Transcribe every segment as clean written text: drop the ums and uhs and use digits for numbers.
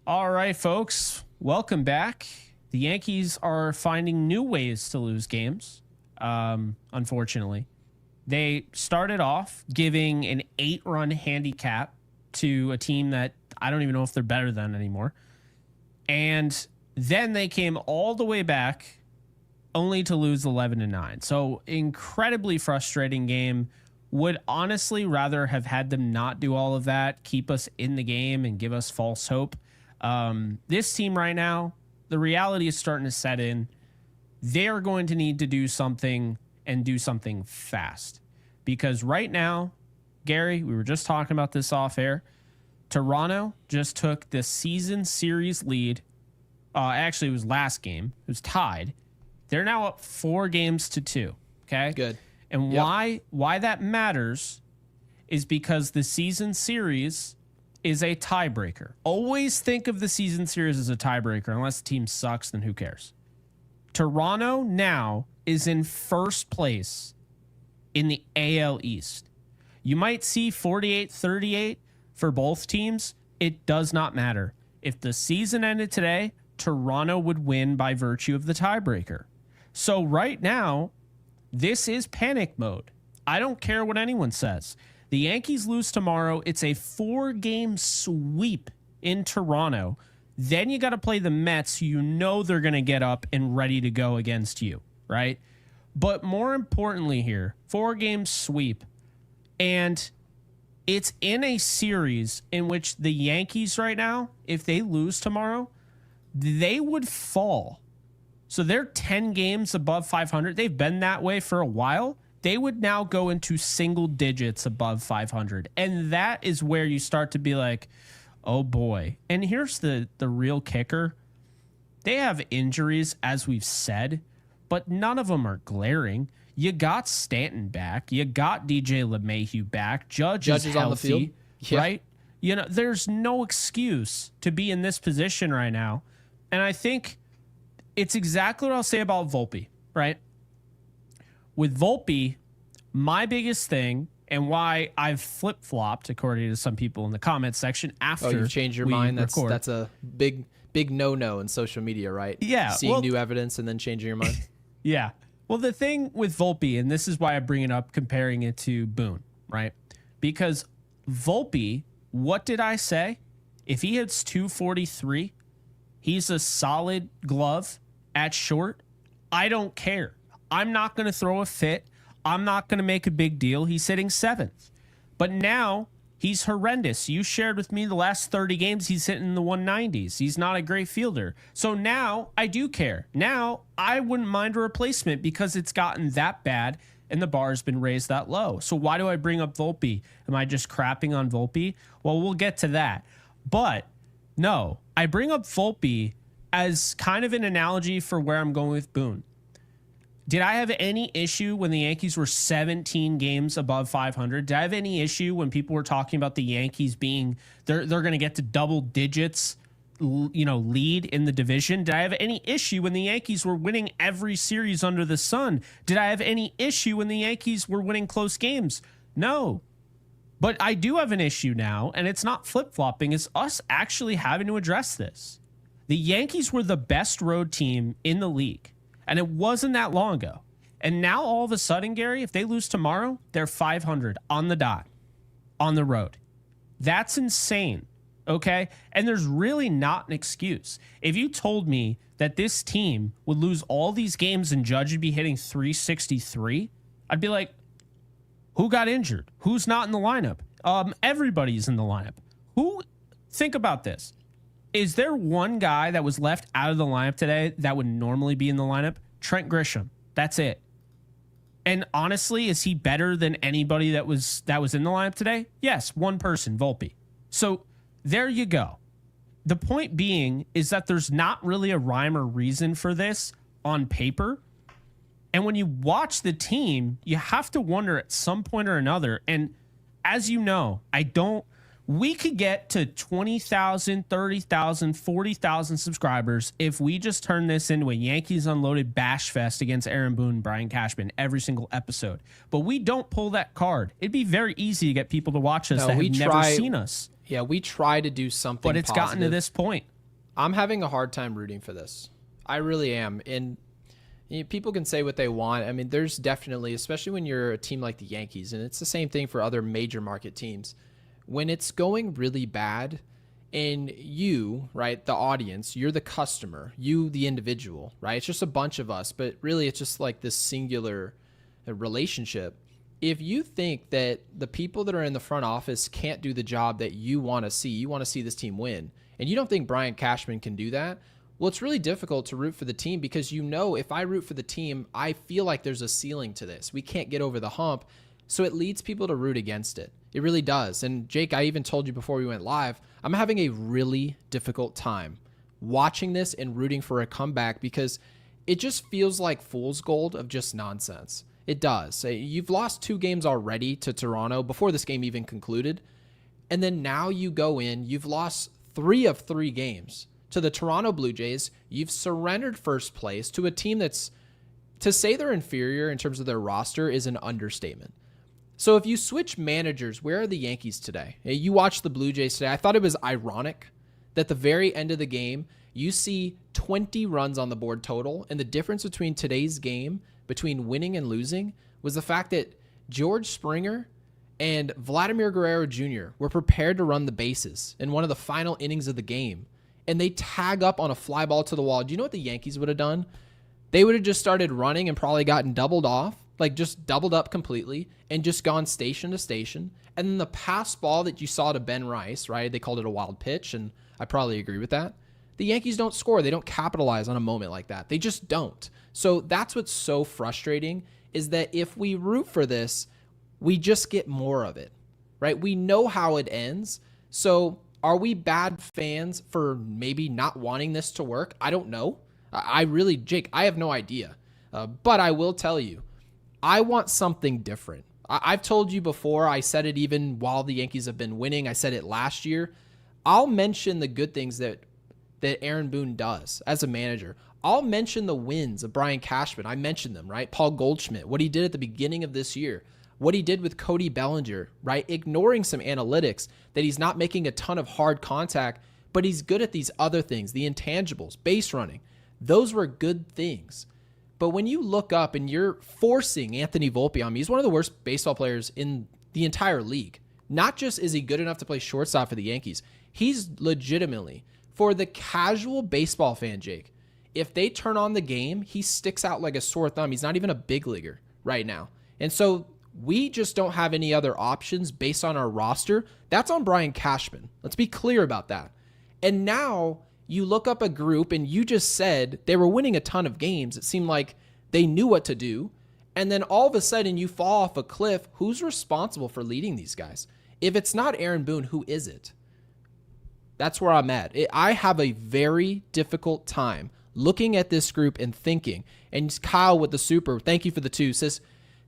All right, folks, welcome back. The Yankees are finding new ways to lose games, unfortunately. They started off giving an 8-run handicap to a team that I don't even know if they're better than anymore. And then they came all the way back only to lose 11-9. So incredibly frustrating game. Would honestly rather have had them not do all of that, keep us in the game and give us false hope. This team right now, the reality is starting to set in. They are going to need to do something and do something fast. Because right now, Gary, we were just talking about this off air. Toronto just took the season series lead. Actually, it was last game. It was tied. They're now up 4-2. Okay? Good. And why that matters is because the season series is a tiebreaker. Always think of the season series as a tiebreaker. Unless the team sucks, then who cares? Toronto now is in first place in the AL East. You might see 48-38 for both teams. It does not matter. If the season ended today, Toronto would win by virtue of the tiebreaker. So right now, this is panic mode. I don't care what anyone says. The Yankees lose tomorrow. It's a 4-game sweep in Toronto. Then you got to play the Mets, who you know they're going to get up and ready to go against you, right? But more importantly here, 4-game sweep. And it's in a series in which the Yankees right now, if they lose tomorrow, they would fall. So they're 10 games above 500. They've been that way for a while. They would now go into single digits above 500. And that is where you start to be like, oh boy. And here's the real kicker. They have injuries, as we've said, but none of them are glaring. You got Stanton back. You got DJ LeMahieu back. Judge is healthy, on the field. Yeah. Right? You know, there's no excuse to be in this position right now. And I think it's exactly what I'll say about Volpe, right? With Volpe, my biggest thing and why I've flip-flopped, according to some people in the comments section, after you've changed your mind. That's a big no-no in social media, right? Yeah. Seeing new evidence and then changing your mind. Yeah. Well, the thing with Volpe, and this is why I bring it up, comparing it to Boone, right? Because Volpe, what did I say? If he hits 243, he's a solid glove at short. I don't care. I'm not going to throw a fit. I'm not going to make a big deal. He's hitting 7th. But now he's horrendous. You shared with me the last 30 games he's hitting the 190s. He's not a great fielder. So now I do care. Now I wouldn't mind a replacement because it's gotten that bad and the bar has been raised that low. So why do I bring up Volpe? Am I just crapping on Volpe? Well, we'll get to that. But no, I bring up Volpe as kind of an analogy for where I'm going with Boone. Did I have any issue when the Yankees were 17 games above 500? Did I have any issue when people were talking about the Yankees being, they're going to get to double digits, lead in the division? Did I have any issue when the Yankees were winning every series under the sun? Did I have any issue when the Yankees were winning close games? No. But I do have an issue now, and it's not flip-flopping. It's us actually having to address this. The Yankees were the best road team in the league, and it wasn't that long ago. And now all of a sudden, Gary, if they lose tomorrow, they're 500 on the dot, on the road. That's insane, okay? And there's really not an excuse. If you told me that this team would lose all these games and Judge would be hitting 363, I'd be like, who got injured? Who's not in the lineup? Everybody's in the lineup. Think about this. Is there one guy that was left out of the lineup today that would normally be in the lineup? Trent Grisham. That's it. And honestly, is he better than anybody that was in the lineup today? Yes, one person, Volpe. So there you go. The point being is that there's not really a rhyme or reason for this on paper. And when you watch the team, you have to wonder at some point or another. And as you know, we could get to 20,000, 30,000, 40,000 subscribers if we just turn this into a Yankees Unloaded bash fest against Aaron Boone and Brian Cashman every single episode. But we don't pull that card. It'd be very easy to get people to watch us that have never seen us. Yeah, we try to do something but it's positive. Gotten to this point. I'm having a hard time rooting for this. I really am. And people can say what they want. I mean, there's definitely, especially when you're a team like the Yankees, and it's the same thing for other major market teams, when it's going really bad and you, right, the audience, you're the customer, you, the individual, right? It's just a bunch of us, but really it's just like this singular relationship. If you think that the people that are in the front office can't do the job that you want to see this team win, and you don't think Brian Cashman can do that, well, it's really difficult to root for the team because if I root for the team, I feel like there's a ceiling to this. We can't get over the hump. So it leads people to root against it. It really does. And Jake, I even told you before we went live, I'm having a really difficult time watching this and rooting for a comeback because it just feels like fool's gold of just nonsense. It does. You've lost 2 games already to Toronto before this game even concluded. And then now you go in, you've lost 3 of 3 games to the Toronto Blue Jays. You've surrendered first place to a team that's, to say they're inferior in terms of their roster is an understatement. So if you switch managers, where are the Yankees today? You watched the Blue Jays today. I thought it was ironic that the very end of the game, you see 20 runs on the board total, and the difference between today's game, between winning and losing, was the fact that George Springer and Vladimir Guerrero Jr. were prepared to run the bases in one of the final innings of the game, and they tag up on a fly ball to the wall. Do you know what the Yankees would have done? They would have just started running and probably gotten doubled off, like just doubled up completely, and just gone station to station. And then the pass ball that you saw to Ben Rice, right? They called it a wild pitch, and I probably agree with that. The Yankees don't score. They don't capitalize on a moment like that. They just don't. So that's what's so frustrating, is that if we root for this, we just get more of it, right? We know how it ends. So are we bad fans for maybe not wanting this to work? I don't know. Jake, I have no idea. But I will tell you, I want something different. I've told you before, I said it even while the Yankees have been winning. I said it last year. I'll mention the good things that Aaron Boone does as a manager. I'll mention the wins of Brian Cashman. I mentioned them, right? Paul Goldschmidt, what he did at the beginning of this year, what he did with Cody Bellinger, right? Ignoring some analytics that he's not making a ton of hard contact, but he's good at these other things, the intangibles, base running. Those were good things. But when you look up and you're forcing Anthony Volpe on me, he's one of the worst baseball players in the entire league. Not just is he good enough to play shortstop for the Yankees, he's legitimately, for the casual baseball fan, Jake, if they turn on the game, he sticks out like a sore thumb. He's not even a big leaguer right now. And so we just don't have any other options based on our roster. That's on Brian Cashman. Let's be clear about that. And now you look up a group and you just said they were winning a ton of games. It seemed like they knew what to do. And then all of a sudden you fall off a cliff. Who's responsible for leading these guys? If it's not Aaron Boone, who is it? That's where I'm at. I have a very difficult time looking at this group and thinking. And Kyle with the super, thank you for the 2, says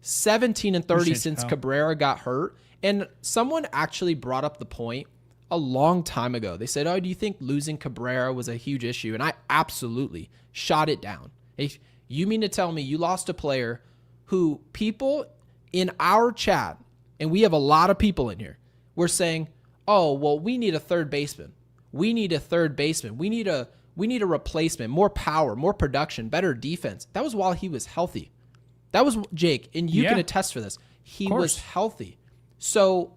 17 and 30 Appreciate since Kyle. Cabrera got hurt. And someone actually brought up the point a long time ago. They said, oh, do you think losing Cabrera was a huge issue? And I absolutely shot it down. If you mean to tell me you lost a player who people in our chat, and we have a lot of people in here, were saying, oh, well, we need a third baseman. We need a third baseman. We need a replacement, more power, more production, better defense. That was while he was healthy. That was Jake, and you can attest for this. He was healthy. So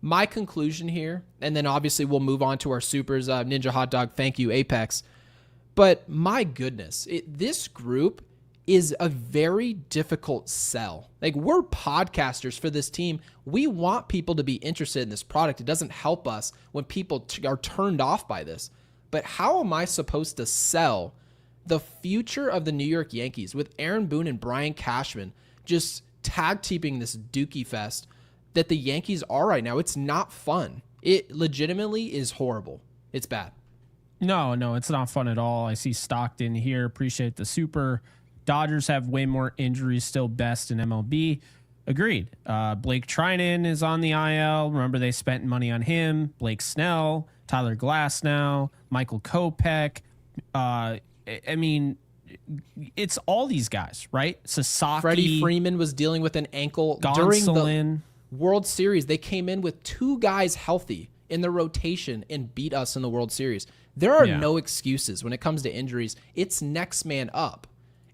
my conclusion here, and then obviously we'll move on to our supers, Ninja Hot Dog, thank you, Apex. But my goodness, this group is a very difficult sell. Like, we're podcasters for this team. We want people to be interested in this product. It doesn't help us when people are turned off by this. But how am I supposed to sell the future of the New York Yankees with Aaron Boone and Brian Cashman just tag-teaming this dookie fest that the Yankees are right now? It's not fun. It legitimately is horrible. It's bad. No, it's not fun at all. I see Stockton here. Appreciate the super. Dodgers have way more injuries, still best in MLB. Agreed. Blake Trinan is on the IL. Remember, they spent money on him. Blake Snell, Tyler Glasnow, Michael Kopech. I mean, it's all these guys, right? Sasaki. Freddie Freeman was dealing with an ankle during the World Series. They came in with 2 guys healthy in the rotation and beat us in the World Series. There are no excuses when it comes to injuries. It's next man up.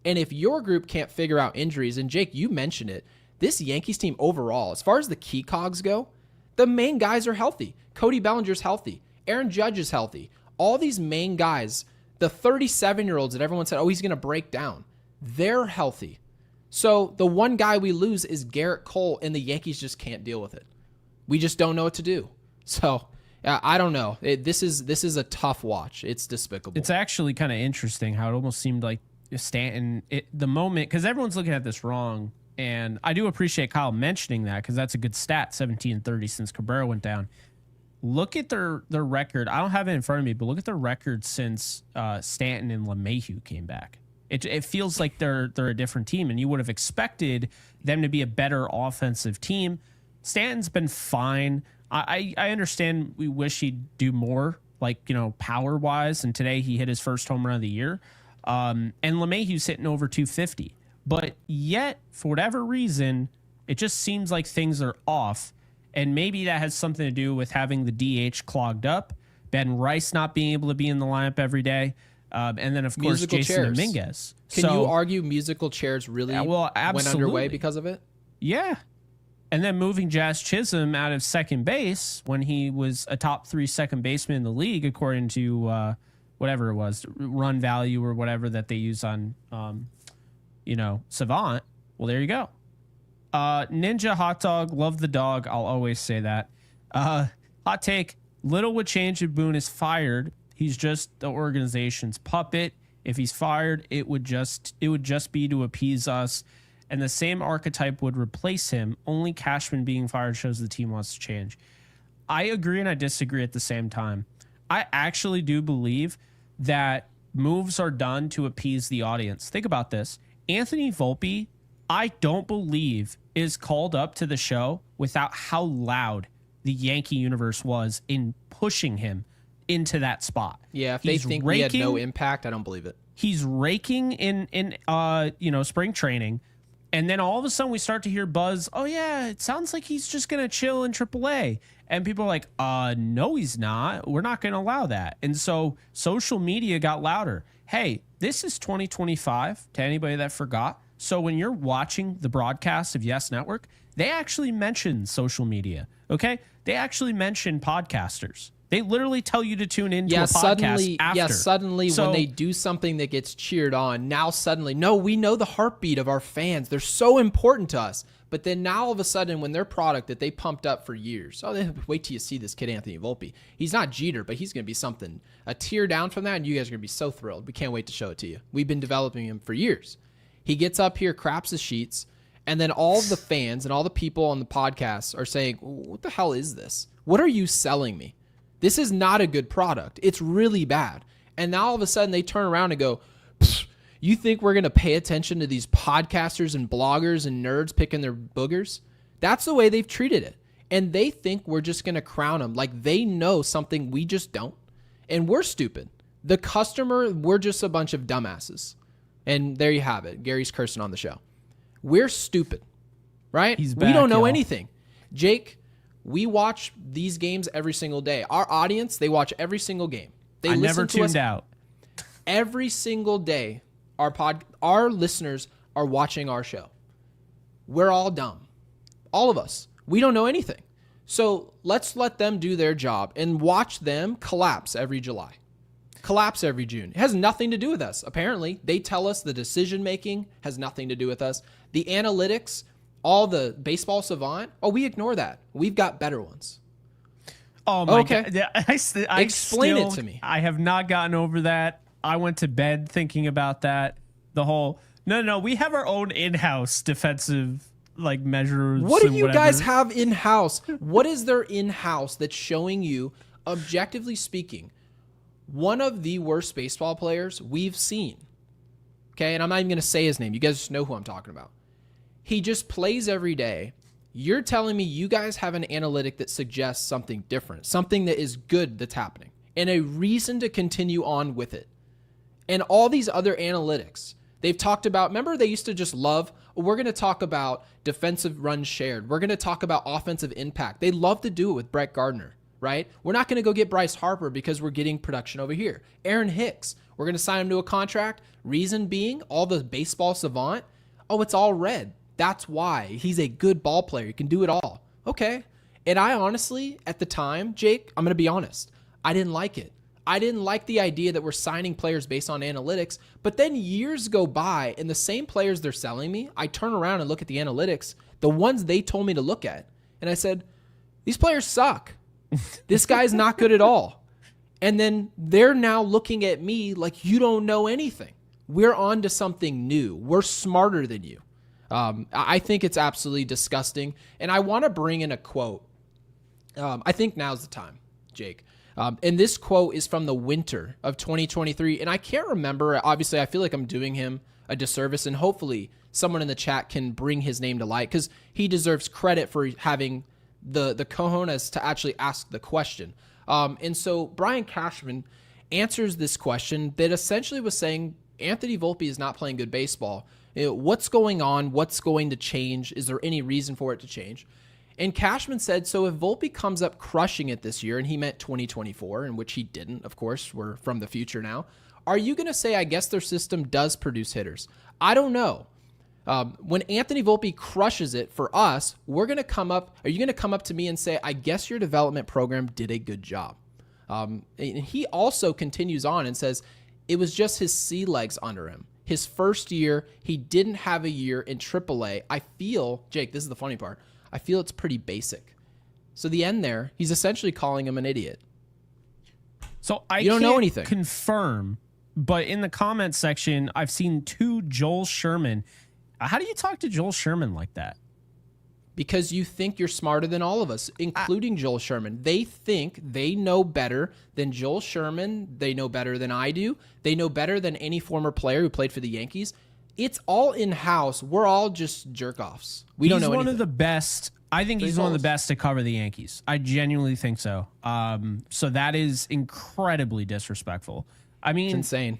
And if your group can't figure out injuries, and Jake, you mentioned it, this Yankees team overall, as far as the key cogs go, the main guys are healthy. Cody Bellinger's healthy. Aaron Judge is healthy. All these main guys, the 37-year-olds that everyone said, oh, he's going to break down, they're healthy. So the one guy we lose is Garrett Cole, and the Yankees just can't deal with it. We just don't know what to do. So I don't know. This is a tough watch. It's despicable. It's actually kind of interesting how it almost seemed like Stanton, the moment, because everyone's looking at this wrong, and I do appreciate Kyle mentioning that because that's a good stat, 17-30 since Cabrera went down. Look at their record. I don't have it in front of me, but look at their record since Stanton and LeMahieu came back. It feels like they're a different team, and you would have expected them to be a better offensive team. Stanton's been fine. I understand we wish he'd do more, like, power wise, and today he hit his first home run of the year. And LeMahieu's hitting over 250. But yet, for whatever reason, it just seems like things are off. And maybe that has something to do with having the DH clogged up, Ben Rice not being able to be in the lineup every day, and then, of course, musical Jason chairs. Dominguez. Can you argue musical chairs really went underway because of it? Yeah. And then moving Jazz Chisholm out of second base when he was a top 3 second baseman in the league, according to whatever it was, run value or whatever that they use on, Savant. Well, there you go. Ninja Hot Dog, love the dog. I'll always say that. Hot take, little would change if Boone is fired. He's just the organization's puppet. If he's fired, it would just be to appease us. And the same archetype would replace him. Only Cashman being fired shows the team wants to change. I agree and I disagree at the same time. I actually do believe that moves are done to appease the audience. Think about this. Anthony Volpe, I don't believe, is called up to the show without how loud the Yankee universe was in pushing him into that spot. Yeah, if they think we had no impact, I don't believe it. He's raking in spring training. And then all of a sudden we start to hear buzz, oh, yeah, it sounds like he's just going to chill in AAA. And people are like, no, he's not. We're not going to allow that. And so social media got louder. Hey, this is 2025, to anybody that forgot. So when you're watching the broadcast of Yes Network, they actually mention social media, okay? They actually mention podcasters. They literally tell you to tune into a podcast after. Yeah, suddenly when they do something that gets cheered on, now suddenly, no, we know the heartbeat of our fans. They're so important to us. But then now all of a sudden when their product that they pumped up for years, wait till you see this kid Anthony Volpe. He's not Jeter, but he's going to be something, a tier down from that, and you guys are going to be so thrilled. We can't wait to show it to you. We've been developing him for years. He gets up here, craps his sheets, and then all the fans and all the people on the podcast are saying, what the hell is this? What are you selling me? This is not a good product. It's really bad. And now all of a sudden they turn around and go, you think we're going to pay attention to these podcasters and bloggers and nerds picking their boogers? That's the way they've treated it. And they think we're just going to crown them like they know something we just don't. And we're stupid. The customer, we're just a bunch of dumbasses. And there you have it. Gary's cursing on the show. We're stupid, right? He's back, we don't know y'all. anything. Jake, we watch these games every single day. Our audience, they watch every single game. They I listen never to us tuned out. every single day. Our listeners are watching our show. We're all dumb. All of us. We don't know anything. So let's let them do their job and watch them collapse every July. Collapse every June. It has nothing to do with us. Apparently, they tell us the decision-making has nothing to do with us. The analytics, all the baseball savant, we ignore that. We've got better ones. Oh, my God. Yeah, Explain it to me. I have not gotten over that. I went to bed thinking about that. The whole, no, we have our own in-house defensive measures. What do you guys have in-house? What is there in-house that's showing you, objectively speaking, one of the worst baseball players we've seen? Okay, and I'm not even going to say his name. You guys just know who I'm talking about. He just plays every day. You're telling me you guys have an analytic that suggests something different, something that is good that's happening, and a reason to continue on with it. And all these other analytics, they've talked about, remember they used to just love, we're going to talk about defensive runs shared. We're going to talk about offensive impact. They love to do it with Brett Gardner. right? We're not going to go get Bryce Harper because we're getting production over here. Aaron Hicks, we're going to sign him to a contract. Reason being, all the baseball savant, oh, it's all red. That's why. He's a good ball player. He can do it all. Okay. And I honestly, at the time, Jake, I'm going to be honest, I didn't like it. I didn't like the idea that we're signing players based on analytics, but then years go by and the same players they're selling me, I turn around and look at the analytics, the ones they told me to look at, and I said, these players suck. This guy's not good at all. And then they're now looking at me like you don't know anything. We're on to something new. We're smarter than you. I think it's absolutely disgusting. And I want to bring in a quote. I think now's the time, Jake. And this quote is from the winter of 2023. And I can't remember. Obviously, I feel like I'm doing him a disservice. And hopefully someone in the chat can bring his name to light because he deserves credit for having the cojones to actually ask the question. And so Brian Cashman answers this question that essentially was saying Anthony Volpe is not playing good baseball. What's going on? What's going to change? Is there any reason for it to change? And Cashman said, so if Volpe comes up crushing it this year, and he meant 2024, in which he didn't, of course, we're from the future now, are you going to say, I guess their system does produce hitters? I don't know. When Anthony Volpe crushes it for us, we're going to come up, are you going to come up to me and say, I guess your development program did a good job? And he also continues on and says, it was just his sea legs under him. His first year, he didn't have a year in AAA. I feel, Jake, this is the funny part, I feel it's pretty basic. So the end there, he's essentially calling him an idiot. So you don't know anything. Confirm, but in the comments section, I've seen two Joel Sherman. How do you talk to Joel Sherman like that? Because you think you're smarter than all of us, including Joel Sherman. They think they know better than Joel Sherman. They know better than I do. They know better than any former player who played for the Yankees. It's all in-house. We're all just jerk-offs. We don't know anything. He's one of the best. I think he's one of the best to cover the Yankees. I genuinely think so. So that is incredibly disrespectful. I mean, it's insane.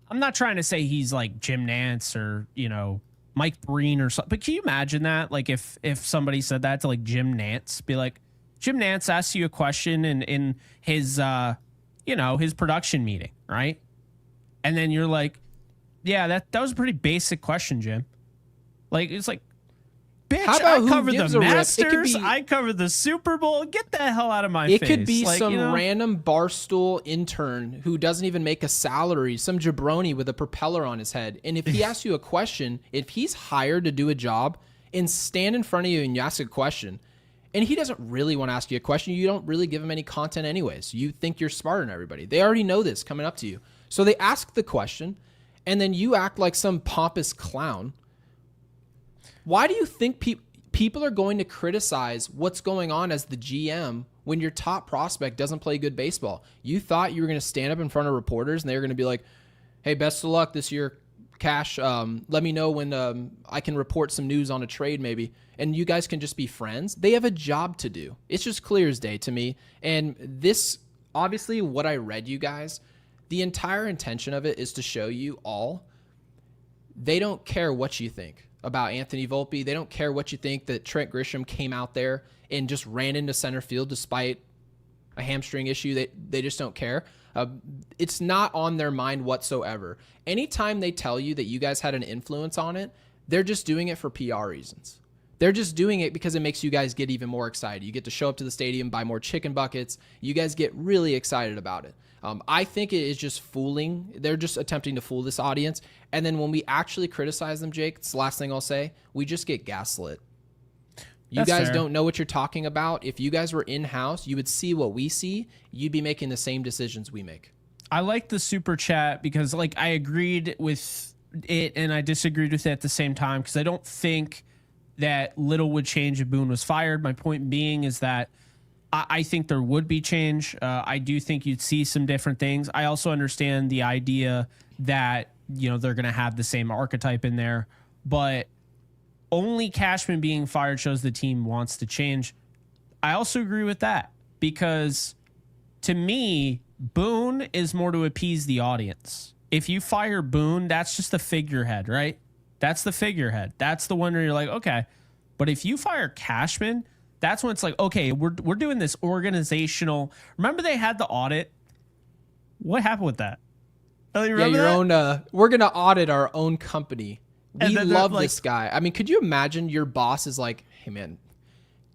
I'm not trying to say he's like Jim Nantz or, Mike Breen or something. But can you imagine that? Like if somebody said that to like Jim Nantz, be like, Jim Nantz asks you a question in his, his production meeting, right? And then you're like, yeah, that was a pretty basic question, Jim. Like, it's like, bitch, I covered the Masters. I covered the Super Bowl. Get the hell out of my face. It could be some random barstool intern who doesn't even make a salary, some jabroni with a propeller on his head. And if he asks you a question, if he's hired to do a job and stand in front of you and you ask a question, and he doesn't really want to ask you a question, you don't really give him any content anyways. You think you're smarter than everybody. They already know this coming up to you. So they ask the question, and then you act like some pompous clown. Why do you think people are going to criticize what's going on as the GM when your top prospect doesn't play good baseball? You thought you were going to stand up in front of reporters and they were going to be like, hey, best of luck this year, Cash. Let me know when I can report some news on a trade maybe. And you guys can just be friends. They have a job to do. It's just clear as day to me. And this, obviously, what I read you guys, the entire intention of it is to show you all they don't care what you think about Anthony Volpe. They don't care what you think that Trent Grisham came out there and just ran into center field despite a hamstring issue. They just don't care. It's not on their mind whatsoever. Anytime they tell you that you guys had an influence on it, they're just doing it for PR reasons. They're just doing it because it makes you guys get even more excited. You get to show up to the stadium, buy more chicken buckets. You guys get really excited about it. I think it is just fooling. They're just attempting to fool this audience. And then when we actually criticize them, Jake, it's the last thing I'll say, we just get gaslit. You That's guys fair. don't know what you're talking about. If you guys were in-house, you would see what we see. You'd be making the same decisions we make. I like the super chat because I agreed with it and I disagreed with it at the same time because I don't think that little would change if Boone was fired. My point being is that I think there would be change. I do think you'd see some different things. I also understand the idea that, they're going to have the same archetype in there, but only Cashman being fired shows the team wants to change. I also agree with that because to me, Boone is more to appease the audience. If you fire Boone, that's just the figurehead, right? That's the figurehead. That's the one where you're like, okay. But if you fire Cashman, That's when it's like, okay, we're doing this organizational. Remember they had the audit? What happened with that? Oh, you remember own. We're gonna audit our own company. We love like, this guy. I mean, could you imagine your boss is like, hey man,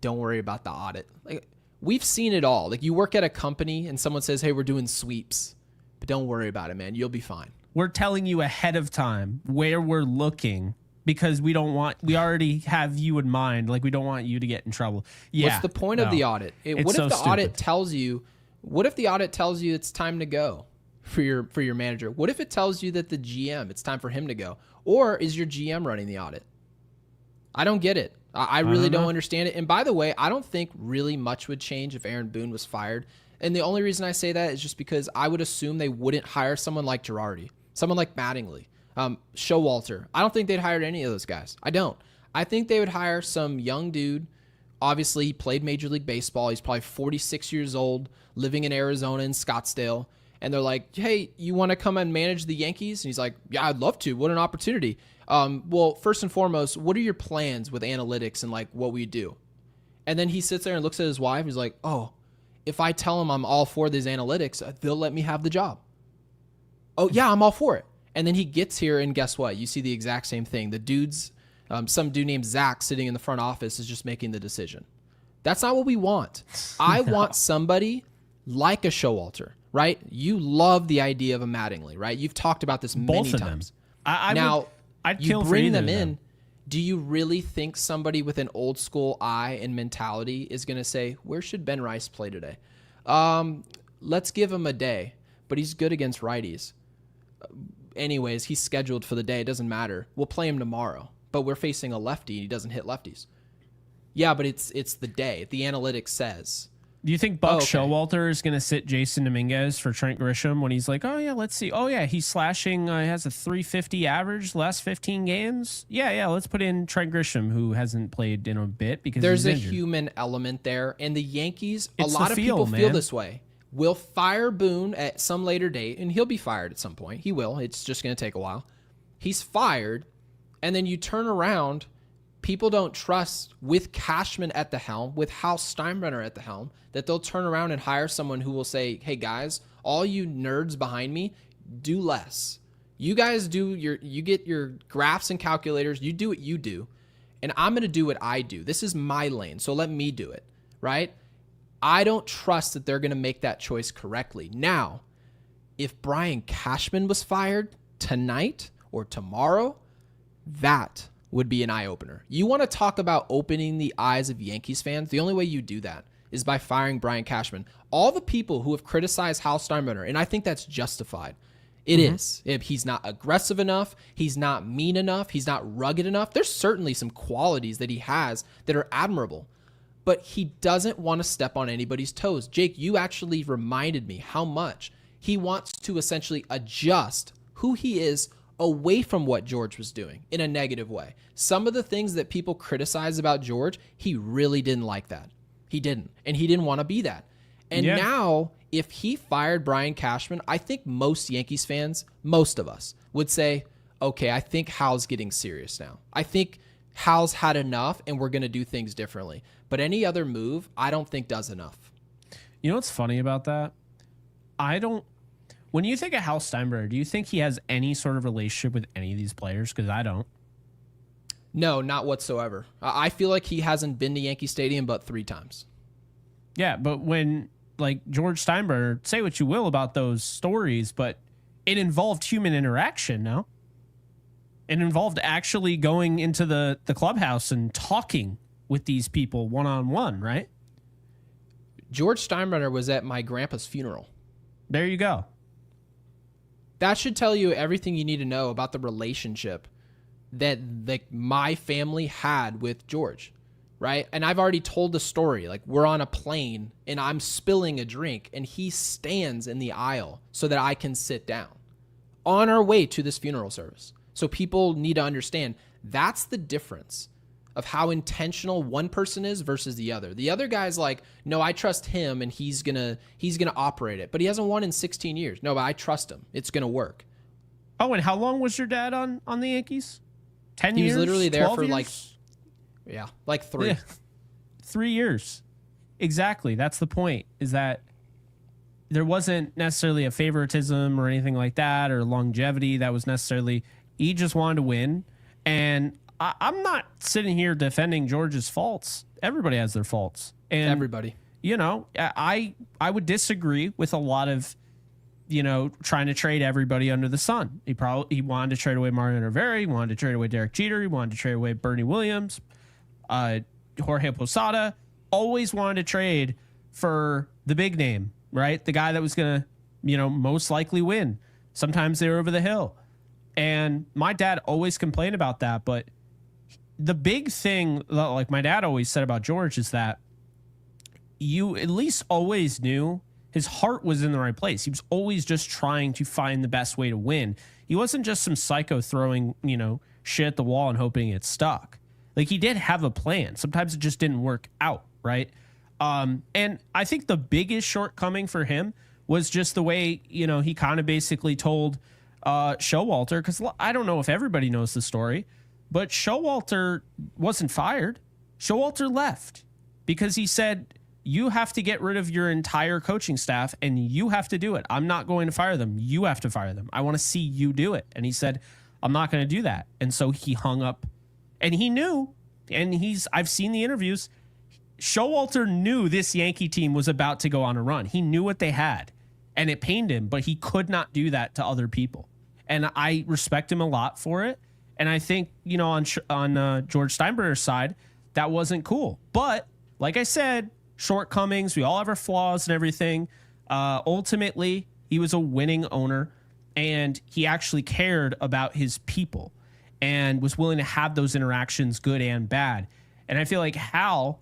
don't worry about the audit. Like, we've seen it all. Like, you work at a company and someone says, hey, we're doing sweeps, but don't worry about it, man. You'll be fine. We're telling you ahead of time where we're looking because we already have you in mind. Like, we don't want you to get in trouble. Yeah. What's the point of the audit? What if the audit tells you it's time to go for your manager? What if it tells you that the GM, it's time for him to go? Or is your GM running the audit? I don't get it. I really don't understand it. And by the way, I don't think really much would change if Aaron Boone was fired. And the only reason I say that is just because I would assume they wouldn't hire someone like Girardi, someone like Mattingly, Showalter. I don't think they'd hire any of those guys. I don't. I think they would hire some young dude. Obviously, he played Major League Baseball. He's probably 46 years old, living in Arizona in Scottsdale. And they're like, hey, you want to come and manage the Yankees? And he's like, yeah, I'd love to. What an opportunity. Well, first and foremost, what are your plans with analytics and like what we do? And then he sits there and looks at his wife. He's like, oh, if I tell them I'm all for these analytics, they'll let me have the job. Oh, yeah, I'm all for it. And then he gets here, and guess what? You see the exact same thing. The dude's, some dude named Zach sitting in the front office is just making the decision. That's not what we want. I want somebody like a Showalter, right? You love the idea of a Mattingly, right? You've talked about this many times. I'd kill bring them in. Do you really think somebody with an old school eye and mentality is going to say, where should Ben Rice play today? Let's give him a day, but he's good against righties. Anyways, he's scheduled for the day. It doesn't matter. We'll play him tomorrow, but we're facing a lefty and he doesn't hit lefties. Yeah, but it's the day. The analytics says. Do you think Buck Showalter is going to sit Jason Dominguez for Trent Grisham when he's like, oh, yeah, let's see. Oh, yeah, he's slashing, has a 350 average the last 15 games. Yeah, let's put in Trent Grisham, who hasn't played in a bit because there's he's a injured. Human element there. And the Yankees, It's a lot of people man. feel this way. We'll fire Boone at some later date, and he'll be fired at some point. He will. It's just going to take a while. He's fired, and then you turn around. People don't trust, with Cashman at the helm, with Hal Steinbrenner at the helm, that they'll turn around and hire someone who will say, hey, guys, all you nerds behind me, do less. You guys you get your graphs and calculators, you do what you do, and I'm going to do what I do. This is my lane, so let me do it, right? I don't trust that they're going to make that choice correctly. Now, if Brian Cashman was fired tonight or tomorrow, that would be an eye-opener. You want to talk about opening the eyes of Yankees fans? The only way you do that is by firing Brian Cashman. All the people who have criticized Hal Steinbrenner, and I think that's justified. It is. If he's not aggressive enough, he's not mean enough, he's not rugged enough. There's certainly some qualities that he has that are admirable, but he doesn't want to step on anybody's toes. Jake, you actually reminded me how much he wants to essentially adjust who he is away from what George was doing in a negative way. Some of the things that people criticize about George, he really didn't like that. He didn't. And he didn't want to be that. And now, if he fired Brian Cashman, I think most Yankees fans, most of us, would say, okay, I think Hal's getting serious now. I think Hal's had enough and we're going to do things differently. But any other move, I don't think does enough. You know what's funny about that? When you think of Hal Steinbrenner, do you think he has any sort of relationship with any of these players? Because I don't. No, not whatsoever. I feel like he hasn't been to Yankee Stadium but 3 times. Yeah, but when, like, George Steinbrenner, say what you will about those stories, but it involved human interaction, no? It involved actually going into the clubhouse and talking with these people one-on-one, right? George Steinbrenner was at my grandpa's funeral. There you go. That should tell you everything you need to know about the relationship that my family had with George, right? And I've already told the story. Like, we're on a plane and I'm spilling a drink and he stands in the aisle so that I can sit down on our way to this funeral service. So people need to understand that's the difference of how intentional one person is versus the other. The other guy's like, no, I trust him and he's gonna operate it. But he hasn't won in 16 years. No, but I trust him. It's gonna work. Oh, and how long was your dad on the Yankees? 10 years? He was literally there for years? like 3. Yeah. 3 years. Exactly. That's the point, is that there wasn't necessarily a favoritism or anything like that, or longevity that was necessarily, he just wanted to win. And I'm not sitting here defending George's faults. Everybody has their faults. And Everybody. You know, I would disagree with a lot of, you know, trying to trade everybody under the sun. He wanted to trade away Mariano Rivera. He wanted to trade away Derek Jeter. He wanted to trade away Bernie Williams, Jorge Posada. Always wanted to trade for the big name, right? The guy that was going to, you know, most likely win. Sometimes they were over the hill. And my dad always complained about that. But the big thing, like my dad always said about George, is that you at least always knew his heart was in the right place. He was always just trying to find the best way to win. He wasn't just some psycho throwing, you know, shit at the wall and hoping it stuck. Like, he did have a plan. Sometimes it just didn't work out, right? And I think the biggest shortcoming for him was just the way, you know, he kind of basically told Showalter, because I don't know if everybody knows the story, but Showalter wasn't fired. Showalter left because he said, you have to get rid of your entire coaching staff and you have to do it. I'm not going to fire them. You have to fire them. I want to see you do it. And he said, I'm not going to do that. And so he hung up, and he knew, and I've seen the interviews. Showalter knew this Yankee team was about to go on a run. He knew what they had, and it pained him, but he could not do that to other people. And I respect him a lot for it. And I think, you know, on George Steinbrenner's side, that wasn't cool. But like I said, shortcomings, we all have our flaws and everything. Ultimately, he was a winning owner, and he actually cared about his people and was willing to have those interactions, good and bad. And I feel like Hal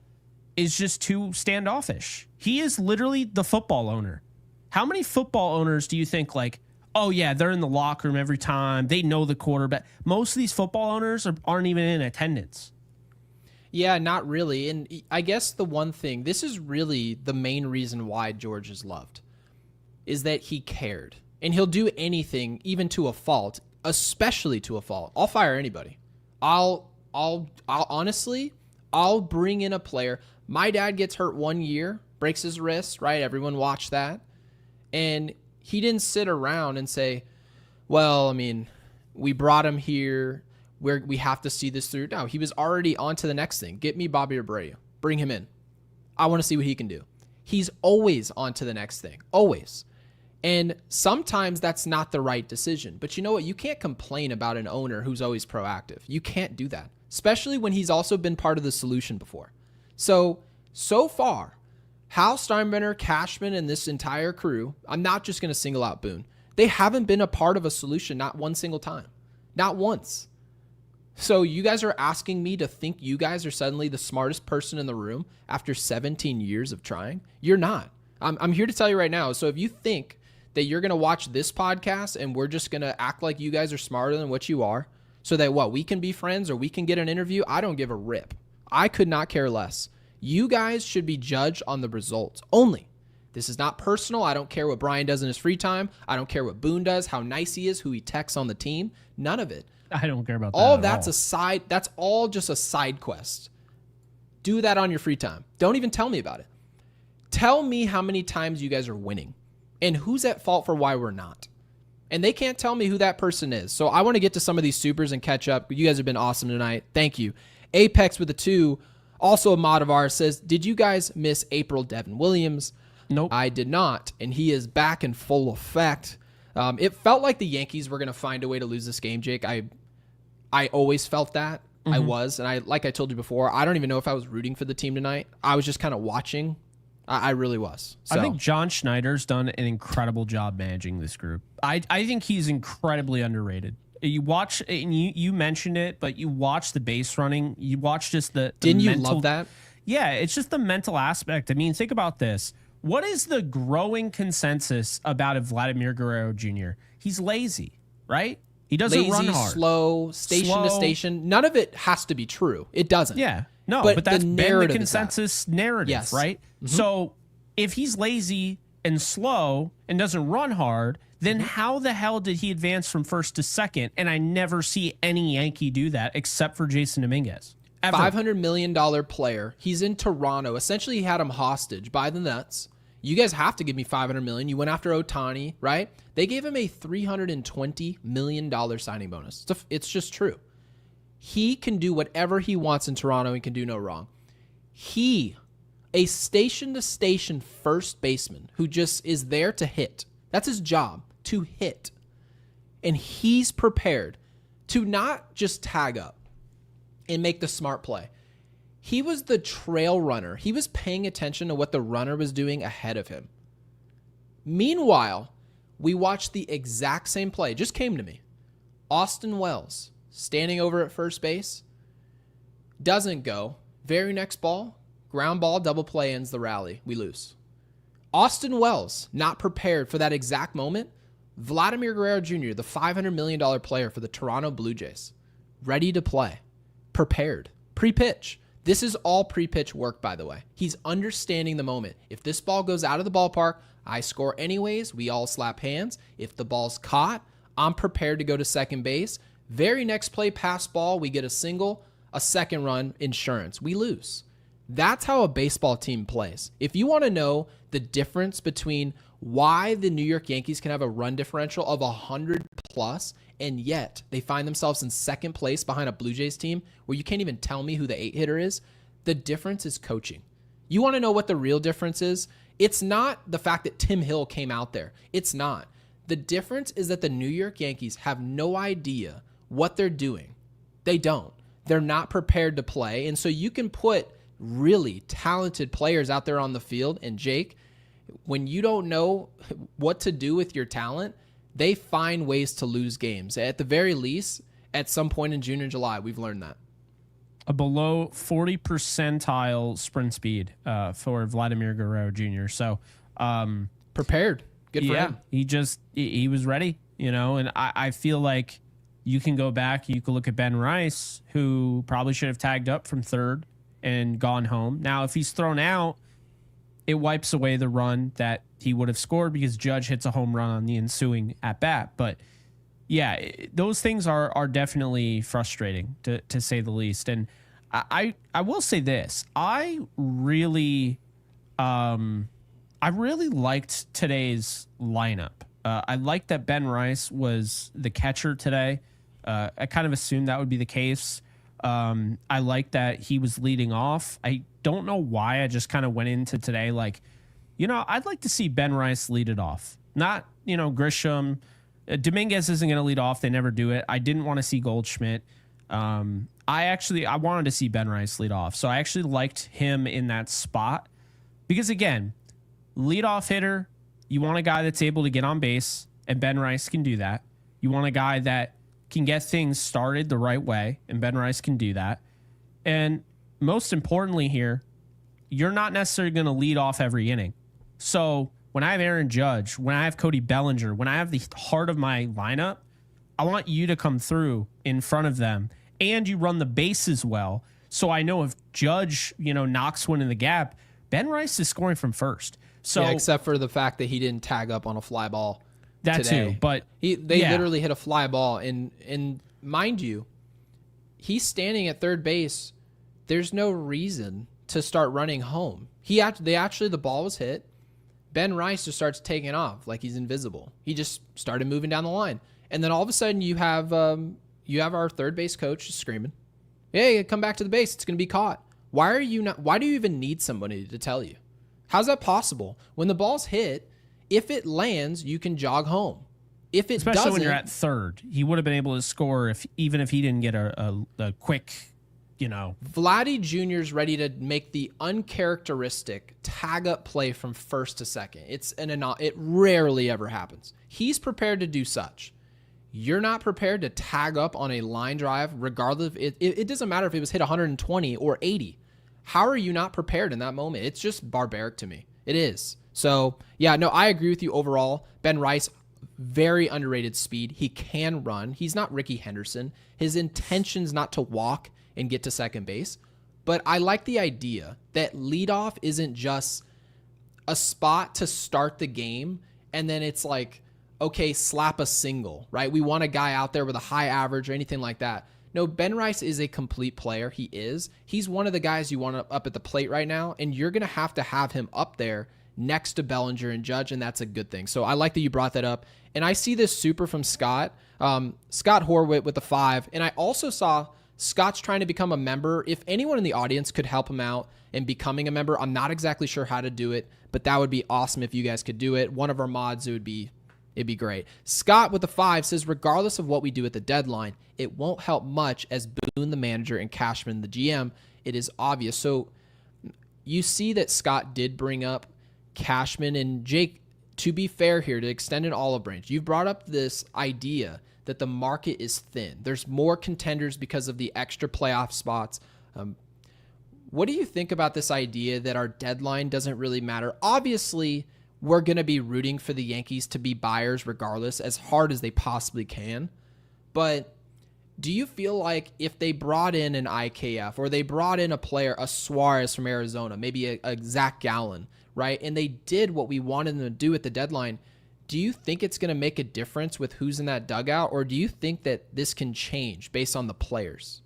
is just too standoffish. He is literally the football owner. How many football owners do you think, like, oh yeah, they're in the locker room every time, they know the quarterback? Most of these football owners aren't even in attendance. Yeah, not really. And I guess the one thing, this is really the main reason why George is loved, is that he cared. And he'll do anything, even to a fault, especially to a fault. I'll fire anybody. I'll honestly, I'll bring in a player. My dad gets hurt 1 year, breaks his wrist, right? Everyone watched that. And he didn't sit around and say, well, I mean, we brought him here, we have to see this through. No, he was already on to the next thing. Get me Bobby Abreu. Bring him in. I want to see what he can do. He's always on to the next thing. Always. And sometimes that's not the right decision. But you know what? You can't complain about an owner who's always proactive. You can't do that, especially when he's also been part of the solution before. So far, Hal Steinbrenner, Cashman, and this entire crew, I'm not just going to single out Boone, they haven't been a part of a solution not one single time. Not once. So you guys are asking me to think you guys are suddenly the smartest person in the room after 17 years of trying? You're not. I'm here to tell you right now. So if you think that you're going to watch this podcast and we're just going to act like you guys are smarter than what you are, so that we can be friends or we can get an interview, I don't give a rip. I could not care less. You guys should be judged on the results only. This is not personal. I don't care what Brian does in his free time. I don't care what Boone does, how nice he is, who he texts on the team. None of it. I don't care about that. All that's a side. That's all just a side quest. Do that on your free time. Don't even tell me about it. Tell me how many times you guys are winning and who's at fault for why we're not. And they can't tell me who that person is. So I want to get to some of these supers and catch up. You guys have been awesome tonight. Thank you. Apex with the 2, also a mod of ours, says, did you guys miss April Devin Williams? Nope. I did not. And he is back in full effect. It felt like the Yankees were going to find a way to lose this game, Jake. I always felt that. Mm-hmm. I was. And like I told you before, I don't even know if I was rooting for the team tonight. I was just kind of watching. I really was. So. I think John Schneider's done an incredible job managing this group. I think he's incredibly underrated. You watch, and you mentioned it, but you watch the base running. You watch just the Didn't you mental, love that? Yeah, it's just the mental aspect. I mean, think about this. What is the growing consensus about a Vladimir Guerrero Jr.? He's lazy, right? He doesn't run hard. Slow, station to station. None of it has to be true. It doesn't. Yeah. No, but that's been the narrative consensus narrative, yes. right? Mm-hmm. So if he's lazy and slow and doesn't run hard, then how the hell did he advance from first to second? And I never see any Yankee do that except for Jason Dominguez. Ever. $500 million player. He's in Toronto. Essentially, he had him hostage by the Nets. You guys have to give me $500 million. You went after Ohtani, right? They gave him a $320 million signing bonus. It's just true. He can do whatever he wants in Toronto and can do no wrong. A station-to-station first baseman who just is there to hit. That's his job, to hit. And he's prepared to not just tag up and make the smart play. He was the trail runner. He was paying attention to what the runner was doing ahead of him. Meanwhile, we watched the exact same play. Just came to me. Austin Wells, standing over at first base, doesn't go. Very next ball, ground ball, double play ends the rally. We lose. Austin Wells, not prepared for that exact moment. Vladimir Guerrero Jr., the $500 million player for the Toronto Blue Jays, ready to play, prepared, pre-pitch. This is all pre-pitch work, by the way. He's understanding the moment. If this ball goes out of the ballpark, I score anyways. We all slap hands. If the ball's caught, I'm prepared to go to second base. Very next play, pass ball, we get a single, a second run, insurance. We lose. That's how a baseball team plays. If you want to know the difference between why the New York Yankees can have a run differential of 100 plus, and yet they find themselves in second place behind a Blue Jays team where you can't even tell me who the 8-hitter is, the difference is coaching. You want to know what the real difference is? It's not the fact that Tim Hill came out there. It's not. The difference is that the New York Yankees have no idea what they're doing. They don't. They're not prepared to play. And so you can put really talented players out there on the field. And Jake, when you don't know what to do with your talent, they find ways to lose games. At the very least, at some point in June and July, we've learned that. A below 40 percentile sprint speed for Vladimir Guerrero Jr. So prepared. Good for him. He was ready, and I feel like you can go back, you can look at Ben Rice, who probably should have tagged up from third and gone home. Now, if he's thrown out, it wipes away the run that he would have scored because Judge hits a home run on the ensuing at bat. But yeah, those things are definitely frustrating to say the least. And I will say this, I really liked today's lineup. I liked that Ben Rice was the catcher today. I kind of assumed that would be the case. I like that he was leading off. I don't know why I just kind of went into today like, I'd like to see Ben Rice lead it off. Not, Grisham. Dominguez isn't going to lead off. They never do it. I didn't want to see Goldschmidt. I wanted to see Ben Rice lead off. So I actually liked him in that spot because, again, leadoff hitter, you want a guy that's able to get on base, and Ben Rice can do that. You want a guy that can get things started the right way, and Ben Rice can do that. And most importantly here, you're not necessarily going to lead off every inning. So when I have Aaron Judge, when I have Cody Bellinger, when I have the heart of my lineup, I want you to come through in front of them, and you run the bases well. So I know if Judge, knocks one in the gap, Ben Rice is scoring from first. So yeah, except for the fact that he didn't tag up on a fly ball. That today. too, but they literally hit a fly ball, and mind you, he's standing at third base. There's no reason to start running home. The ball was hit. Ben Rice just starts taking off like he's invisible. He just started moving down the line, and then all of a sudden you have our third base coach screaming, "Hey, come back to the base! It's going to be caught." Why do you even need somebody to tell you? How's that possible? When the ball's hit, if it lands, you can jog home. If it especially doesn't, when you're at third, he would have been able to score even if he didn't get a quick, Vladdy Jr.'s ready to make the uncharacteristic tag up play from first to second. It rarely ever happens. He's prepared to do such. You're not prepared to tag up on a line drive, regardless. It doesn't matter if it was hit 120 or 80. How are you not prepared in that moment? It's just barbaric to me. It is. So, yeah, no, I agree with you overall. Ben Rice, very underrated speed. He can run. He's not Ricky Henderson. His intention's not to walk and get to second base. But I like the idea that leadoff isn't just a spot to start the game, and then it's like, okay, slap a single, right? We want a guy out there with a high average or anything like that. No, Ben Rice is a complete player. He is. He's one of the guys you want up at the plate right now, and you're going to have him up there next to Bellinger and Judge, and that's a good thing. So I like that you brought that up. And I see this super from Scott. Scott Horwitz with the 5. And I also saw Scott's trying to become a member. If anyone in the audience could help him out in becoming a member, I'm not exactly sure how to do it, but that would be awesome if you guys could do it. One of our mods, it'd be great. Scott with the 5 says, regardless of what we do at the deadline, it won't help much as Boone, the manager, and Cashman, the GM. It is obvious. So you see that Scott did bring up Cashman and Jake. To be fair here, to extend an olive branch, you've brought up this idea that the market is thin. There's more contenders because of the extra playoff spots. What do you think about this idea that our deadline doesn't really matter? Obviously, we're going to be rooting for the Yankees to be buyers regardless, as hard as they possibly can. But do you feel like if they brought in an IKF or they brought in a player, a Suarez from Arizona, maybe a Zach Gallen, right, and they did what we wanted them to do at the deadline, do you think it's going to make a difference with who's in that dugout, or do you think that this can change based on the players?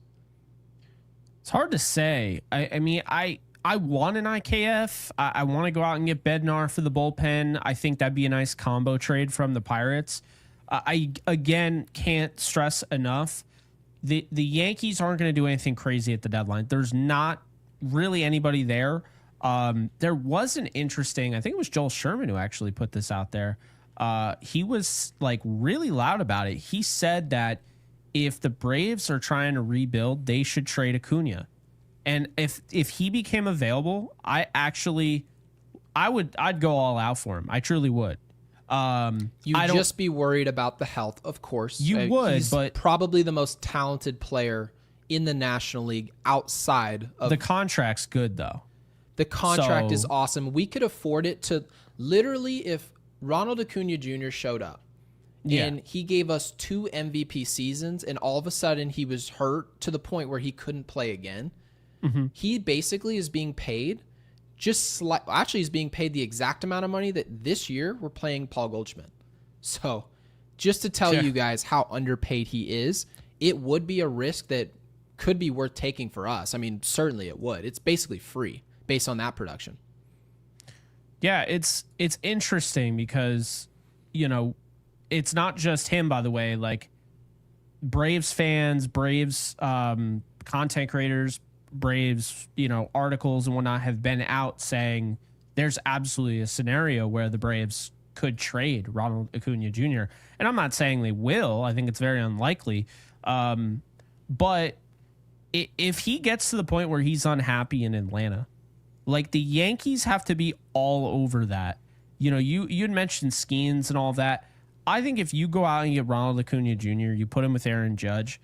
It's hard to say. I mean, I want an IKF. I want to go out and get Bednar for the bullpen. I think that'd be a nice combo trade from the Pirates. I, again, can't stress enough, the Yankees aren't going to do anything crazy at the deadline. There's not really anybody there. There was an interesting, I think it was Joel Sherman who actually put this out there. He was like really loud about it. He said that if the Braves are trying to rebuild, they should trade Acuna. And if he became available, I'd go all out for him. I truly would. You'd just be worried about the health, of course. You would, he's but probably the most talented player in the National League outside of the contract's good though. The contract is awesome. We could afford it to literally, if Ronald Acuna Jr. showed up and he gave us 2 MVP seasons and all of a sudden he was hurt to the point where he couldn't play again. Mm-hmm. He basically is being paid he's being paid the exact amount of money that this year we're paying Paul Goldschmidt. So just to tell you guys how underpaid he is, it would be a risk that could be worth taking for us. I mean, certainly it would. It's basically free based on that production. Yeah, it's interesting because, you know, it's not just him, by the way. Like, Braves fans, Braves content creators, Braves, you know, articles and whatnot have been out saying there's absolutely a scenario where the Braves could trade Ronald Acuna Jr. And I'm not saying they will. I think it's very unlikely. But if he gets to the point where he's unhappy in Atlanta, like, the Yankees have to be all over that. You know, you'd mentioned Skeens and all of that. I think if you go out and get Ronald Acuna Jr., you put him with Aaron Judge,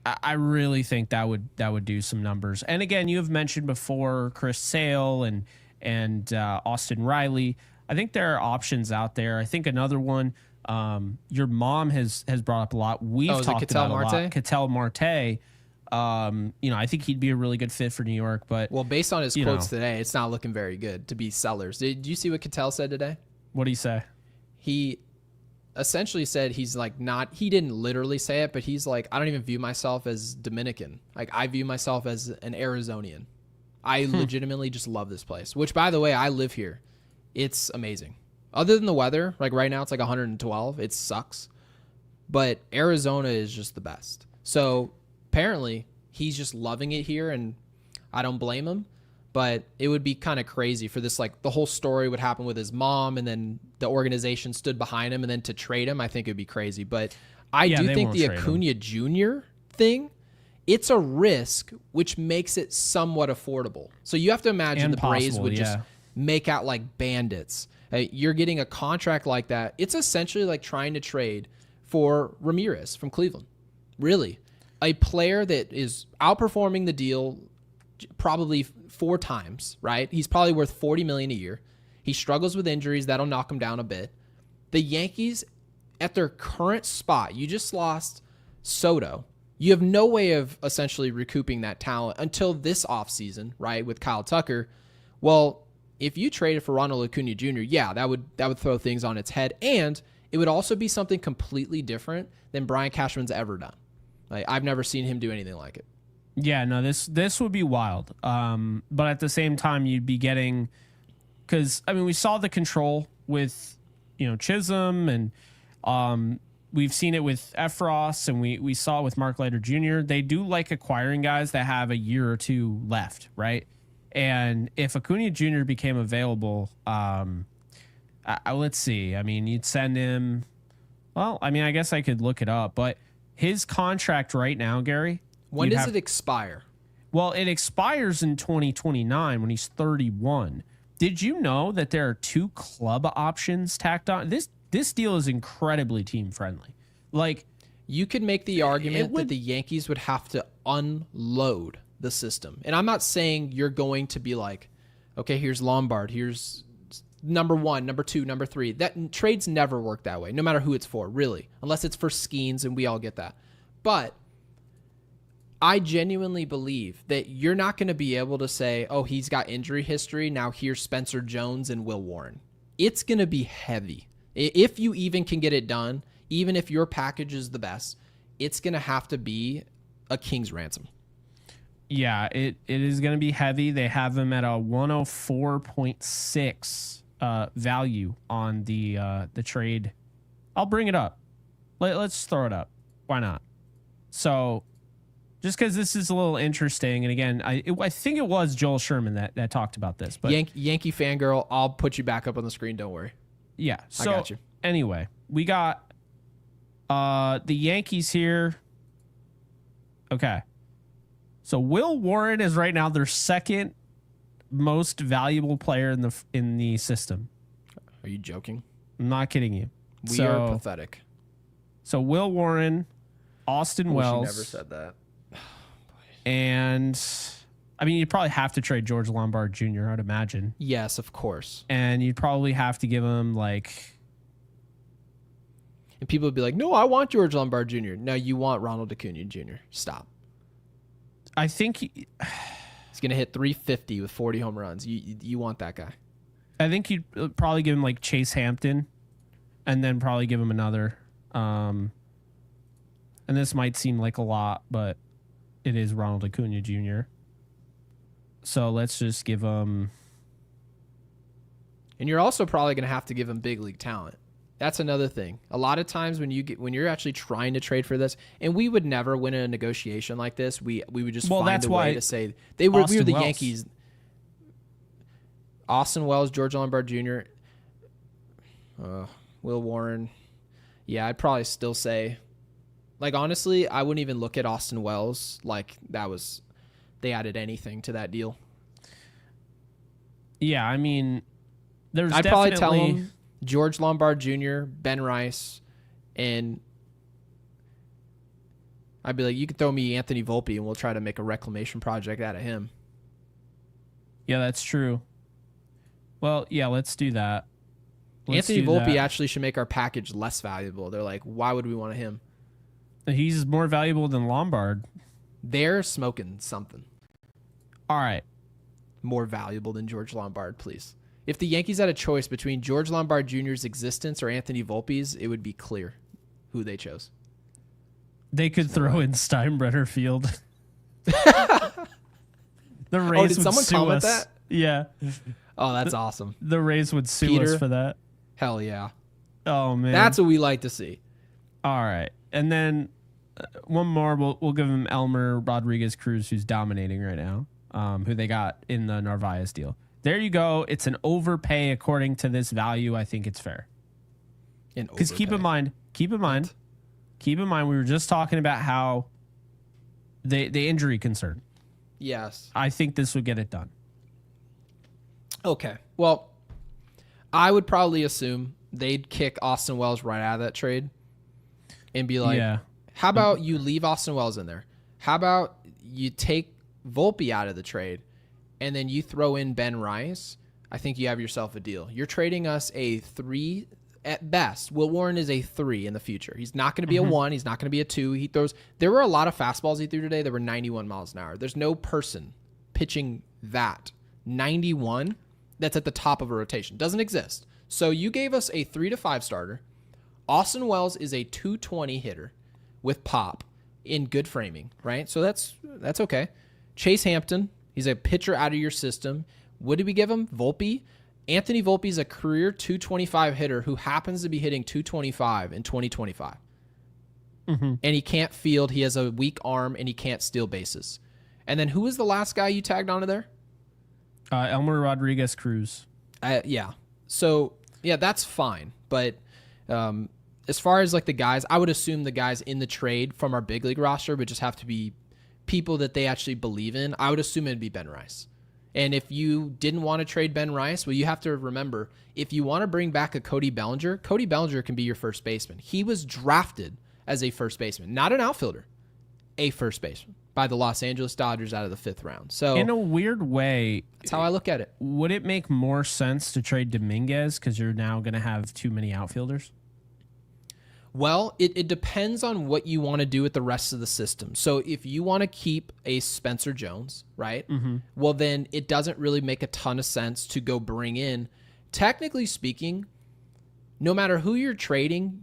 I really think that would do some numbers. And again, you have mentioned before Chris Sale and Austin Riley. I think there are options out there. I think another one your mom has brought up a lot. We've talked about a lot. Ketel Marte. You know, I think he'd be a really good fit for New York. But based on his quotes today, it's not looking very good to be sellers. Did you see what Ketel said today? What did he say? He essentially said he didn't literally say it, but he's like, I don't even view myself as Dominican. Like, I view myself as an Arizonian. I legitimately just love this place, which, by the way, I live here. It's amazing. Other than the weather, like right now it's like 112. It sucks. But Arizona is just the best. So apparently he's just loving it here, and I don't blame him. But it would be kind of crazy for this, like, the whole story would happen with his mom, and then the organization stood behind him, and then to trade him, I think it would be crazy. But I do think the Acuna Jr. thing, it's a risk, which makes it somewhat affordable. So you have to imagine the Braves would just make out like bandits. You're getting a contract like that. It's essentially like trying to trade for Ramirez from Cleveland. Really. A player that is outperforming the deal probably 4 times, right? He's probably worth $40 million a year. He struggles with injuries. That'll knock him down a bit. The Yankees, at their current spot, you just lost Soto. You have no way of essentially recouping that talent until this offseason, right, with Kyle Tucker. Well, if you traded for Ronald Acuna Jr., yeah, that would throw things on its head, and it would also be something completely different than Brian Cashman's ever done. Like, I've never seen him do anything like it. Yeah, no, this would be wild. But at the same time, you'd be getting, because I mean, we saw the control with, Chisholm, and we've seen it with Efros, and we saw it with Mark Leiter Jr. They do like acquiring guys that have a year or two left, right? And if Acuna Jr. became available, let's see. I mean, you'd send him. Well, I mean, I guess I could look it up, but his contract right now, Gary. When does it expire? Well, it expires in 2029 when he's 31. Did you know that there are 2 club options tacked on? This deal is incredibly team friendly. Like, you could make the argument that the Yankees would have to unload the system. And I'm not saying you're going to be like, okay, here's Lombard, here's number 1, number 2, number 3. That trades never work that way, no matter who it's for, really, unless it's for Skeens, and we all get that. But I genuinely believe that you're not going to be able to say, oh, he's got injury history, now here's Spencer Jones and Will Warren. It's going to be heavy. If you even can get it done, even if your package is the best, it's going to have to be a king's ransom. Yeah, it is going to be heavy. They have him at a 104.6 value on the trade. I'll bring it up. Let's throw it up. Why not? So, just because this is a little interesting, and again, I think it was Joel Sherman that talked about this. But Yankee fangirl, I'll put you back up on the screen. Don't worry. Yeah. So I got you. Anyway, we got the Yankees here. Okay. So Will Warren is right now their second most valuable player in the system. Are you joking? I'm not kidding you. We are pathetic. So Will Warren, Austin Wells. You never said that. And I mean, you'd probably have to trade George Lombard Jr., I'd imagine. Yes, of course. And you'd probably have to give him And people would be like, no, I want George Lombard Jr. No, you want Ronald Acuna Jr. Stop. I think he's going to hit 350 with 40 home runs. You want that guy. I think you'd probably give him like Chase Hampton and then probably give him another. And this might seem like a lot, but it is Ronald Acuna Jr. So let's just give him. And you're also probably going to have to give him big league talent. That's another thing. A lot of times when you're actually trying to trade for this, and we would never win a negotiation like this. We would just find a way to say we were the Wells. Yankees. Austin Wells, George Lombard Jr., Will Warren. Yeah, I'd probably still say, like, honestly, I wouldn't even look at Austin Wells like they added anything to that deal. Yeah, I mean, I'd probably tell him George Lombard Jr., Ben Rice, and I'd be like, you can throw me Anthony Volpe and we'll try to make a reclamation project out of him. Yeah, that's true. Well, yeah, let's do that. Anthony Volpe actually should make our package less valuable. They're like, why would we want him? He's more valuable than Lombard. They're smoking something. All right. More valuable than George Lombard, please. If the Yankees had a choice between George Lombard Jr.'s existence or Anthony Volpe's, it would be clear who they chose. They could throw in Steinbrenner Field. The Rays did would someone sue comment us. that? Yeah. Oh, that's awesome. The Rays would sue us for that. Hell yeah. Oh, man. That's what we like to see. All right. And then one more, we'll give him Elmer Rodriguez Cruz, who's dominating right now, who they got in the Narvaez deal. There you go. It's an overpay according to this value. I think it's fair. Because keep in mind, we were just talking about how the injury concern. Yes. I think this would get it done. Okay. Well, I would probably assume they'd kick Austin Wells right out of that trade and be like, how about you leave Austin Wells in there? How about you take Volpe out of the trade and then you throw in Ben Rice? I think you have yourself a deal. You're trading us a 3 at best. Will Warren is a 3 in the future. He's not going to be a 1. He's not going to be a 2. There were a lot of fastballs he threw today that were 91 miles an hour. There's no person pitching that 91 that's at the top of a rotation. Doesn't exist. So you gave us a 3 to 5 starter. Austin Wells is a 220 hitter with pop. in good framing, right? So that's okay. Chase Hampton, he's a pitcher out of your system. What did we give him? Volpe. Anthony Volpe is a career 225 hitter who happens to be hitting 225 in 2025. And he can't field. He has a weak arm, and he can't steal bases. And then who was the last guy you tagged onto there? Elmer Rodriguez Cruz. Yeah. So, yeah, that's fine. But as far as like the guys, I would assume the guys in the trade from our big league roster would just have to be people that they actually believe in. I would assume it'd be Ben Rice. And if you didn't want to trade Ben Rice, well, you have to remember, if you want to bring back a Cody Bellinger can be your first baseman. He was drafted as a first baseman, not an outfielder, a first baseman by the Los Angeles Dodgers out of the 5th round. So in a weird way, that's how I look at it. Would it make more sense to trade Dominguez because you're now going to have too many outfielders? Well, it depends on what you want to do with the rest of the system. So if you want to keep a Spencer Jones, right? Well, then it doesn't really make a ton of sense to go bring in, technically speaking, no matter who you're trading,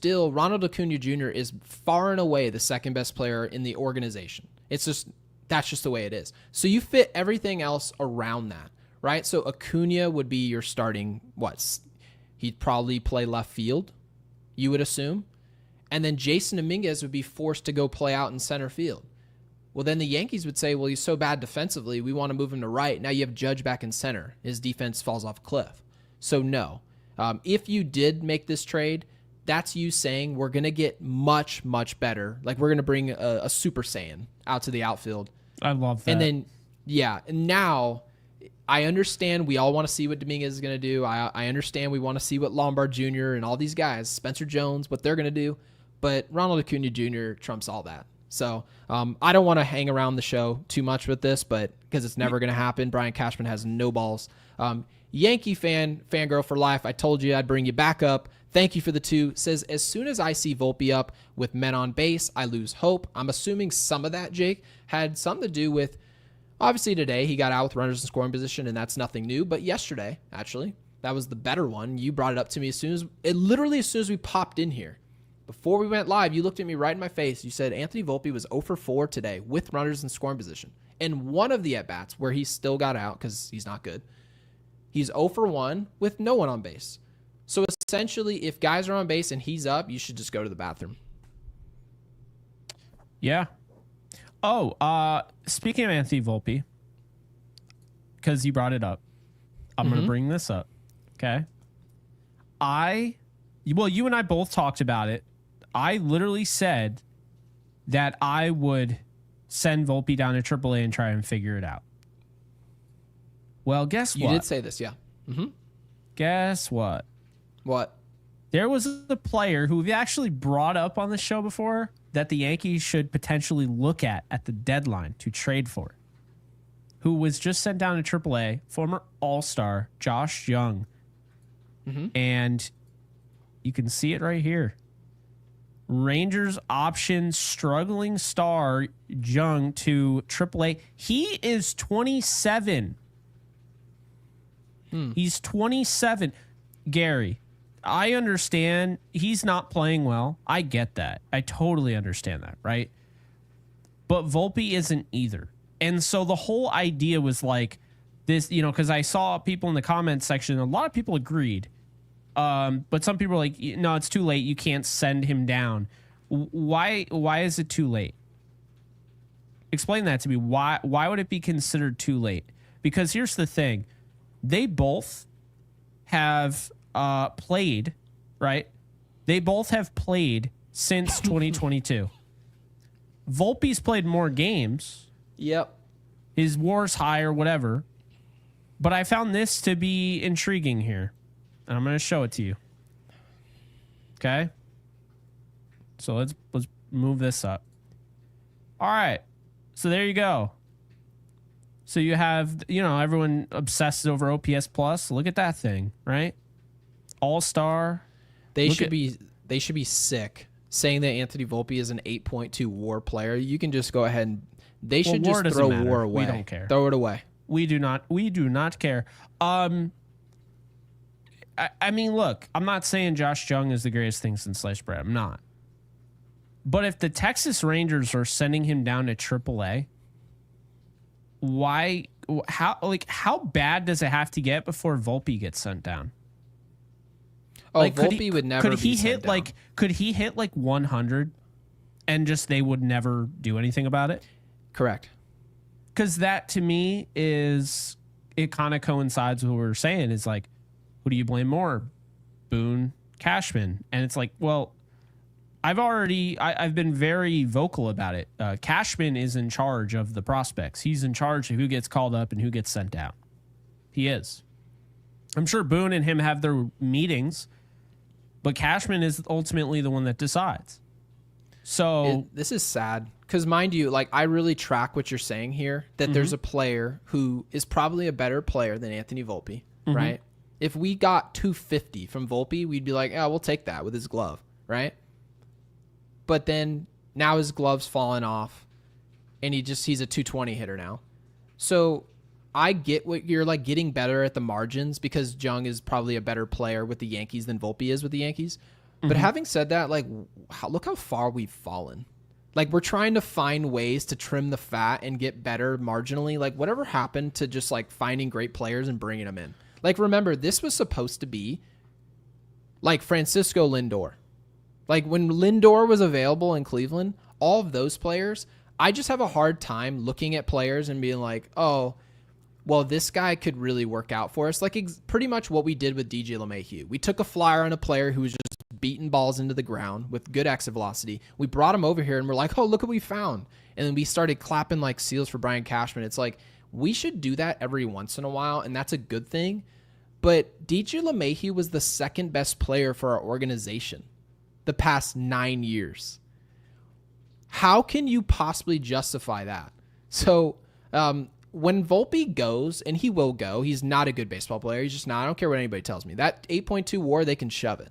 Ronald Acuna Jr. is far and away the second best player in the organization. That's just the way it is. So you fit everything else around that, right? So Acuna would be your starting, he'd probably play left field, you would assume. And then Jason Dominguez would be forced to go play out in center field. Well, then the Yankees would say, well, he's so bad defensively, we want to move him to right. Now you have Judge back in center. His defense falls off a cliff. So no. If you did make this trade, that's you saying we're going to get much, much better. Like we're going to bring a Super Saiyan out to the outfield. I love that. And then, and now I understand we all want to see what Dominguez is going to do. I understand we want to see what Lombard Jr. and all these guys, Spencer Jones, what they're going to do. But Ronald Acuna Jr. trumps all that. So I don't want to hang around the show too much with this, but because it's never going to happen. Brian Cashman has no balls. Yankee fangirl for life. I told you I'd bring you back up. Thank you for the 2. Says, as soon as I see Volpe up with men on base, I lose hope. I'm assuming some of that, Jake, had something to do with, obviously today he got out with runners in scoring position, and that's nothing new. But yesterday, actually, that was the better one. You brought it up to me as soon as we popped in here. Before we went live, you looked at me right in my face. You said Anthony Volpe was 0 for 4 today with runners in scoring position. And one of the at-bats where he still got out because he's not good, he's 0 for 1 with no one on base. So essentially, if guys are on base and he's up, you should just go to the bathroom. Yeah. Oh, speaking of Anthony Volpe, because you brought it up, I'm going to bring this up. Okay. You and I both talked about it. I literally said that I would send Volpe down to AAA and try and figure it out. Well, guess what? You did say this, yeah. Guess what? What? There was a player who we've actually brought up on the show before that the Yankees should potentially look at the deadline to trade for, who was just sent down to AAA, former All-Star Josh Jung. And you can see it right here. Rangers option struggling star Jung to AAA. He is 27. He's 27. Gary, I understand he's not playing well. I get that. I totally understand that, right? But Volpe isn't either. And so the whole idea was like this, because I saw people in the comments section, a lot of people agreed. But some people were like, no, it's too late. You can't send him down. Why is it too late? Explain that to me. Why would it be considered too late? Because here's the thing. They both have played, right? They both have played since 2022. Volpe's played more games. Yep. His WAR's higher, whatever. But I found this to be intriguing here. And I'm going to show it to you. Okay? So let's move this up. All right. So there you go. So you have, everyone obsesses over OPS plus. Look at that thing, right? All-star. They should be sick saying that Anthony Volpe is an 8.2 WAR player. You can just go ahead and they should just throw WAR away. We don't care. Throw it away. We do not care. I mean, look, I'm not saying Josh Jung is the greatest thing since sliced bread. I'm not. But if the Texas Rangers are sending him down to AAA, how bad does it have to get before Volpe gets sent down? Oh, like, Volpe would never be sent down. Could he hit like 100 and just they would never do anything about it? Correct. Because that to me it kind of coincides with what we're saying is like, who do you blame more? Boone, Cashman. And it's like, well, I've been very vocal about it. Cashman is in charge of the prospects. He's in charge of who gets called up and who gets sent down. He is. I'm sure Boone and him have their meetings, but Cashman is ultimately the one that decides. So this is sad because, mind you, like I really track what you're saying here, that there's a player who is probably a better player than Anthony Volpe, right? If we got 250 from Volpe, we'd be like, oh, we'll take that with his glove, right? But then now his glove's fallen off and he's a 220 hitter now. So I get what you're like, getting better at the margins because Jung is probably a better player with the Yankees than Volpe is with the Yankees. But having said that, like, look how far we've fallen. Like, we're trying to find ways to trim the fat and get better marginally. Like, whatever happened to just like finding great players and bringing them in? Like, remember, this was supposed to be like Francisco Lindor. Like, when Lindor was available in Cleveland, all of those players, I just have a hard time looking at players and being like, oh, well, this guy could really work out for us. Like, pretty much what we did with DJ LeMahieu. We took a flyer on a player who was just beating balls into the ground with good exit velocity. We brought him over here and we're like, oh, look what we found. And then we started clapping like seals for Brian Cashman. It's like, we should do that every once in a while, and that's a good thing. But DJ LeMahieu was the second best player for our organization the past 9 years. How can you possibly justify that? So when Volpe goes, and he will go, he's not a good baseball player. He's just not. I don't care what anybody tells me. That 8.2 WAR, they can shove it.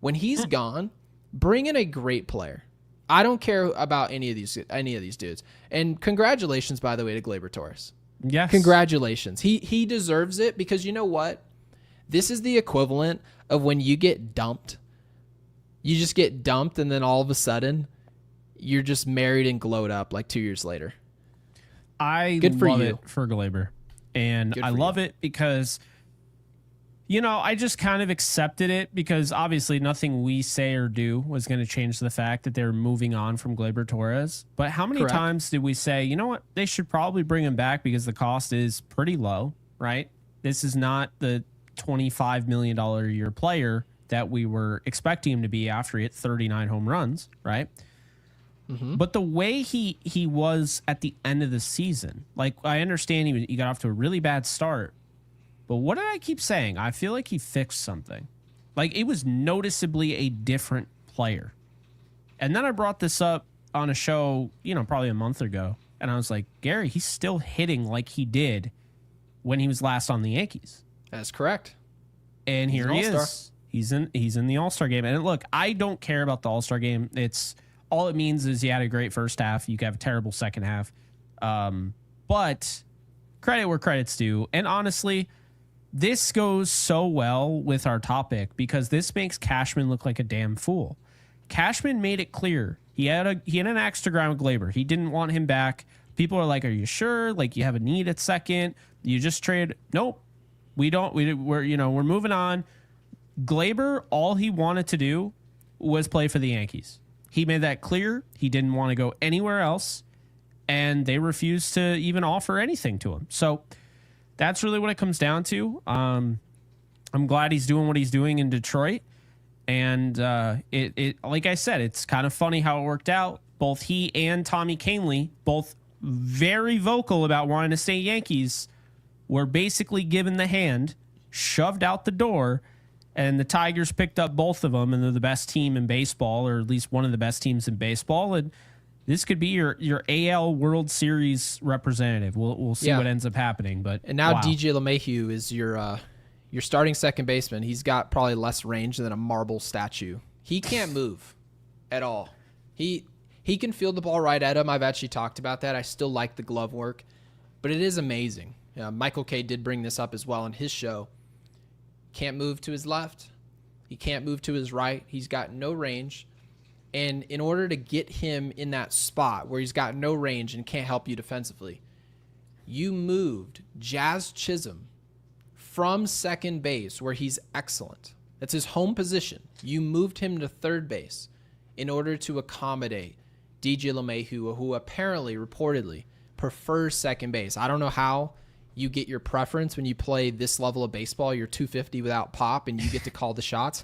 When he's gone, bring in a great player. I don't care about any of these dudes. And congratulations, by the way, to Gleyber Torres. Yes. Congratulations. He deserves it because you know what? This is the equivalent of when you get dumped. You just get dumped and then all of a sudden you're just married and glowed up like 2 years later. Good for love you. It for Gleyber. And I love it because, you know, I just kind of accepted it because obviously nothing we say or do was going to change the fact that they're moving on from Gleyber Torres. But how many times did we say, you know what, they should probably bring him back because the cost is pretty low, right? This is not the $25 million a year player that we were expecting him to be after he hit 39 home runs, right? But the way he was at the end of the season, like I understand he got off to a really bad start, but what did I keep saying? I feel like he fixed something. Like it was noticeably a different player. And then I brought this up on a show, you know, probably a month ago, and I was like, Gary, he's still hitting like he did when he was last on the Yankees. That's correct. And here he is. He's in the All-Star game. And look, I don't care about the All-Star game. It's all it means is you had a great first half. You could have a terrible second half. But credit where credit's due. And honestly, this goes so well with our topic because this makes Cashman look like a damn fool. Cashman made it clear. He had an axe to grind with Gleyber. He didn't want him back. People are like, are you sure? Like you have a need at second. You just trade. Nope. We don't. We're moving on. Gleyber, all he wanted to do was play for the Yankees. He made that clear. He didn't want to go anywhere else, and they refused to even offer anything to him. So that's really what it comes down to. I'm glad he's doing what he's doing in Detroit, and it like I said, it's kind of funny how it worked out. Both he and Tommy Kahnle, both very vocal about wanting to stay Yankees, were basically given the hand, shoved out the door. And the Tigers picked up both of them, and they're the best team in baseball, or at least one of the best teams in baseball. And this could be your AL World Series representative. We'll see what ends up happening. And now DJ LeMahieu is your starting second baseman. He's got probably less range than a marble statue. He can't move at all. He can field the ball right at him. I've actually talked about that. I still like the glove work, but it is amazing. Michael Kay did bring this up as well on his show. Can't move to his left. He can't move to his right. He's got no range. And in order to get him in that spot where he's got no range and can't help you defensively, you moved Jazz Chisholm from second base, where he's excellent. That's his home position. You moved him to third base in order to accommodate DJ LeMahieu, who apparently, reportedly, prefers second base. I don't know how you get your preference when you play this level of baseball. You're 250 without pop, and you get to call the shots.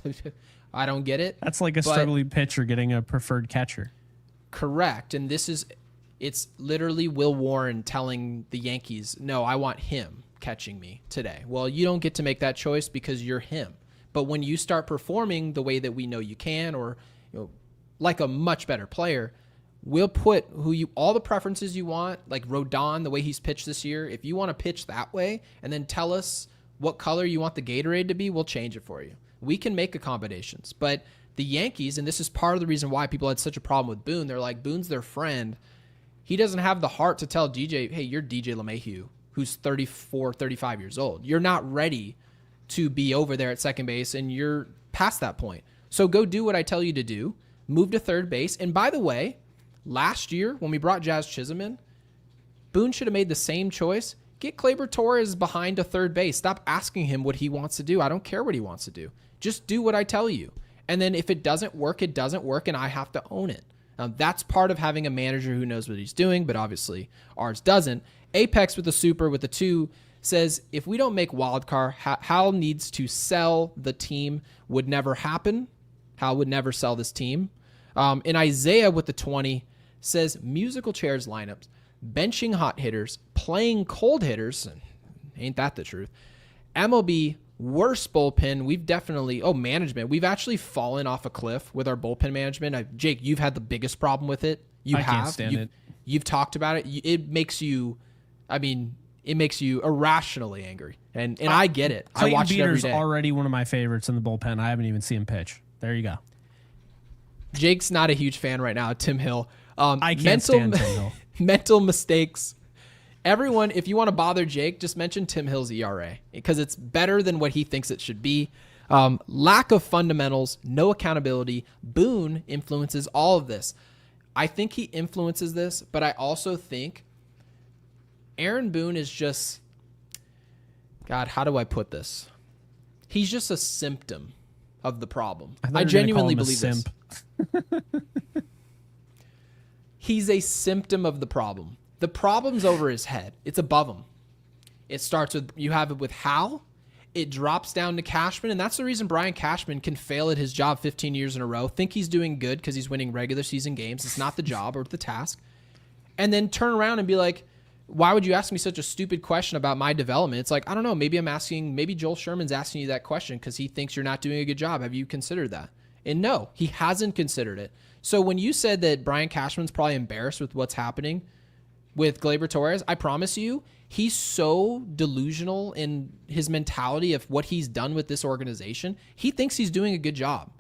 I don't get it. That's like a struggling pitcher getting a preferred catcher. Correct. And it's literally Will Warren telling the Yankees, no, I want him catching me today. Well, you don't get to make that choice because you're him. But when you start performing the way that we know you can, or like a much better player, we'll put all the preferences you want, like Rodon, the way he's pitched this year. If you want to pitch that way and then tell us what color you want the Gatorade to be, we'll change it for you. We can make accommodations. But the Yankees, and this is part of the reason why people had such a problem with Boone, they're like, Boone's their friend. He doesn't have the heart to tell DJ, hey, you're DJ LeMahieu, who's 34, 35 years old. You're not ready to be over there at second base, and you're past that point. So go do what I tell you to do. Move to third base. And by the way, last year when we brought Jazz Chisholm in, Boone should have made the same choice. Get Gleyber Torres behind to third base. Stop asking him what he wants to do. I don't care what he wants to do. Just do what I tell you. And then if it doesn't work, it doesn't work, and I have to own it. That's part of having a manager who knows what he's doing, but obviously ours doesn't. Apex with the super with the 2 says, if we don't make wild card, Hal needs to sell the team. Would never happen. Hal would never sell this team. And Isaiah with the 20 says, musical chairs lineups, benching hot hitters, playing cold hitters. Ain't that the truth? MLB, worst bullpen. We've definitely, management. We've actually fallen off a cliff with our bullpen management. Jake, you've had the biggest problem with it. I can't stand it. You've talked about it. It makes you irrationally angry. And I get it. I watch it every day. Already one of my favorites in the bullpen. I haven't even seen him pitch. There you go. Jake's not a huge fan right now of Tim Hill. I can't stand Tim Hill. Mental mistakes. Everyone, if you want to bother Jake, just mention Tim Hill's ERA because it's better than what he thinks it should be. Lack of fundamentals, no accountability. Boone influences all of this. I think he influences this, but I also think Aaron Boone is just, God, how do I put this? He's just a symptom of the problem. I genuinely believe this. He's a symptom of the problem. The problem's over his head. It's above him. It starts with, you have it with Hal. It drops down to Cashman, and that's the reason Brian Cashman can fail at his job 15 years in a row, think he's doing good because he's winning regular season games. It's not the job or the task. And then turn around and be like, why would you ask me such a stupid question about my development? It's like, I don't know, maybe Joel Sherman's asking you that question because he thinks you're not doing a good job. Have you considered that? And no, he hasn't considered it. So when you said that Brian Cashman's probably embarrassed with what's happening with Gleyber Torres, I promise you, he's so delusional in his mentality of what he's done with this organization. He thinks he's doing a good job.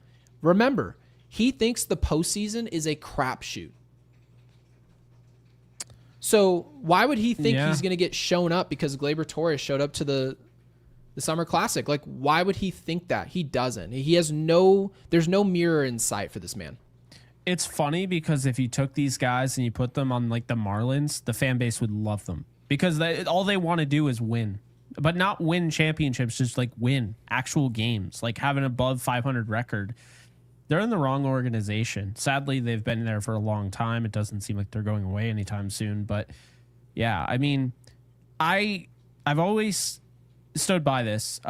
Remember, he thinks the postseason is a crapshoot. So why would he think he's going to get shown up because Gleyber Torres showed up to the Summer Classic? Like, why would he think that? He doesn't. There's no mirror in sight for this man. It's funny because if you took these guys and you put them on like the Marlins, the fan base would love them because all they want to do is win, but not win championships, just like win actual games, like have an above 500 record. They're in the wrong organization. Sadly, they've been there for a long time. It doesn't seem like they're going away anytime soon. But yeah, I mean, I've always stood by this.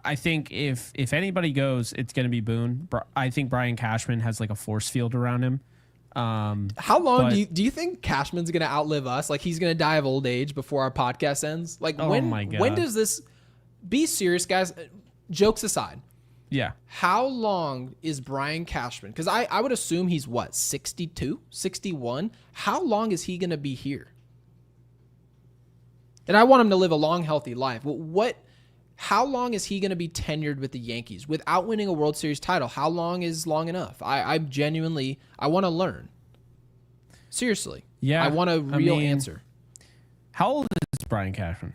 I think if anybody goes, it's going to be Boone. I think Brian Cashman has like a force field around him. How long do you think Cashman's going to outlive us? Like he's going to die of old age before our podcast ends? Like when does this, be serious, guys? Jokes aside. Yeah. How long is Brian Cashman? Because I would assume he's 62, 61. How long is he going to be here? And I want him to live a long, healthy life. How long is he going to be tenured with the Yankees without winning a World Series title? How long is long enough? I want to learn. Seriously. Yeah. I want a real answer. How old is Brian Cashman?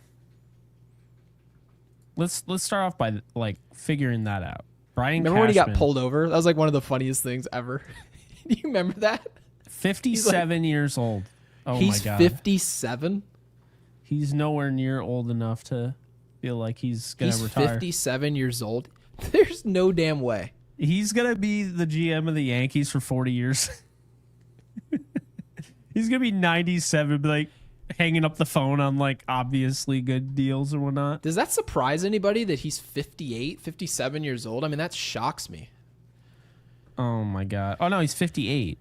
Let's start off by like figuring that out. Brian Remember when he got Cashman, pulled over? That was like one of the funniest things ever. Do you remember that? 57 years old. Oh He's my God. 57? He's nowhere near old enough to feel like he's going to retire. He's 57 years old? There's no damn way. He's going to be the GM of the Yankees for 40 years. He's going to be 97, be like hanging up the phone on like obviously good deals or whatnot. Does that surprise anybody that he's 58, 57 years old? I mean, that shocks me. Oh my God. Oh no, he's 58.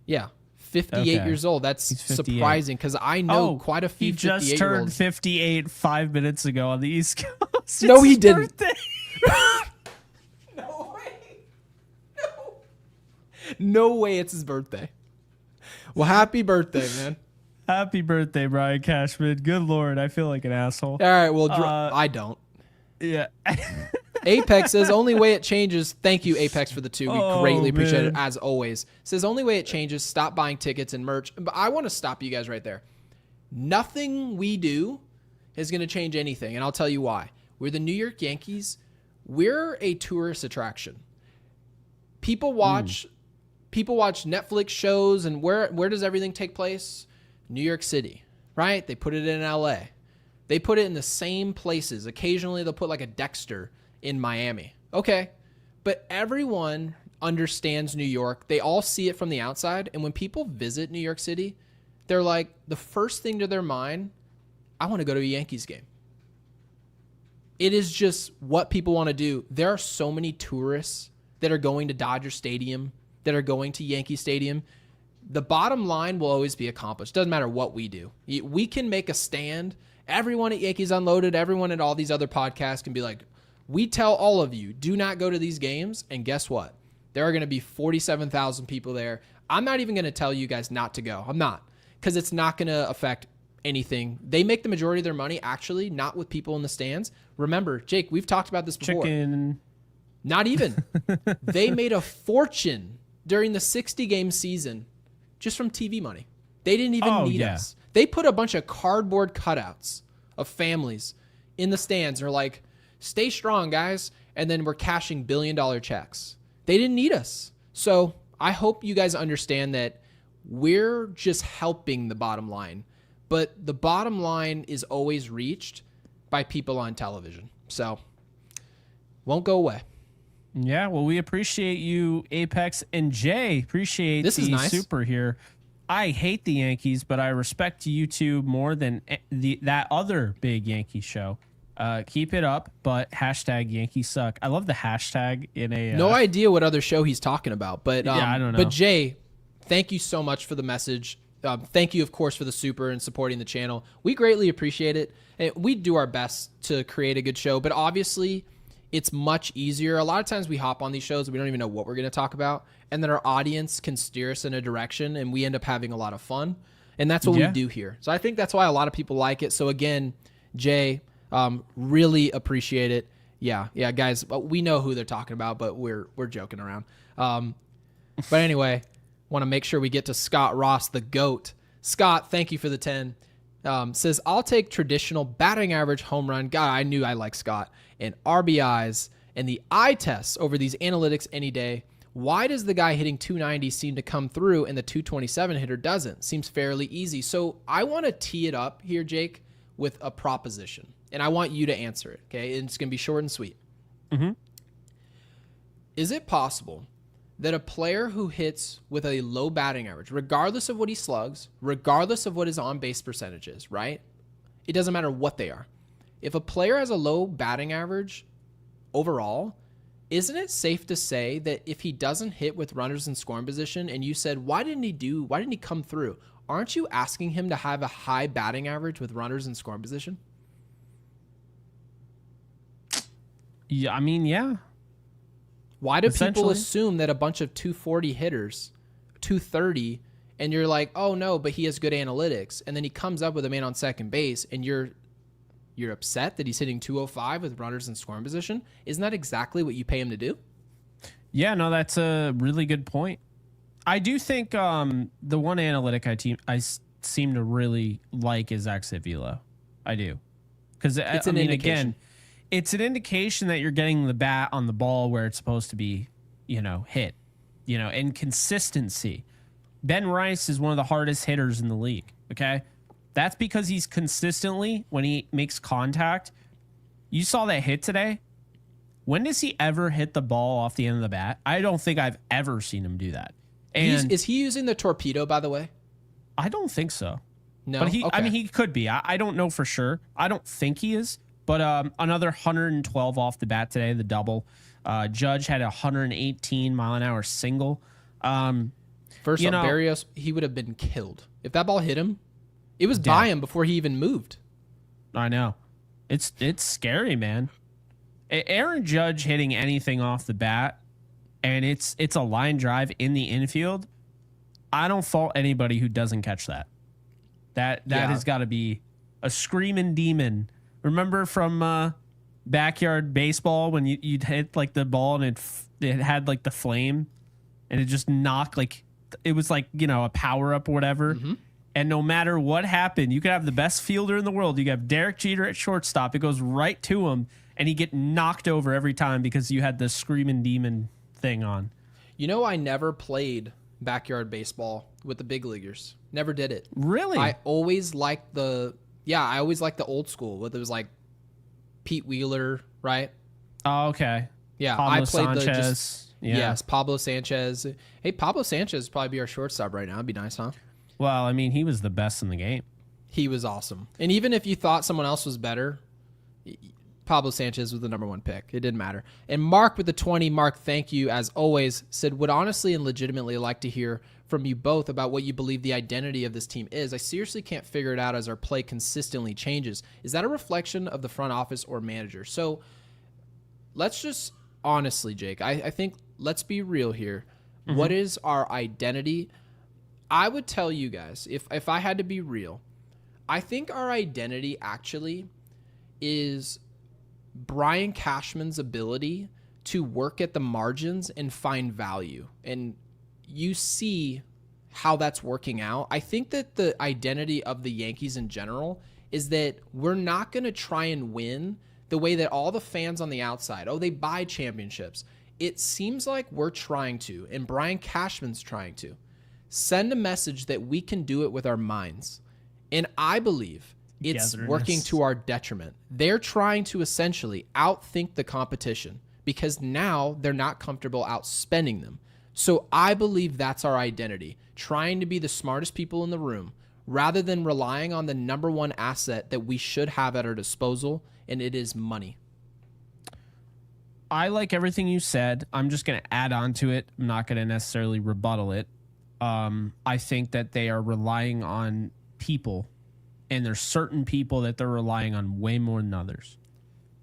Yeah. 58 years old. That's surprising because I know quite a few he just turned 58 5 minutes ago on the East Coast. No, he didn't. No way. No. No way it's his birthday. Well, happy birthday, man. Happy birthday, Brian Cashman. Good Lord, I feel like an asshole. All right, well, I don't. Yeah. Apex says only way it changes. Thank you, Apex, for the 2. We greatly appreciate it, as always. Says only way it changes, stop buying tickets and merch. But I want to stop you guys right there. Nothing we do is going to change anything, and I'll tell you why. We're the New York Yankees. We're a tourist attraction. People watch Netflix shows, and where does everything take place? New York City, right? They put it in LA. They put it in the same places. Occasionally they'll put like a Dexter in Miami. Okay. But everyone understands New York. They all see it from the outside. And when people visit New York City, they're like, the first thing to their mind, I want to go to a Yankees game. It is just what people want to do. There are so many tourists that are going to Dodger Stadium, that are going to Yankee Stadium. The bottom line will always be accomplished. Doesn't matter what we do. We can make a stand. Everyone at Yankees Unloaded, everyone at all these other podcasts can be like, we tell all of you, do not go to these games. And guess what? There are going to be 47,000 people there. I'm not even going to tell you guys not to go. I'm not, because it's not going to affect anything. They make the majority of their money, actually, not with people in the stands. Remember, Jake, we've talked about this before. Not even. They made a fortune during the 60-game season just from TV money. They didn't even need us. They put a bunch of cardboard cutouts of families in the stands. They're like, stay strong, guys. And then we're cashing billion-dollar checks. They didn't need us. So I hope you guys understand that we're just helping the bottom line. But the bottom line is always reached by people on television. So won't go away. Yeah, well, we appreciate you, Apex, and Jay. Appreciate this the is nice. Super here. I hate the Yankees, but I respect you two more than that other big Yankee show. Keep it up, but hashtag Yankees suck. I love the hashtag in a... no idea what other show he's talking about, but I don't know. But Jay, thank you so much for the message. Thank you, of course, for the Super and supporting the channel. We greatly appreciate it. And we do our best to create a good show, but obviously it's much easier. A lot of times we hop on these shows and we don't even know what we're going to talk about, and then our audience can steer us in a direction, and we end up having a lot of fun. And that's what we do here. So I think that's why a lot of people like it. So again, Jay, really appreciate it. Yeah, guys, we know who they're talking about, but we're joking around. But anyway, want to make sure we get to Scott Ross, the GOAT. Scott, thank you for the 10. Says, I'll take traditional batting average, home run. God, I knew I liked Scott. And RBIs and the eye tests over these analytics any day. Why does the guy hitting 290 seem to come through and the 227 hitter doesn't? Seems fairly easy. So I want to tee it up here, Jake, with a proposition. And I want you to answer it, okay? And it's going to be short and sweet. Mm-hmm. Is it possible that a player who hits with a low batting average, regardless of what he slugs, regardless of what his on-base percentage is, right? It doesn't matter what they are. If a player has a low batting average overall, isn't it safe to say that if he doesn't hit with runners in scoring position, and you said, why didn't he come through? Aren't you asking him to have a high batting average with runners in scoring position? Yeah, I mean, yeah. Why do people assume that a bunch of 240 hitters, 230, and you're like, oh no, but he has good analytics, and then he comes up with a man on second base, and you're upset that he's hitting 205 with runners in scoring position? Isn't that exactly what you pay him to do? Yeah, no, that's a really good point. I do think the one analytic I seem to really like is exit velo. I do. Because, I mean, again, it's an indication that you're getting the bat on the ball where it's supposed to be, hit, and consistency. Ben Rice is one of the hardest hitters in the league. Okay. That's because he's consistently, when he makes contact, you saw that hit today. When does he ever hit the ball off the end of the bat? I don't think I've ever seen him do that. And is he using the torpedo, by the way? I don't think so. No, but okay. I mean, he could be. I don't know for sure. I don't think he is. But another 112 off the bat today, the double. Judge had a 118 mile an hour single. First off, Barrios, he would have been killed if that ball hit him. It was by him before he even moved. I know. It's scary, man. Aaron Judge hitting anything off the bat, and it's a line drive in the infield. I don't fault anybody who doesn't catch that. That has got to be a screaming demon. Remember from backyard baseball when you'd hit like the ball and it had like the flame, and it just knocked it was like a power up or whatever. Mm-hmm. And no matter what happened, you could have the best fielder in the world. You could have Derek Jeter at shortstop. It goes right to him, and he get knocked over every time because you had the screaming demon thing on. I never played backyard baseball with the big leaguers. Never did it. Really? I always liked the old school. Whether it was like Pete Wheeler, right? Oh, okay. Yeah, Pablo I played Sanchez. Yes, Pablo Sanchez. Hey, Pablo Sanchez would probably be our shortstop right now. It'd be nice, huh? Well, I mean, he was the best in the game. He was awesome. And even if you thought someone else was better, Pablo Sanchez was the number one pick. It didn't matter. And Mark with the 20, Mark, thank you, as always, said, would honestly and legitimately like to hear from you both about what you believe the identity of this team is. I seriously can't figure it out as our play consistently changes. Is that a reflection of the front office or manager? So let's just, honestly, Jake, I think let's be real here. Mm-hmm. What is our identity? I would tell you guys, if I had to be real, I think our identity actually is Brian Cashman's ability to work at the margins and find value. And you see how that's working out. I think that the identity of the Yankees in general is that we're not going to try and win the way that all the fans on the outside, they buy championships. It seems like we're trying to, and Brian Cashman's trying to, send a message that we can do it with our minds. And I believe it's working to our detriment. They're trying to essentially outthink the competition because now they're not comfortable outspending them. So I believe that's our identity, trying to be the smartest people in the room rather than relying on the number one asset that we should have at our disposal, and it is money. I like everything you said. I'm just going to add on to it. I'm not going to necessarily rebuttal it. I think that they are relying on people, and there's certain people that they're relying on way more than others.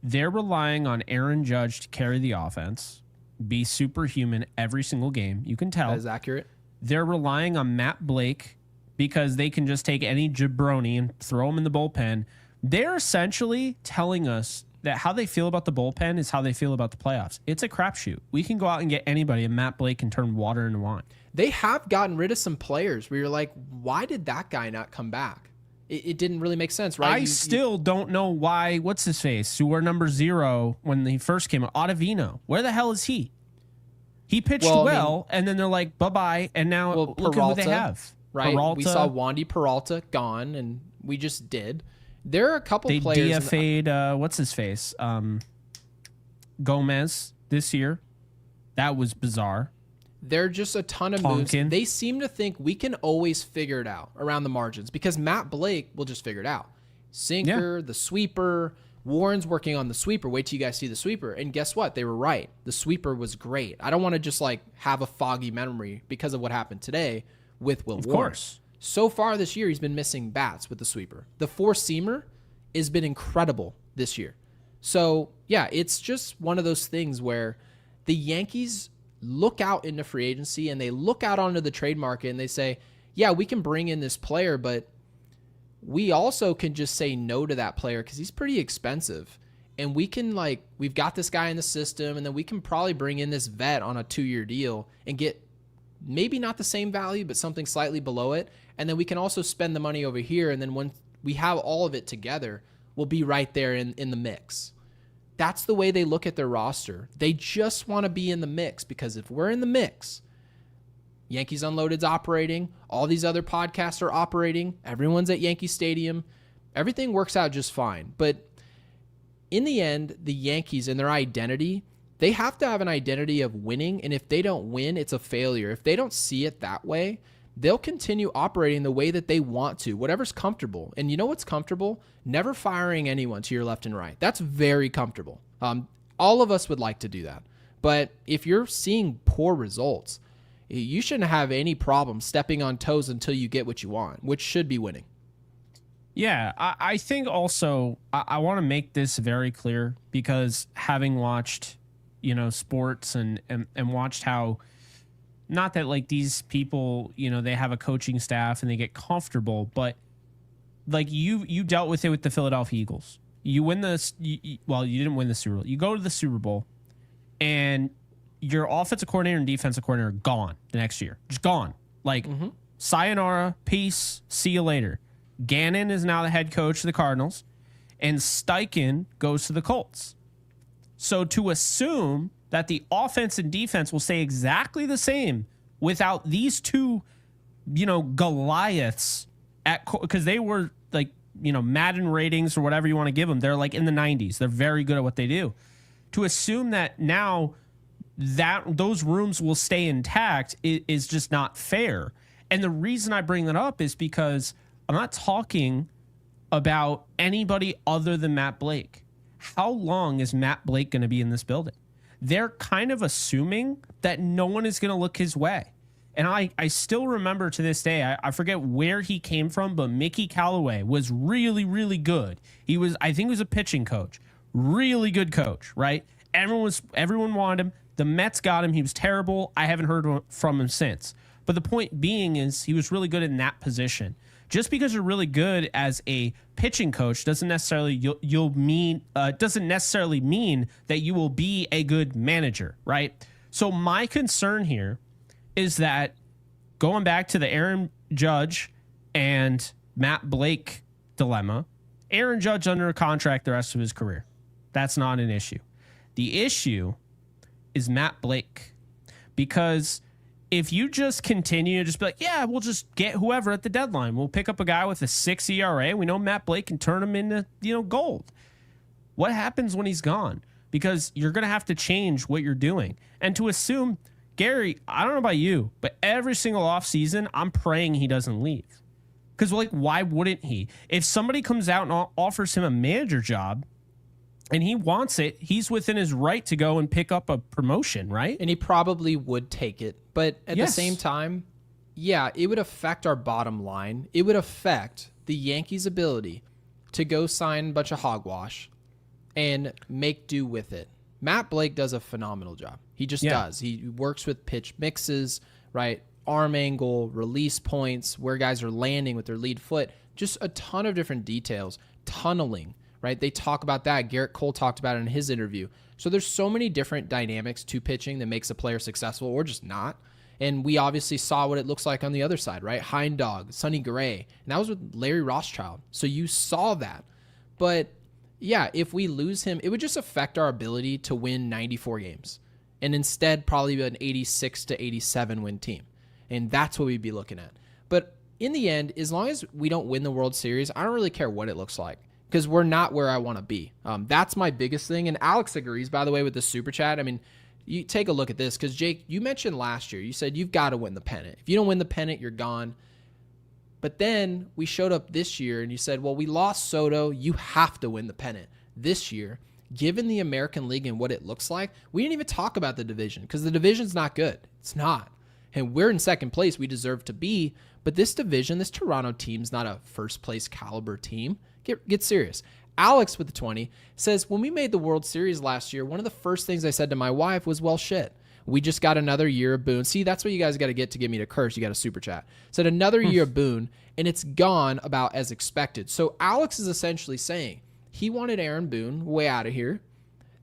They're relying on Aaron Judge to carry the offense, be superhuman every single game. You can tell. That is accurate. They're relying on Matt Blake because they can just take any jabroni and throw him in the bullpen. They're essentially telling us that how they feel about the bullpen is how they feel about the playoffs. It's a crapshoot. We can go out and get anybody, and Matt Blake can turn water into wine. They have gotten rid of some players where you're like, why did that guy not come back? It didn't really make sense, right? I still don't know why, what's his face, who were number 0 when he first came out, Ottavino. Where the hell is he? He pitched and then they're like, bye-bye, and now look at who they have. Right? Peralta. We saw Wandy Peralta gone, and we just did. There are a couple players. They DFA'd, what's his face? Gomez this year. That was bizarre. There are just a ton of moves. They seem to think we can always figure it out around the margins because Matt Blake will just figure it out. Sinker, the sweeper. Warren's working on the sweeper. Wait till you guys see the sweeper. And guess what? They were right. The sweeper was great. I don't want to just have a foggy memory because of what happened today with Will Warren. Of course. So far this year, he's been missing bats with the sweeper. The four-seamer has been incredible this year. So, yeah, it's just one of those things where the Yankees look out into free agency and they look out onto the trade market and they say, yeah, we can bring in this player, but we also can just say no to that player because he's pretty expensive. And we can, we've got this guy in the system, and then we can probably bring in this vet on a 2-year deal and get maybe not the same value, but something slightly below it. And then we can also spend the money over here. And then when we have all of it together, we'll be right there in the mix. That's the way they look at their roster. They just want to be in the mix, because if we're in the mix, Yankees Unloaded's operating, all these other podcasts are operating, everyone's at Yankee Stadium, everything works out just fine. But in the end, the Yankees and their identity, they have to have an identity of winning, and if they don't win, it's a failure. If they don't see it that way, they'll continue operating the way that they want to, whatever's comfortable. And you know what's comfortable? Never firing anyone to your left and right. That's very comfortable. All of us would like to do that. But if you're seeing poor results, you shouldn't have any problem stepping on toes until you get what you want, which should be winning. Yeah, I think also I want to make this very clear, because having watched, sports and watched how, not that like these people, they have a coaching staff and they get comfortable, but like you dealt with it with the Philadelphia Eagles. You win this. Well, you didn't win the Super Bowl. You go to the Super Bowl, and your offensive coordinator and defensive coordinator are gone the next year. Just gone. Like, sayonara, peace, see you later. Gannon is now the head coach of the Cardinals, and Steichen goes to the Colts. So to assume that the offense and defense will stay exactly the same without these two, Goliaths because they were like, Madden ratings or whatever you want to give them, they're like in the 90s. They're very good at what they do. To assume that now that those rooms will stay intact is just not fair. And the reason I bring that up is because I'm not talking about anybody other than Matt Blake. How long is Matt Blake going to be in this building? They're kind of assuming that no one is going to look his way. And I still remember to this day, I forget where he came from, but Mickey Callaway was really, really good. I think he was a pitching coach. Really good coach, right? Everyone wanted him. The Mets got him. He was terrible. I haven't heard from him since. But the point being is he was really good in that position. Just because you're really good as a pitching coach doesn't necessarily mean that you will be a good manager, right? So my concern here is that going back to the Aaron Judge and Matt Blake dilemma, Aaron Judge under a contract the rest of his career. That's not an issue. The issue is Matt Blake, because if you just continue to just be like, yeah, we'll just get whoever at the deadline. We'll pick up a guy with a 6 ERA. We know Matt Blake can turn him into, gold. What happens when he's gone? Because you're going to have to change what you're doing. And to assume, Gary, I don't know about you, but every single offseason, I'm praying he doesn't leave. Because, why wouldn't he? If somebody comes out and offers him a manager job, and he wants it, he's within his right to go and pick up a promotion, right? And he probably would take it. But at the same time, yeah, it would affect our bottom line. It would affect the Yankees' ability to go sign a bunch of hogwash and make do with it. Matt Blake does a phenomenal job. He just does. He works with pitch mixes, right? Arm angle, release points, where guys are landing with their lead foot. Just a ton of different details. Tunneling. Right? They talk about that. Garrett Cole talked about it in his interview. So there's so many different dynamics to pitching that makes a player successful or just not. And we obviously saw what it looks like on the other side, right? Hind Dog, Sonny Gray. And that was with Larry Rothschild. So you saw that. But yeah, if we lose him, it would just affect our ability to win 94 games. And instead probably an 86 to 87 win team. And that's what we'd be looking at. But in the end, as long as we don't win the World Series, I don't really care what it looks like, because we're not where I want to be. That's my biggest thing. And Alex agrees, by the way, with the super chat. I mean, you take a look at this, because Jake, you mentioned last year, you said you've got to win the pennant. If you don't win the pennant, you're gone. But then we showed up this year and you said, well, we lost Soto. You have to win the pennant this year. Given the American League and what it looks like, we didn't even talk about the division, because the division's not good. It's not. And we're in second place. We deserve to be. But this division, this Toronto team's not a first place caliber team. Get serious. Alex with the 20 says, when we made the World Series last year, one of the first things I said to my wife was, well, shit, we just got another year of Boone. See, that's what you guys got to get to me to curse. You got a super chat. Said another year of Boone, and it's gone about as expected. So Alex is essentially saying he wanted Aaron Boone way out of here.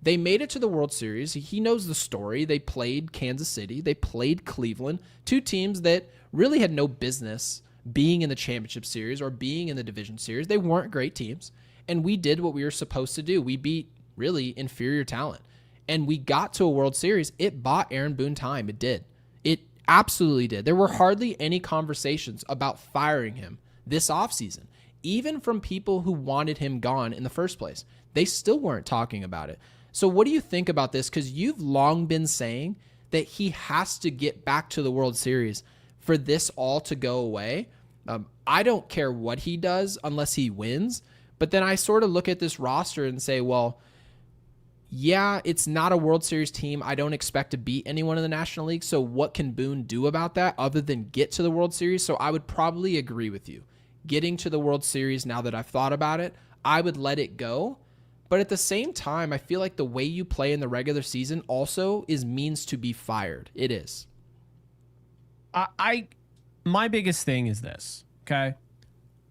They made it to the World Series. He knows the story. They played Kansas City. They played Cleveland, two teams that really had no business being in the championship series or being in the division series. They weren't great teams. And we did what we were supposed to do. We beat really inferior talent. And we got to a World Series. It bought Aaron Boone time. It did. It absolutely did. There were hardly any conversations about firing him this offseason, even from people who wanted him gone in the first place. They still weren't talking about it. So what do you think about this? Because you've long been saying that he has to get back to the World Series for this all to go away. I don't care what he does unless he wins. But then I sort of look at this roster and say, well, yeah, it's not a World Series team. I don't expect to beat anyone in the National League. So what can Boone do about that other than get to the World Series? So I would probably agree with you. Getting to the World Series, now that I've thought about it, I would let it go. But at the same time, I feel like the way you play in the regular season also is means to be fired. It is. My biggest thing is this, okay?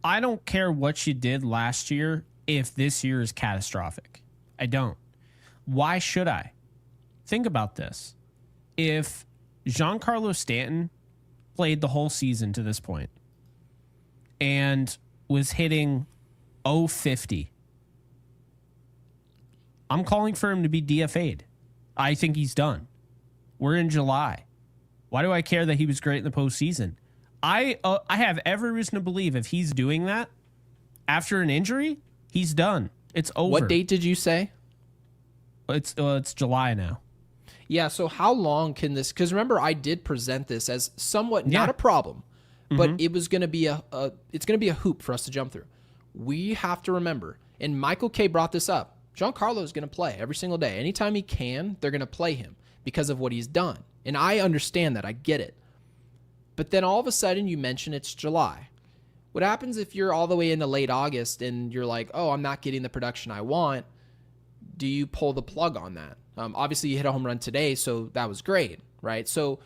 I don't care what you did last year if this year is catastrophic. I don't. Why should I? Think about this. If Giancarlo Stanton played the whole season to this point and was hitting 050, I'm calling for him to be DFA'd. I think he's done. We're in July. Why do I care that he was great in the postseason? I have every reason to believe if he's doing that after an injury, he's done. It's over. What date did you say? It's July now. Yeah, so how long can this... Because remember, I did present this as somewhat not a problem, but it was going to be it's going to be a hoop for us to jump through. We have to remember, and Michael K brought this up, Giancarlo is going to play every single day. Anytime he can, they're going to play him because of what he's done. And I understand that. I get it. But then all of a sudden you mention it's July. What happens if you're all the way into late August and you're like, oh, I'm not getting the production I want? Do you pull the plug on that? Obviously, you hit a home run today, so that was great, right? So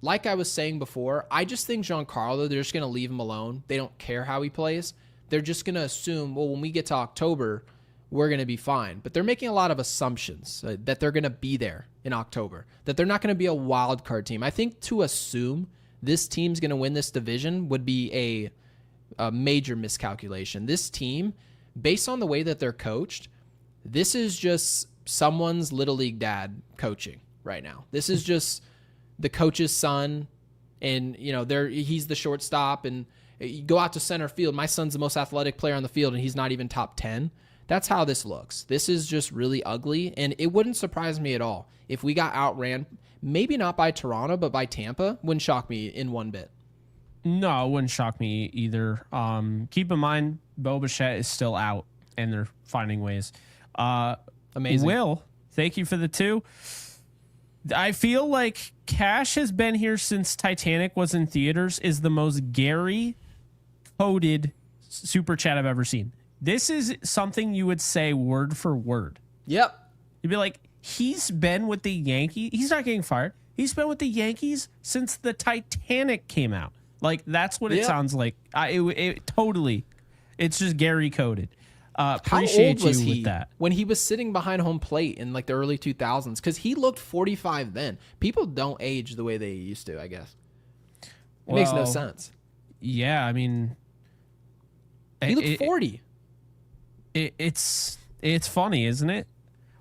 like I was saying before, I just think Giancarlo, they're just going to leave him alone. They don't care how he plays. They're just going to assume, well, when we get to October, we're going to be fine. But they're making a lot of assumptions that they're going to be there in October, that they're not going to be a wild card team. I think to assume this team's going to win this division would be a major miscalculation. This team, based on the way that they're coached, this is just someone's little league dad coaching right now. This is just the coach's son, and he's the shortstop, and you go out to center field. My son's the most athletic player on the field, and he's not even top 10. That's how this looks. This is just really ugly, and it wouldn't surprise me at all if we got outran, maybe not by Toronto, but by Tampa. Wouldn't shock me in one bit. No, it wouldn't shock me either. Keep in mind, Bo Bichette is still out, and they're finding ways. Amazing. Will, thank you for the 2. I feel like Cash has been here since Titanic was in theaters, is the most Gary coded super chat I've ever seen. This is something you would say word for word. Yep. You'd be like, he's been with the Yankees. He's not getting fired. He's been with the Yankees since the Titanic came out. Like, that's what it sounds like. It totally, it's just Gary coded. Appreciate How old was you he with that. when he was sitting behind home plate in like the early 2000s? Because he looked 45 then. People don't age the way they used to, I guess. It makes no sense. Yeah, I mean, he looked 40. It's funny, isn't it?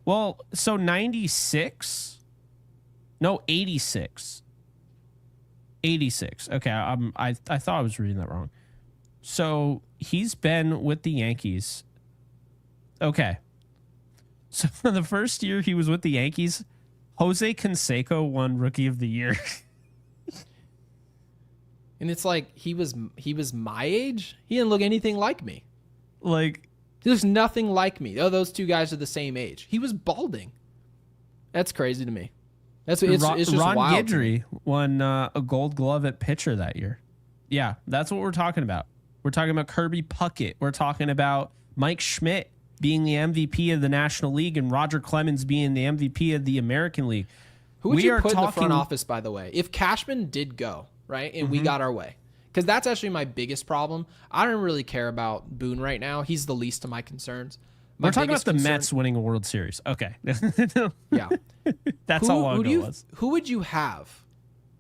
Well, so 96? No, 86. 86. Okay, I thought I was reading that wrong. So he's been with the Yankees. Okay. So for the first year he was with the Yankees, Jose Canseco won Rookie of the Year. And it's like he was my age. He didn't look anything like me. Like, he looks nothing like me. Oh, those two guys are the same age. He was balding. That's crazy to me. It's just Ron wild. Guidry won a Gold Glove at pitcher that year. Yeah, that's what we're talking about. We're talking about Kirby Puckett. We're talking about Mike Schmidt being the MVP of the National League and Roger Clemens being the MVP of the American League. Who would you put in the front office, by the way? If Cashman did go, right, and we got our way. Because that's actually my biggest problem. I don't really care about Boone right now. He's the least of my concerns. We're talking about the Mets winning a World Series. Okay. Yeah. That's how long ago it was. Who would you have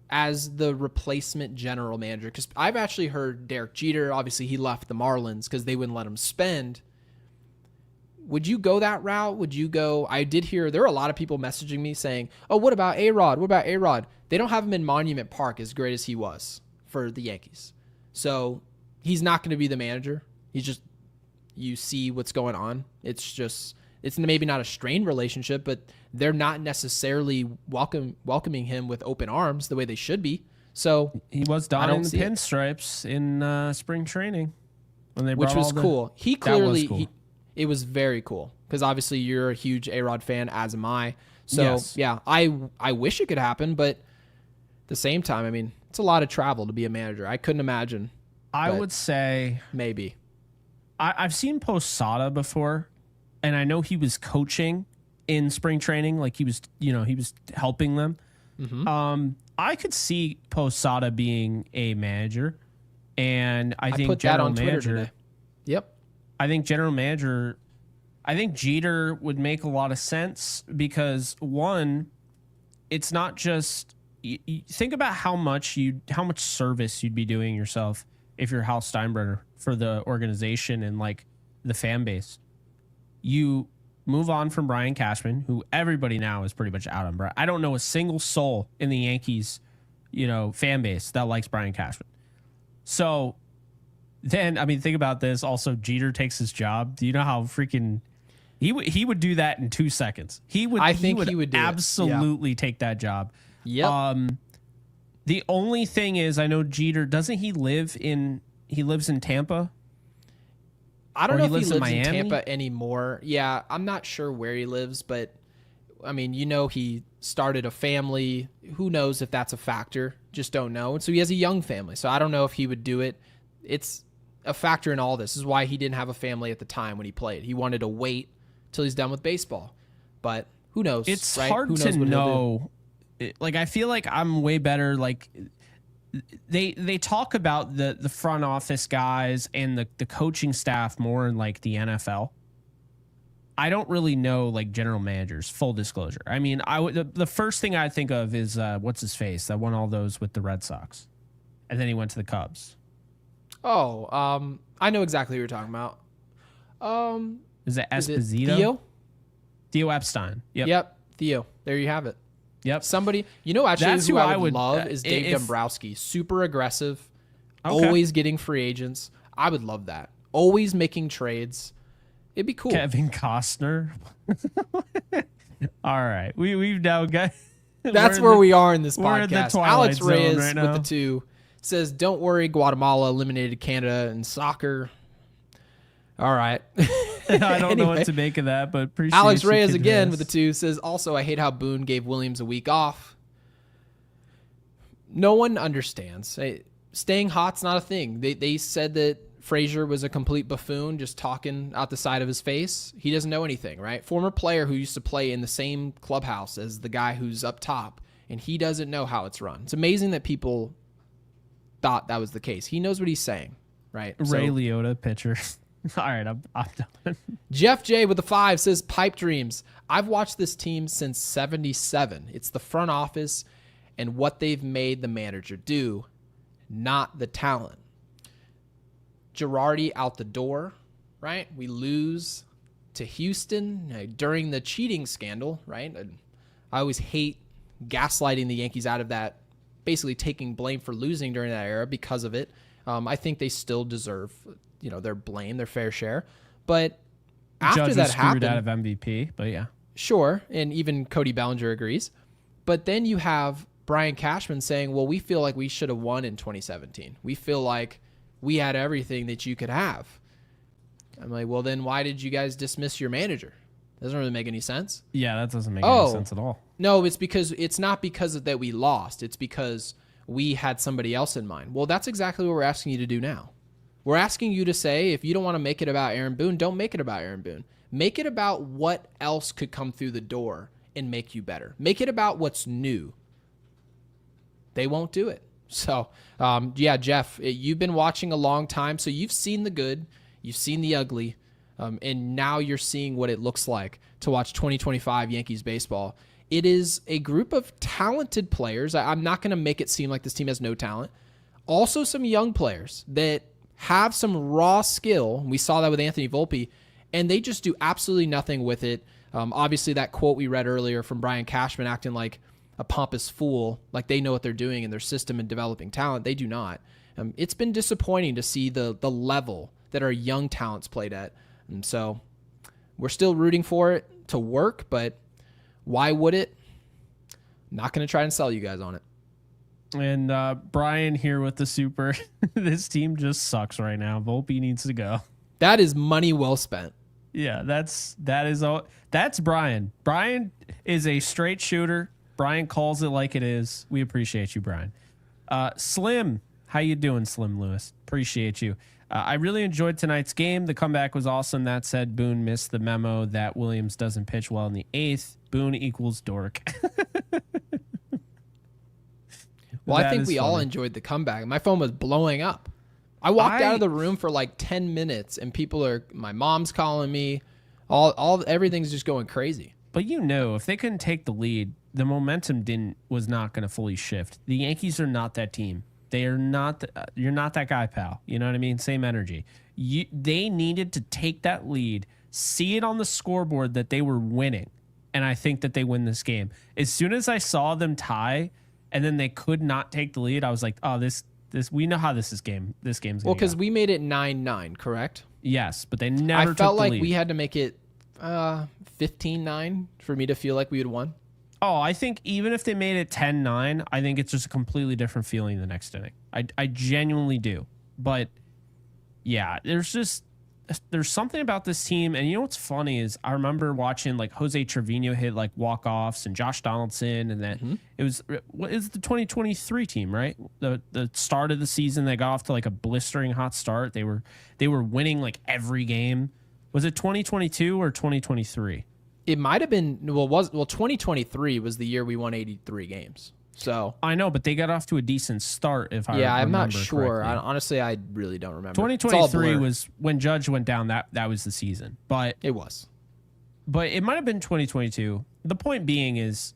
as the replacement general manager? Because I've actually heard Derek Jeter. Obviously, he left the Marlins because they wouldn't let him spend. would you go that route? Would you go? I did hear there were a lot of people messaging me saying, "Oh, what about A-Rod? What about A-Rod?" They don't have him in Monument Park as great as he was for the Yankees. So he's not going to be the manager. He's just, you see what's going on. It's maybe not a strained relationship, but they're not necessarily welcoming him with open arms the way they should be. So he was donning the pinstripes in spring training when they brought which was cool. He clearly, cool. It was very cool because obviously you're a huge A-Rod fan, as am I. So yes. yeah, I wish it could happen, but at the same time, I mean, it's a lot of travel to be a manager. I couldn't imagine. I would say maybe. I've seen Posada before, and I know he was coaching in spring training, like he was helping them. Mm-hmm. I could see Posada being a manager, and I think put general that on manager. Twitter today. Yep. I think general manager. I think Jeter would make a lot of sense because one, it's not just you think about how much service you'd be doing yourself if you're Hal Steinbrenner for the organization and like the fan base. You move on from Brian Cashman, who everybody now is pretty much out on. I don't know a single soul in the Yankees, fan base that likes Brian Cashman. So then, I mean, think about this. Also, Jeter takes his job. Do you know how freaking he would do that in 2 seconds? He would. I think he would absolutely take that job. Yep. The only thing is, I know Jeter doesn't. He lives in Tampa. I don't know if he lives in Tampa anymore. Yeah, I'm not sure where he lives, but I mean, he started a family. Who knows if that's a factor? Just don't know. And so he has a young family. So I don't know if he would do it. It's a factor in all this. This is why he didn't have a family at the time when he played. He wanted to wait till he's done with baseball. But who knows? It's right? hard to know. Like, I feel like I'm way better. Like, they talk about the front office guys and the coaching staff more in like the NFL. I don't really know like general managers, full disclosure. I mean, the first thing I think of is what's his face that won all those with the Red Sox, and then he went to the Cubs. Oh, I know exactly who you're talking about. Is it Esposito? Theo Epstein. Yep. Theo. There you have it. Yep. Somebody, actually, That's who who I would love is Dave Dombrowski. Super aggressive, always getting free agents. I would love that. Always making trades. It'd be cool. Kevin Costner. All right, we've now got. That's where we are in this we're in the podcast. Twilight Alex Zone Reyes right now. with the 2 says, "Don't worry, Guatemala eliminated Canada in soccer." All right. I don't know what to make of that, but appreciate Alex Reyes you again this. with the 2 says, "Also, I hate how Boone gave Williams a week off." No one understands. Staying hot's not a thing. They said that Frazier was a complete buffoon, just talking out the side of his face. He doesn't know anything, right? Former player who used to play in the same clubhouse as the guy who's up top, and he doesn't know how it's run. It's amazing that people thought that was the case. He knows what he's saying, right? Ray Liotta pitcher. All right, I'm done. Jeff J with the 5 says, "Pipe dreams. I've watched this team since 77. It's the front office and what they've made the manager do, not the talent. Girardi out the door, right? We lose to Houston during the cheating scandal, right? I always hate gaslighting the Yankees out of that, basically taking blame for losing during that era because of it. I think they still deserve their blame, their fair share. But after Judge that was screwed happened, out of MVP, but yeah. Sure, and even Cody Bellinger agrees. But then you have Brian Cashman saying, well, we feel like we should have won in 2017. We feel like we had everything that you could have. I'm like, well, then why did you guys dismiss your manager? Doesn't really make any sense. Yeah, that doesn't make any sense at all. No, it's not because that we lost. It's because we had somebody else in mind. Well, that's exactly what we're asking you to do now. We're asking you to say, if you don't want to make it about Aaron Boone, don't make it about Aaron Boone. Make it about what else could come through the door and make you better. Make it about what's new. They won't do it. So, Jeff, you've been watching a long time, so you've seen the good, you've seen the ugly, and now you're seeing what it looks like to watch 2025 Yankees baseball. It is a group of talented players. I'm not going to make it seem like this team has no talent. Also some young players that have some raw skill. We saw that with Anthony Volpe, and they just do absolutely nothing with it. Obviously, that quote we read earlier from Brian Cashman acting like a pompous fool, like they know what they're doing in their system and developing talent. They do not. It's been disappointing to see the level that our young talents played at. And so we're still rooting for it to work, but why would it? Not going to try and sell you guys on it. And Brian here with the super. This team just sucks right now. Volpe needs to go. That is money well spent. Yeah, that's Brian. Brian is a straight shooter. Brian calls it like it is. We appreciate you, Brian. Slim, how you doing, Slim Lewis? Appreciate you. I really enjoyed tonight's game. The comeback was awesome. That said, Boone missed the memo that Williams doesn't pitch well in the 8th. Boone equals dork. Well, I think we all enjoyed the comeback. My phone was blowing up. I walked out of the room for like 10 minutes, and my mom's calling me. Everything's just going crazy. But if they couldn't take the lead, the momentum was not going to fully shift. The Yankees are not that team. They are not. You're not that guy, pal. You know what I mean? Same energy. They needed to take that lead, see it on the scoreboard that they were winning, and I think that they win this game. As soon as I saw them tie, and then they could not take the lead, I was like, oh, this we know how this game's well, because we made it 9-9, correct? Yes, but they never. I felt like lead. We had to make it 15-9 for me to feel like we had won. Oh, I think even if they made it 10-9, I think it's just a completely different feeling the next inning. I genuinely do. But yeah, there's something about this team. And you know what's funny is I remember watching like Jose Trevino hit like walk-offs and Josh Donaldson, and then it was the 2023 team, right? The start of the season, they got off to like a blistering hot start. They were winning like every game. Was it 2022 or 2023? It might have been 2023 was the year we won 83 games. So I know, but they got off to a decent start. I'm not sure. Honestly, I really don't remember. 2023 was when Judge went down. That was the season, but it was. But it might have been 2022. The point being is,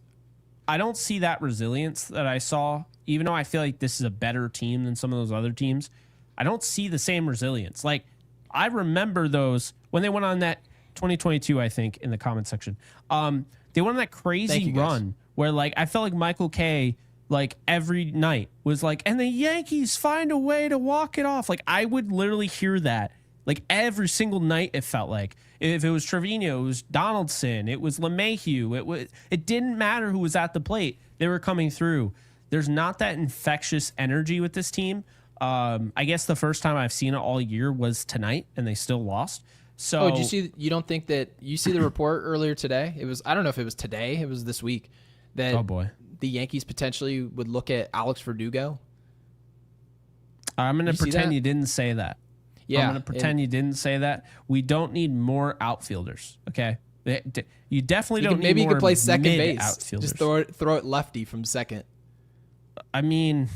I don't see that resilience that I saw. Even though I feel like this is a better team than some of those other teams, I don't see the same resilience. Like I remember those when they went on that 2022, I think, in the comment section. They went on that crazy run where, like, I felt like Michael Kay, like, every night was like, and the Yankees find a way to walk it off. Like, I would literally hear that, like, every single night, it felt like. If it was Trevino, it was Donaldson, it was LeMahieu. It didn't matter who was at the plate. They were coming through. There's not that infectious energy with this team. I guess the first time I've seen it all year was tonight, and they still lost. So, you don't think that you see the report earlier today? It was, I don't know if it was today, it was this week, that the Yankees potentially would look at Alex Verdugo. I'm going to pretend you didn't say that. Yeah. I'm going to pretend you didn't say that. We don't need more outfilders, okay? You definitely don't need maybe more you could play second base. Outfielders. Just throw it lefty from second. I mean,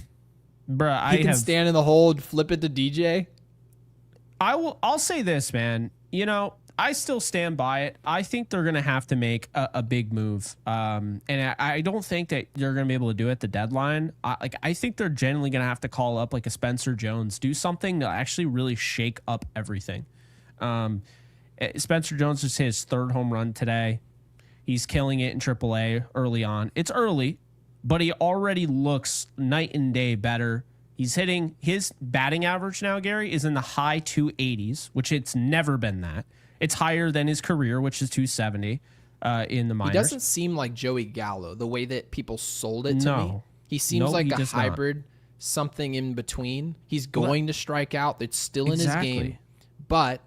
bruh, he can stand in the hole and flip it to DJ. I'll say this, man. I still stand by it. I think they're going to have to make a big move. And I don't think that they're going to be able to do it at the deadline. I think they're generally going to have to call up like a Spencer Jones, do something to actually really shake up everything. Spencer Jones just hit his 3rd home run today. He's killing it in AAA early on. It's early, but he already looks night and day better. He's hitting his batting average now, Gary, is in the high 280s, which it's never been that. It's higher than his career, which is 270 in the minors. He doesn't seem like Joey Gallo, the way that people sold it to me. He seems like a hybrid, something in between. He's going to strike out. It's still in his game. But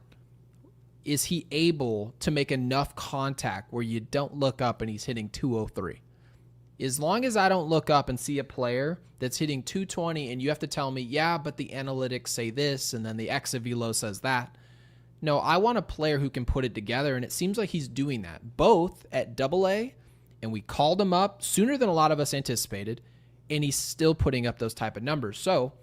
is he able to make enough contact where you don't look up and he's hitting 203? As long as I don't look up and see a player that's hitting 220 and you have to tell me, yeah, but the analytics say this and then the ex-velo says that. No, I want a player who can put it together, and it seems like he's doing that, both at AA, and we called him up sooner than a lot of us anticipated, and he's still putting up those type of numbers. So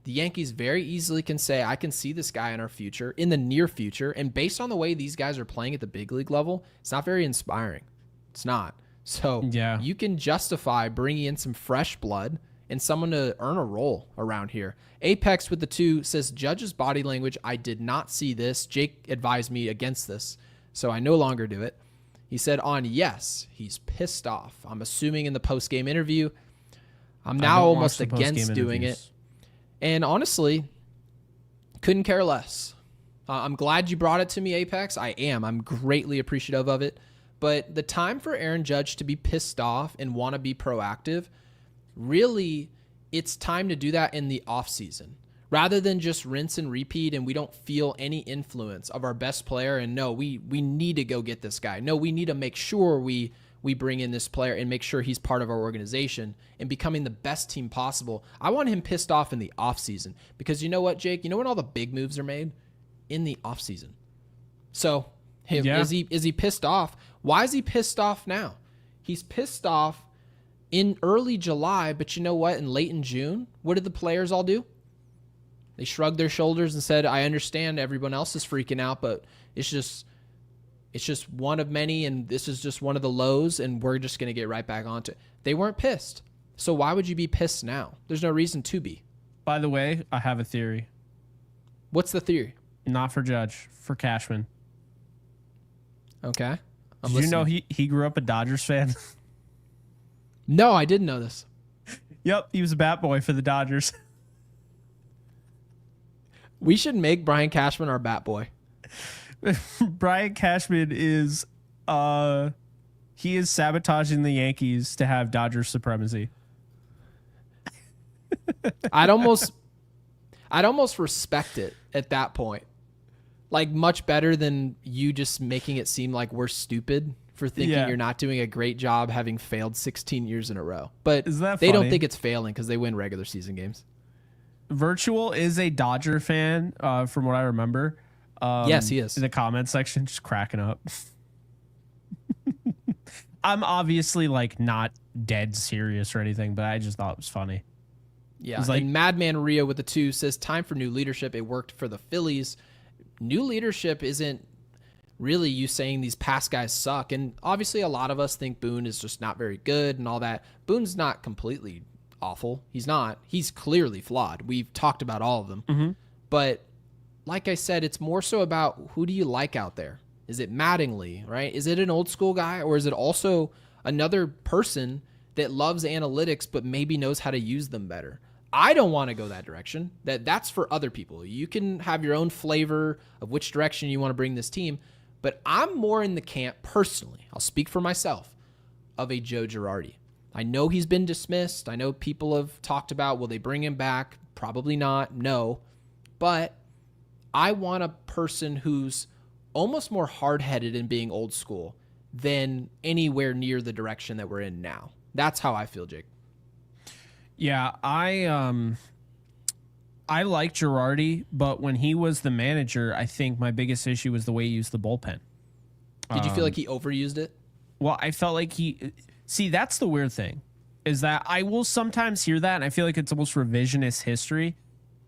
the Yankees very easily can say, I can see this guy in our future, in the near future, and based on the way these guys are playing at the big league level, it's not very inspiring. It's not. So you can justify bringing in some fresh blood and someone to earn a role around here. Apex with the 2 says, Judge's body language, I did not see this. Jake advised me against this, so I no longer do it. He said on yes, he's pissed off. I'm assuming in the post-game interview. I'm now almost against doing it. And honestly, couldn't care less. I'm glad you brought it to me, Apex. I am. I'm greatly appreciative of it. But the time for Aaron Judge to be pissed off and want to be proactive, really, it's time to do that in the offseason. Rather than just rinse and repeat and we don't feel any influence of our best player and no, we need to go get this guy. No, we need to make sure we bring in this player and make sure he's part of our organization and becoming the best team possible. I want him pissed off in the offseason because you know what, Jake? You know when all the big moves are made? In the offseason. So is he pissed off? Why is he pissed off now? He's pissed off in early July, but you know what? In late in June, what did the players all do? They shrugged their shoulders and said, I understand everyone else is freaking out, but it's just one of many, and this is just one of the lows, and we're just going to get right back onto it. They weren't pissed. So why would you be pissed now? There's no reason to be. By the way, I have a theory. What's the theory? Not for Judge, for Cashman. Okay. Did you know he grew up a Dodgers fan? No, I didn't know this. Yep, he was a bat boy for the Dodgers. We should make Brian Cashman our bat boy. Brian Cashman is he is sabotaging the Yankees to have Dodgers supremacy. I'd almost respect it at that point. Like much better than you just making it seem like we're stupid for thinking you're not doing a great job having failed 16 years in a row. But they don't think it's failing because they win regular season games. Virtual is a Dodger fan, from what I remember. Yes, he is. In the comment section, just cracking up. I'm obviously like not dead serious or anything, but I just thought it was funny. Yeah, like, and Madman Rio with the 2 says, time for new leadership. It worked for the Phillies. New leadership isn't really you saying these past guys suck. And obviously a lot of us think Boone is just not very good and all that. Boone's not completely awful. He's not. He's clearly flawed. We've talked about all of them. Mm-hmm. But like I said, it's more so about who do you like out there? Is it Mattingly, right? Is it an old school guy, or is it also another person that loves analytics but maybe knows how to use them better? I don't want to go that direction. That's for other people. You can have your own flavor of which direction you want to bring this team, but I'm more in the camp personally, I'll speak for myself, of a Joe Girardi. I know he's been dismissed. I know people have talked about, will they bring him back? Probably not. No. But I want a person who's almost more hard-headed in being old school than anywhere near the direction that we're in now. That's how I feel, Jake. Yeah, I like Girardi, but when he was the manager, I think my biggest issue was the way he used the bullpen. Did you feel like he overused it? Well, I felt like see, that's the weird thing, is that I will sometimes hear that, and I feel like it's almost revisionist history.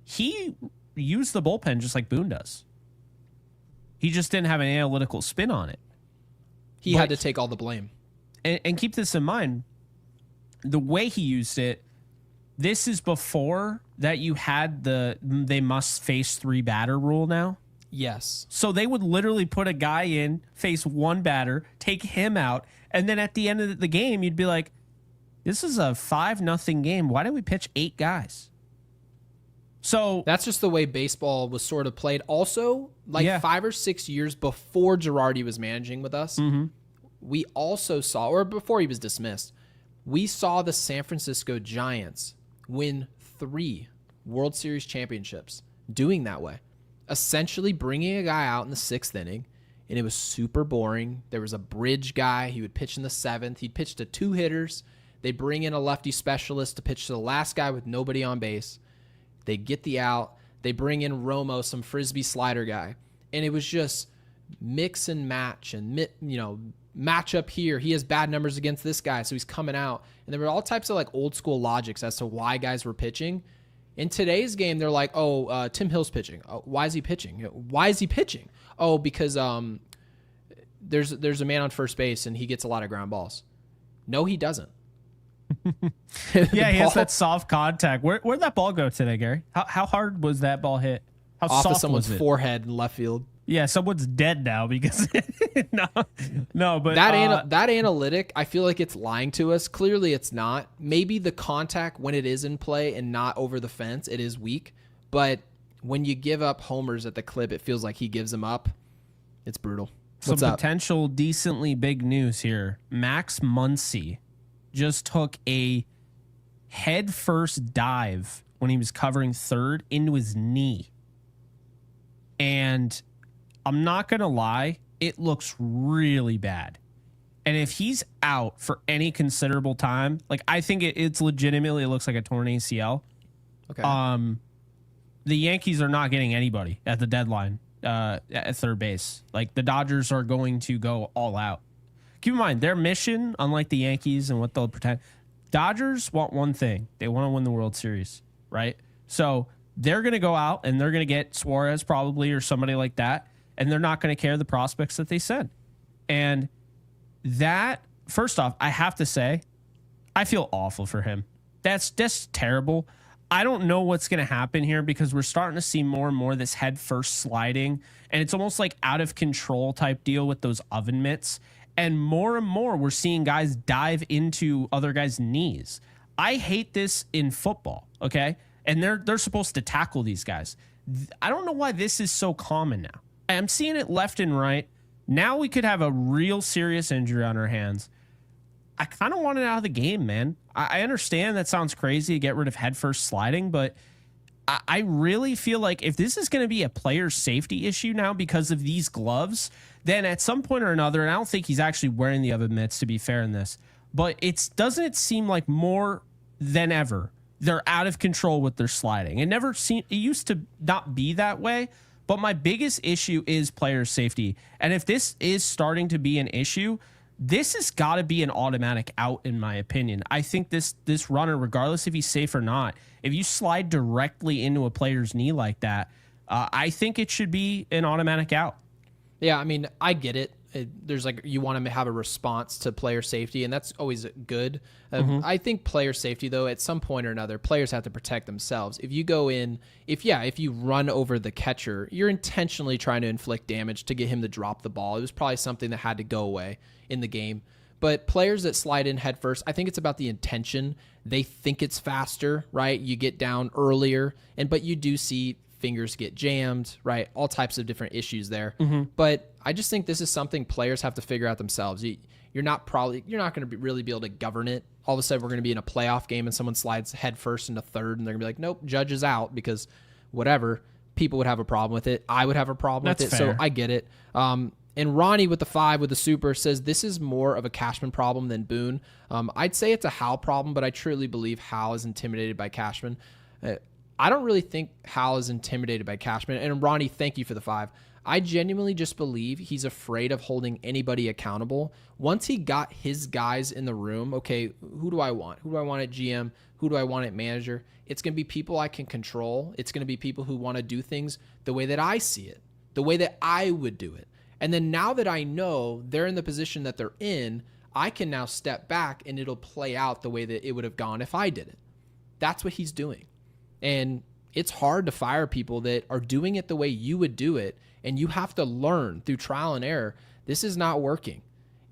He used the bullpen just like Boone does. He just didn't have an analytical spin on it. He had to take all the blame. And keep this in mind, the way he used it, this is before that you had they must face 3 batter rule now. Yes. So they would literally put a guy in, face 1 batter, take him out, and then at the end of the game, you'd be like, this is a 5-0 game. Why didn't we pitch 8 guys? So that's just the way baseball was sort of played. Also, 5 or 6 years before Girardi was managing with us, we also saw, or before he was dismissed, we saw the San Francisco Giants win 3 World Series championships doing that way. Essentially bringing a guy out in the 6th inning, and it was super boring. There was a bridge guy. He would pitch in the 7th. He'd pitch to 2 hitters. They bring in a lefty specialist to pitch to the last guy with nobody on base. They get the out. They bring in Romo, some frisbee slider guy. And it was just mix and match and, match up here. He has bad numbers against this guy, so he's coming out. And there were all types of like old school logics as to why guys were pitching. In today's game, they're like, Tim Hill's pitching. Oh, why is he pitching? Why is he pitching? Oh, because there's a man on first base and he gets a lot of ground balls. No, he doesn't. Yeah, he has that soft contact. Where'd that ball go today, Gary? How hard was that ball hit? How off soft of someone's was it? forehead in left field. Yeah, someone's dead now because no, but That analytic, I feel like it's lying to us. Clearly, it's not. Maybe the contact when it is in play and not over the fence, it is weak. But when you give up homers at the clip, it feels like he gives them up. It's brutal. What's some up? potential decently big news here. Max Muncy just took a head first dive when he was covering third into his knee. And I'm not going to lie, it looks really bad. And if he's out for any considerable time, like I think it's legitimately, it looks like a torn ACL. Okay. The Yankees are not getting anybody at the deadline at third base. Like the Dodgers are going to go all out. Keep in mind, their mission, unlike the Yankees and what they'll pretend, Dodgers want one thing. They want to win the World Series, right? So they're going to go out and they're going to get Suarez probably or somebody like that, and they're not going to care the prospects that they send. And that, first off, I have to say, I feel awful for him. That's just terrible. I don't know what's going to happen here because we're starting to see more and more this head first sliding, and it's almost like out of control type deal with those oven mitts. And more we're seeing guys dive into other guys' knees. I hate this in football, okay? And they're supposed to tackle these guys. I don't know why this is so common now. I'm seeing it left and right. Now we could have a real serious injury on our hands. I kind of want it out of the game, man. I understand that sounds crazy to get rid of head first sliding, but I really feel like if this is going to be a player safety issue now because of these gloves, then at some point or another, and I don't think he's actually wearing the oven mitts to be fair in this, but doesn't it seem like more than ever they're out of control with their sliding? It used to not be that way, but my biggest issue is player safety. And if this is starting to be an issue, this has got to be an automatic out, in my opinion. I think this runner, regardless if he's safe or not, if you slide directly into a player's knee like that, I think it should be an automatic out. Yeah, I mean, I get it. There's like, you want to have a response to player safety, and that's always good. I think player safety, though, at some point or another, players have to protect themselves. If you go in, if you run over the catcher, you're intentionally trying to inflict damage to get him to drop the ball. It was probably something that had to go away in the game. But players that slide in head first, I think it's about the intention. They think it's faster, right? You get down earlier, but you do see fingers get jammed, right? All types of different issues there. But I just think this is something players have to figure out themselves. You're not going to really be able to govern it. All of a sudden, we're going to be in a playoff game and someone slides head first into third, and they're going to be like, nope, Judge is out, because whatever. People would have a problem with it. I would have a problem with it. Fair. So I get it. And Ronnie with the 5 with the super says this is more of a Cashman problem than Boone. I'd say it's a Hal problem, but I truly believe Hal is intimidated by Cashman. I don't really think Hal is intimidated by Cashman. And Ronnie, thank you for the 5. I genuinely just believe he's afraid of holding anybody accountable. Once he got his guys in the room, okay, who do I want? Who do I want at GM? Who do I want at manager? It's going to be people I can control. It's going to be people who want to do things the way that I see it, the way that I would do it. And then now that I know they're in the position that they're in, I can now step back and it'll play out the way that it would have gone if I did it. That's what he's doing. And it's hard to fire people that are doing it the way you would do it. And you have to learn through trial and error, this is not working.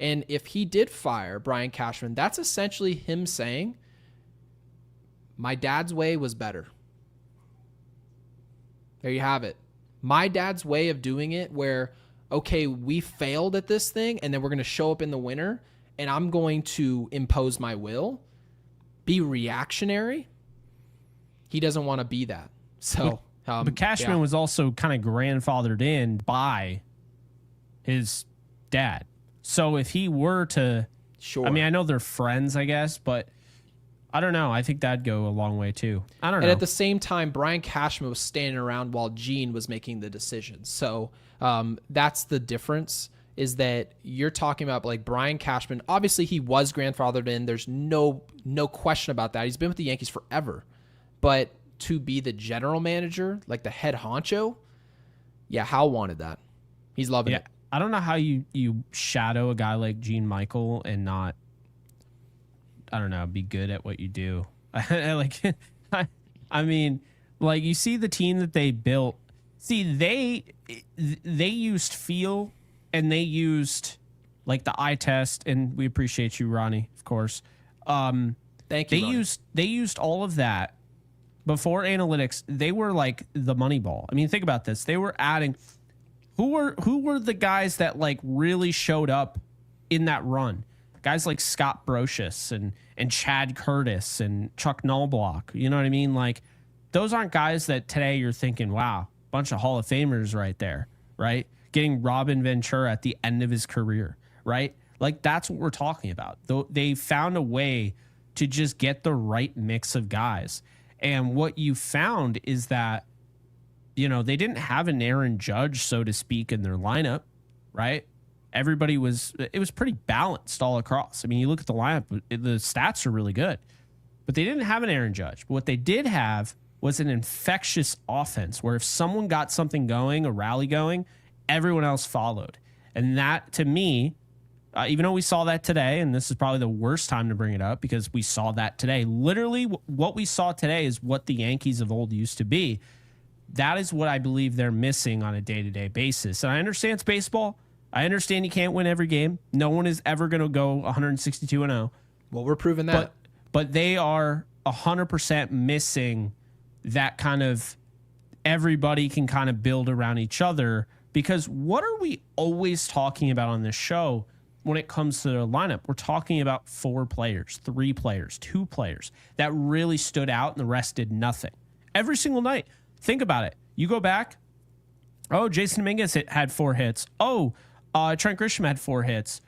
And if he did fire Brian Cashman, that's essentially him saying, my dad's way was better. There you have it. My dad's way of doing it, where, okay, we failed at this thing, and then we're going to show up in the winter, and I'm going to impose my will, be reactionary. He doesn't want to be that. So, but Cashman was also kind of grandfathered in by his dad. So if he were to, sure. I mean, I know they're friends, I guess, but I don't know. I think that'd go a long way too. I don't know. And at the same time, Brian Cashman was standing around while Gene was making the decisions. So that's the difference, is that you're talking about like Brian Cashman. Obviously, he was grandfathered in. There's no question about that. He's been with the Yankees forever. But to be the general manager, like the head honcho, yeah, Hal wanted that. He's loving it. I don't know how you shadow a guy like Gene Michael and not I don't know, be good at what you do. I mean, like, you see the team that they built. See, they used feel, and they used like the eye test, and we appreciate you, Ronnie, of course. Thank you. They used all of that before analytics. They were like the money ball. I mean, think about this. They were adding who were the guys that like really showed up in that run? Guys like Scott Brocious and Chad Curtis and Chuck Nullblock. You know what I mean? Like, those aren't guys that today you're thinking, wow, bunch of Hall of Famers right there, right? Getting Robin Ventura at the end of his career, right? Like, that's what we're talking about. They found a way to just get the right mix of guys. And what you found is that, you know, they didn't have an Aaron Judge, so to speak, in their lineup, right? It was pretty balanced all across. I mean, you look at the lineup, the stats are really good, but they didn't have an Aaron Judge. But what they did have was an infectious offense where if someone got something going, a rally going, everyone else followed. And that, to me, even though we saw that today, and this is probably the worst time to bring it up because we saw that today. Literally, what we saw today is what the Yankees of old used to be. That is what I believe they're missing on a day-to-day basis. And I understand it's baseball. I understand you can't win every game. No one is ever going to go 162-0. Well, we're proving that. But they are 100% missing that kind of everybody can kind of build around each other. Because what are we always talking about on this show when it comes to the lineup? We're talking about 4 players, 3 players, 2 players that really stood out and the rest did nothing. Every single night. Think about it. You go back. Oh, Jason Dominguez had 4 hits. Oh, Trent Grisham had 4 hits.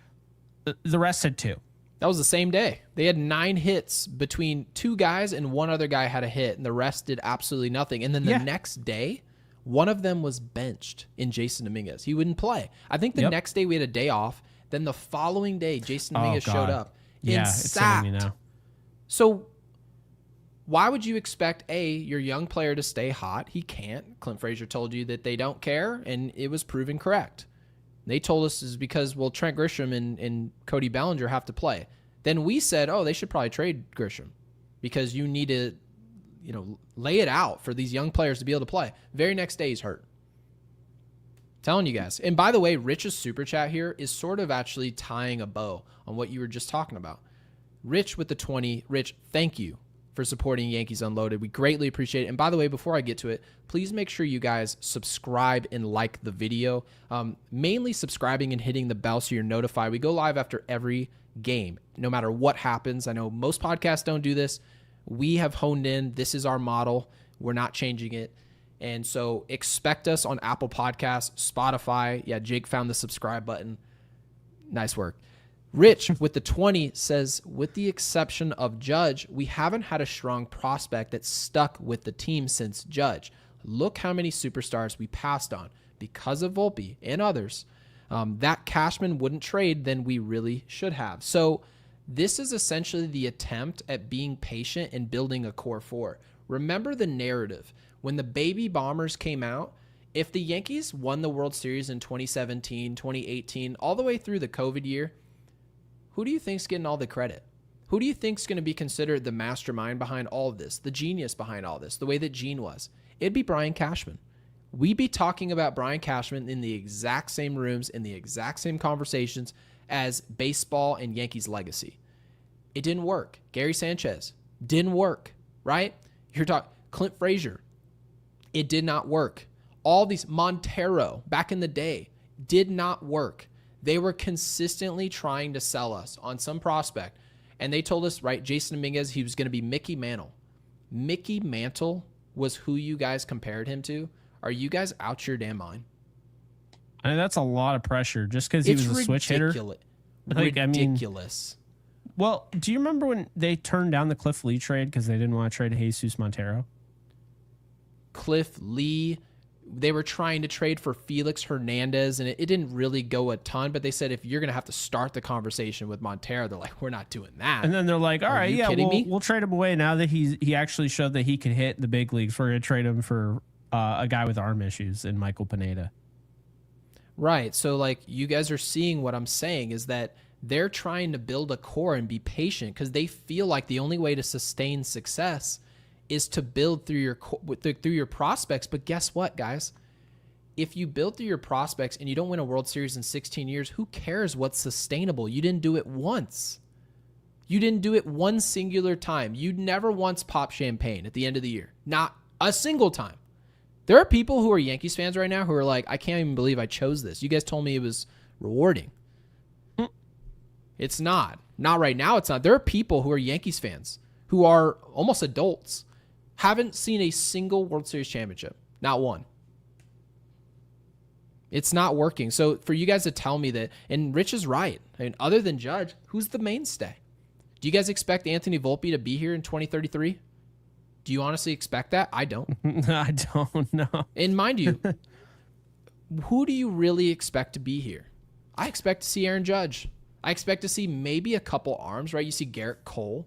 The rest had 2. That was the same day. They had 9 hits between 2 guys and one other guy had a hit, and the rest did absolutely nothing. And then the next day, one of them was benched in Jason Dominguez. He wouldn't play. I think the next day we had a day off. Then the following day, Jason Dominguez showed up and sat. You know. So why would you expect your young player to stay hot? He can't. Clint Frazier told you that they don't care, and it was proven correct. They told us is because, well, Trent Grisham and Cody Bellinger have to play. Then we said, oh, they should probably trade Grisham because you need to, lay it out for these young players to be able to play. Very next day, he's hurt. Telling you guys. And by the way, Rich's super chat here is sort of actually tying a bow on what you were just talking about. Rich with the 20. Rich, thank you for supporting Yankees Unloaded. We greatly appreciate it. And by the way, before I get to it, please make sure you guys subscribe and like the video. Mainly subscribing and hitting the bell so you're notified. We go live after every game, no matter what happens. I know most podcasts don't do this. We have honed in. This is our model. We're not changing it. And so expect us on Apple Podcasts, Spotify. Yeah, Jake found the subscribe button. Nice work. Rich with the 20 says, with the exception of Judge, we haven't had a strong prospect that stuck with the team since Judge. Look how many superstars we passed on because of Volpe and others. That Cashman wouldn't trade, then we really should have. So this is essentially the attempt at being patient and building a core 4. Remember the narrative. When the baby bombers came out, if the Yankees won the World Series in 2017, 2018, all the way through the COVID year, who do you think's getting all the credit? Who do you think's going to be considered the mastermind behind all of this, the genius behind all this, the way that Gene was? It'd be Brian Cashman. We'd be talking about Brian Cashman in the exact same rooms, in the exact same conversations as baseball and Yankees legacy. It didn't work. Gary Sanchez didn't work, right? You're talking Clint Frazier. It did not work. All these Montero back in the day did not work. They were consistently trying to sell us on some prospect. And they told us, right, Jason Dominguez, he was going to be Mickey Mantle. Mickey Mantle was who you guys compared him to. Are you guys out your damn mind? I mean, that's a lot of pressure just because he was a switch hitter. Ridiculous. Well, do you remember when they turned down the Cliff Lee trade because they didn't want to trade Jesus Montero? Cliff Lee, they were trying to trade for Felix Hernandez, and it didn't really go a ton, but they said if you're going to have to start the conversation with Montero, they're like, we're not doing that. And then they're like, all right, yeah, we'll trade him away now that he actually showed that he could hit the big leagues. We're going to trade him for a guy with arm issues in Michael Pineda. Right. So, like, you guys are seeing what I'm saying is that They're trying to build a core and be patient because they feel like the only way to sustain success is to build through your prospects. But guess what, guys? If you build through your prospects and you don't win a World Series in 16 years, who cares what's sustainable? You didn't do it once. You didn't do it one singular time. You never once popped champagne at the end of the year. Not a single time. There are people who are Yankees fans right now who are like, I can't even believe I chose this. You guys told me it was rewarding. It's not. Not right now, it's not. There are people who are Yankees fans who are almost adults, haven't seen a single World Series championship. Not one. It's not working. So for you guys to tell me that, and Rich is right. I mean, other than Judge, who's the mainstay? Do you guys expect Anthony Volpe to be here in 2033? Do you honestly expect that? I don't. I don't know. And mind you, who do you really expect to be here? I expect to see Aaron Judge. I expect to see maybe a couple arms, right? You see Garrett Cole.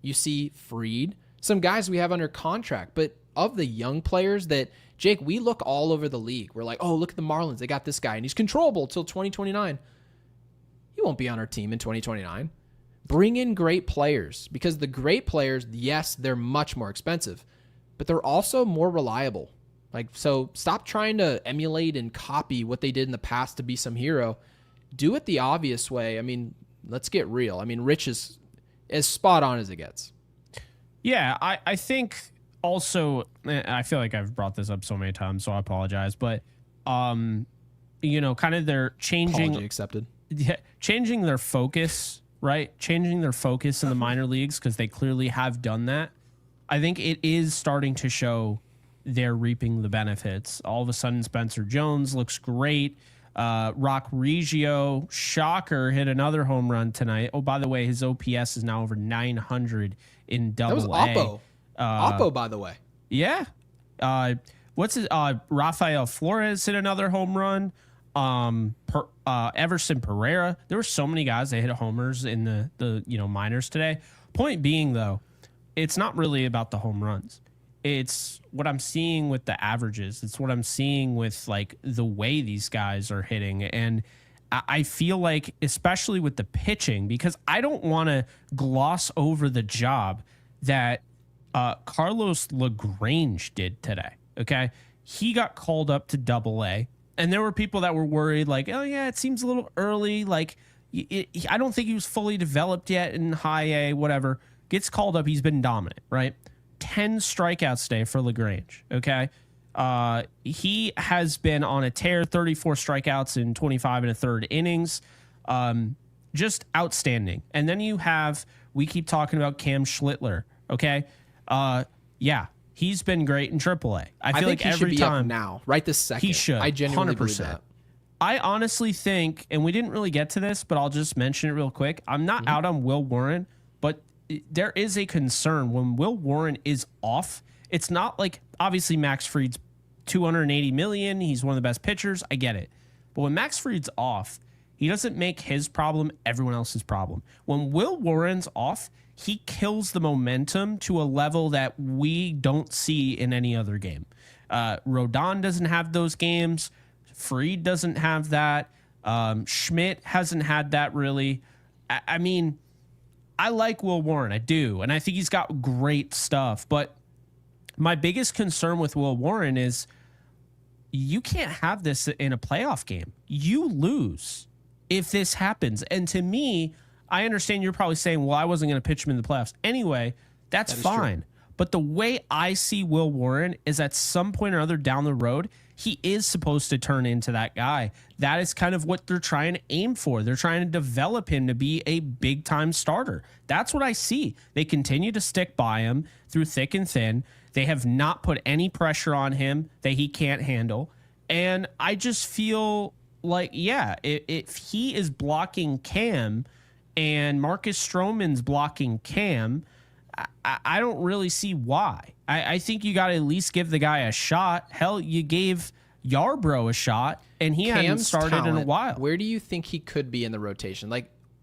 You see Fried. Some guys we have under contract. But of the young players that, Jake, we look all over the league. We're like, oh, look at the Marlins. They got this guy, and he's controllable till 2029. He won't be on our team in 2029. Bring in great players, because the great players, yes, they're much more expensive, but they're also more reliable. So stop trying to emulate and copy what they did in the past to be some hero. Do it the obvious way. I mean, let's get real. I mean, Rich is as spot on as it gets. Yeah, I think also, I feel like I've brought this up so many times, so I apologize, but, kind of they're changing. Apology accepted. Yeah, changing their focus, right? Changing their focus in the minor leagues, because they clearly have done that. I think it is starting to show they're reaping the benefits. All of a sudden, Spencer Jones looks great. Rock Reggio, shocker, hit another home run tonight. Oh, by the way, his OPS is now over 900 in Double A. That was Oppo. Oppo, by the way. Yeah. Rafael Flores hit another home run. Everson Pereira. There were so many guys that hit homers in the minors today. Point being, though, it's not really about the home runs. It's what I'm seeing with the averages. It's what I'm seeing with the way these guys are hitting. And I feel like, especially with the pitching, because I don't want to gloss over the job that Carlos LaGrange did today. Okay. He got called up to Double A. And there were people that were worried, oh, yeah, it seems a little early. I don't think he was fully developed yet in High A, whatever. Gets called up. He's been dominant, right? 10 strikeouts today for LaGrange, okay? He has been on a tear, 34 strikeouts in 25 and a third innings. Just outstanding. And then we keep talking about Cam Schlittler, okay? Yeah. He's been great in AAA. I feel like every time now, right this second, he should. I genuinely 100%. believe that. I honestly think, and we didn't really get to this, but I'll just mention it real quick. I'm not out on Will Warren, but there is a concern when Will Warren is off. It's not obviously Max Fried's $280 million. He's one of the best pitchers. I get it. But when Max Fried's off, he doesn't make his problem everyone else's problem. When Will Warren's off, he kills the momentum to a level that we don't see in any other game. Rodon doesn't have those games. Fried doesn't have that. Schmidt hasn't had that really. I mean, I like Will Warren. I do. And I think he's got great stuff. But my biggest concern with Will Warren is you can't have this in a playoff game. You lose if this happens. And to me, I understand you're probably saying, well, I wasn't going to pitch him in the playoffs. Anyway, that's fine. True. But the way I see Will Warren is at some point or other down the road, he is supposed to turn into that guy. That is kind of what they're trying to aim for. They're trying to develop him to be a big-time starter. That's what I see. They continue to stick by him through thick and thin. They have not put any pressure on him that he can't handle. And I just feel like, yeah, if he is blocking Cam and Marcus Stroman's blocking Cam, I don't really see why. I think you got to at least give the guy a shot. Hell, you gave Yarbrough a shot, and he hadn't started in a while. Where do you think he could be in the rotation?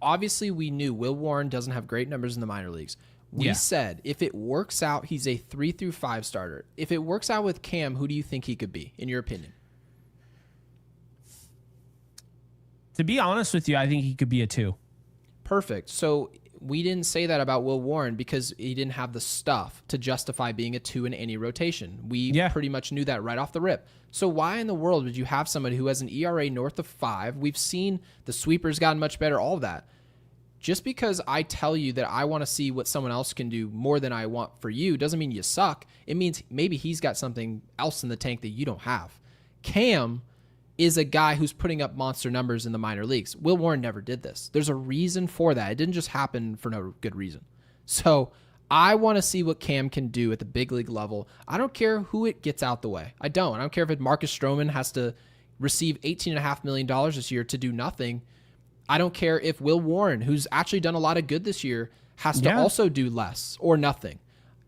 Obviously, we knew Will Warren doesn't have great numbers in the minor leagues. We said if it works out, he's a 3 through 5 starter. If it works out with Cam, who do you think he could be, in your opinion? To be honest with you, I think he could be a 2. Perfect. So we didn't say that about Will Warren because he didn't have the stuff to justify being a 2 in any rotation. We pretty much knew that right off the rip. So why in the world would you have somebody who has an ERA north of 5? We've seen the sweepers gotten much better, all of that. Just because I tell you that I want to see what someone else can do more than I want for you doesn't mean you suck. It means maybe he's got something else in the tank that you don't have. Cam is a guy who's putting up monster numbers in the minor leagues. Will Warren never did this. There's a reason for that. It didn't just happen for no good reason. So I want to see what Cam can do at the big league level. I don't care who it gets out the way. I don't care if Marcus Stroman has to receive $18.5 million this year to do nothing. I don't care if Will Warren, who's actually done a lot of good this year, has to also do less or nothing.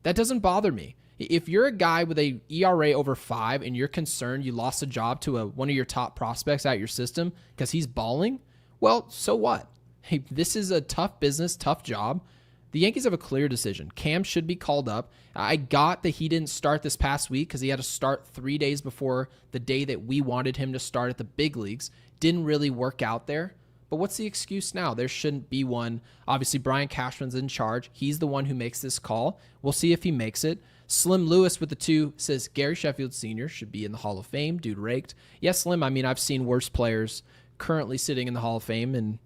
That doesn't bother me. If you're a guy with a ERA over 5 and you're concerned you lost a job to one of your top prospects out your system because he's balling, well, so what? Hey, this is a tough business, tough job. The Yankees have a clear decision. Cam should be called up. I got that he didn't start this past week because he had to start 3 days before the day that we wanted him to start at the big leagues. Didn't really work out there. But what's the excuse now? There shouldn't be one. Obviously, Brian Cashman's in charge. He's the one who makes this call. We'll see if he makes it. Slim Lewis with the 2 says Gary Sheffield Sr. should be in the Hall of Fame. Dude raked. Yes, Slim, I mean, I've seen worse players currently sitting in the Hall of Fame, and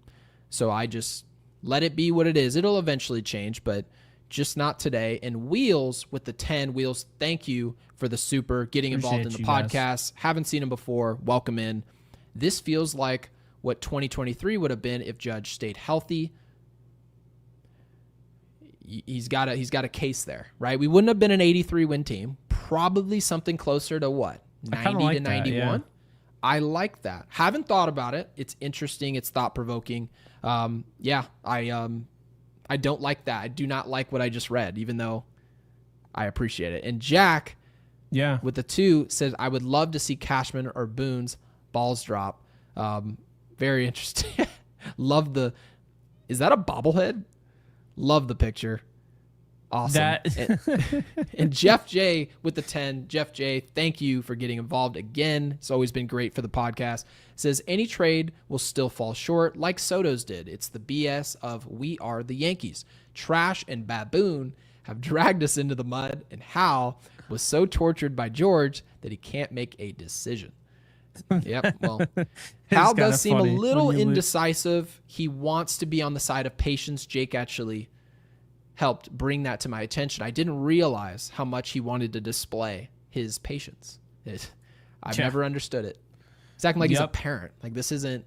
so I just let it be what it is. It'll eventually change, but just not today. And Wheels with the 10. Wheels, thank you for the super, getting involved in the podcast. Guys. Haven't seen him before. Welcome in. This feels like what 2023 would have been if Judge stayed healthy. He's got a case there, right? We wouldn't have been an 83 win team. Probably something closer to what? 90 to 91. Yeah. I like that. Haven't thought about it. It's interesting. It's thought provoking. I don't like that. I do not like what I just read, even though I appreciate it. And Jack, with the 2 says, I would love to see Cashman or Boone's balls drop. Very interesting. Is that a bobblehead? Love the picture. Awesome. And Jeff J with the 10. Jeff J, thank you for getting involved again. It's always been great for the podcast. Says any trade will still fall short like Soto's did. It's the BS of we are the Yankees. Trash and Baboon have dragged us into the mud, and Hal was so tortured by George that he can't make a decision. Yep. Well, Hal does seem a little indecisive. He wants to be on the side of patience. Jake actually helped bring that to my attention. I didn't realize how much he wanted to display his patience. I've never understood it. It's acting like he's a parent. Like this isn't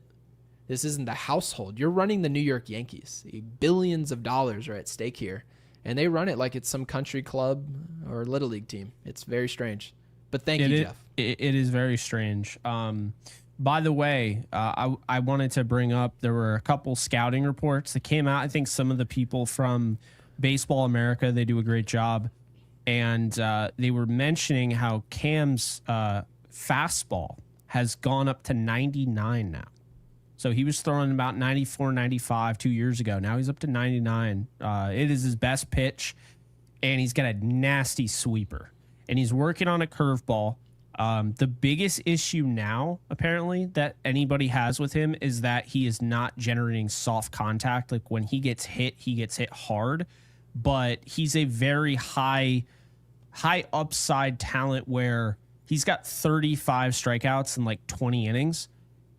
the household. You're running the New York Yankees. Billions of dollars are at stake here, and they run it like it's some country club or little league team. It's very strange. But thank you, Jeff. It is very strange. By the way, I wanted to bring up, there were a couple scouting reports that came out. I think some of the people from Baseball America, they do a great job. And they were mentioning how Cam's fastball has gone up to 99 now. So he was throwing about 94, 95 2 years ago. Now he's up to 99. It is his best pitch, and he's got a nasty sweeper. And he's working on a curveball. The biggest issue now, apparently, that anybody has with him is that he is not generating soft contact. Like when he gets hit hard. But he's a very high upside talent where he's got 35 strikeouts in like 20 innings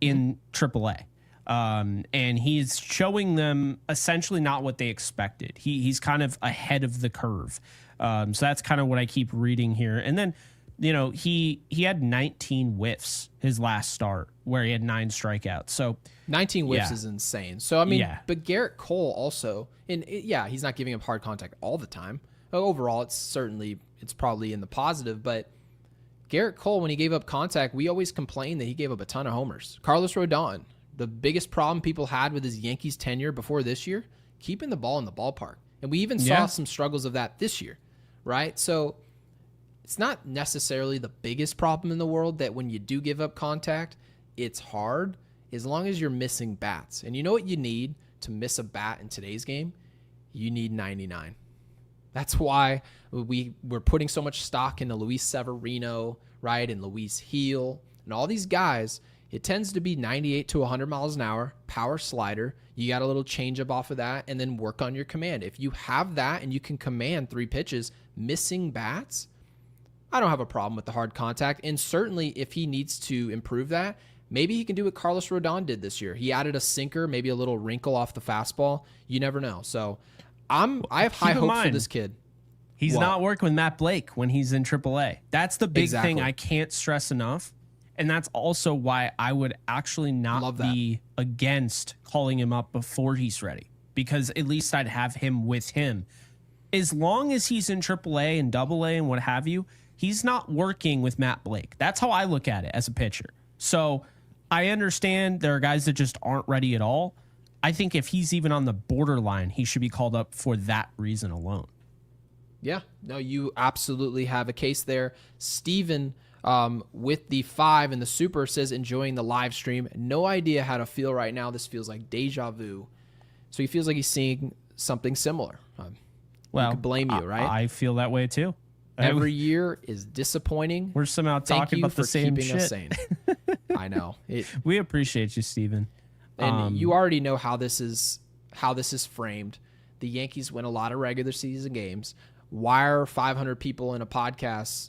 in AAA. And he's showing them essentially not what they expected. He's kind of ahead of the curve. So that's kind of what I keep reading here. And then, he had 19 whiffs his last start where he had 9 strikeouts. So 19 whiffs is insane. So, I mean, but Garrett Cole also, he's not giving up hard contact all the time. Overall, it's probably in the positive, but Garrett Cole, when he gave up contact, we always complained that he gave up a ton of homers. Carlos Rodon, the biggest problem people had with his Yankees tenure before this year, keeping the ball in the ballpark. And we even saw some struggles of that this year, right? So it's not necessarily the biggest problem in the world that when you do give up contact, it's hard as long as you're missing bats. And you know what you need to miss a bat in today's game? You need 99. That's why we're putting so much stock into Luis Severino, right, and Luis Heel, and all these guys. it tends to be 98 to 100 miles an hour, power slider. You got a little changeup off of that, and then work on your command. If you have that and you can command 3 pitches, missing bats, I don't have a problem with the hard contact. And certainly if he needs to improve that, maybe he can do what Carlos Rodon did this year. He added a sinker, maybe a little wrinkle off the fastball. You never know. So I have high hopes for this kid. He's not working with Matt Blake when he's in AAA. That's the big thing I can't stress enough. And that's also why I would actually not be against calling him up before he's ready, because at least I'd have him with him. As long as he's in AAA and AA and what have you, he's not working with Matt Blake. That's how I look at it as a pitcher. So I understand there are guys that just aren't ready at all. I think if he's even on the borderline, he should be called up for that reason alone. Yeah, no, you absolutely have a case there. Steven, with the 5 and the super, says enjoying the live stream. No idea how to feel right now. This feels like deja vu. So he feels like he's seeing something similar. Well, could blame you, right? I feel that way too. Every year is disappointing. We're somehow talking about the same shit. Us sane. I know. We appreciate you, Steven. And you already know how this is framed. The Yankees win a lot of regular season games. Why are 500 people in a podcast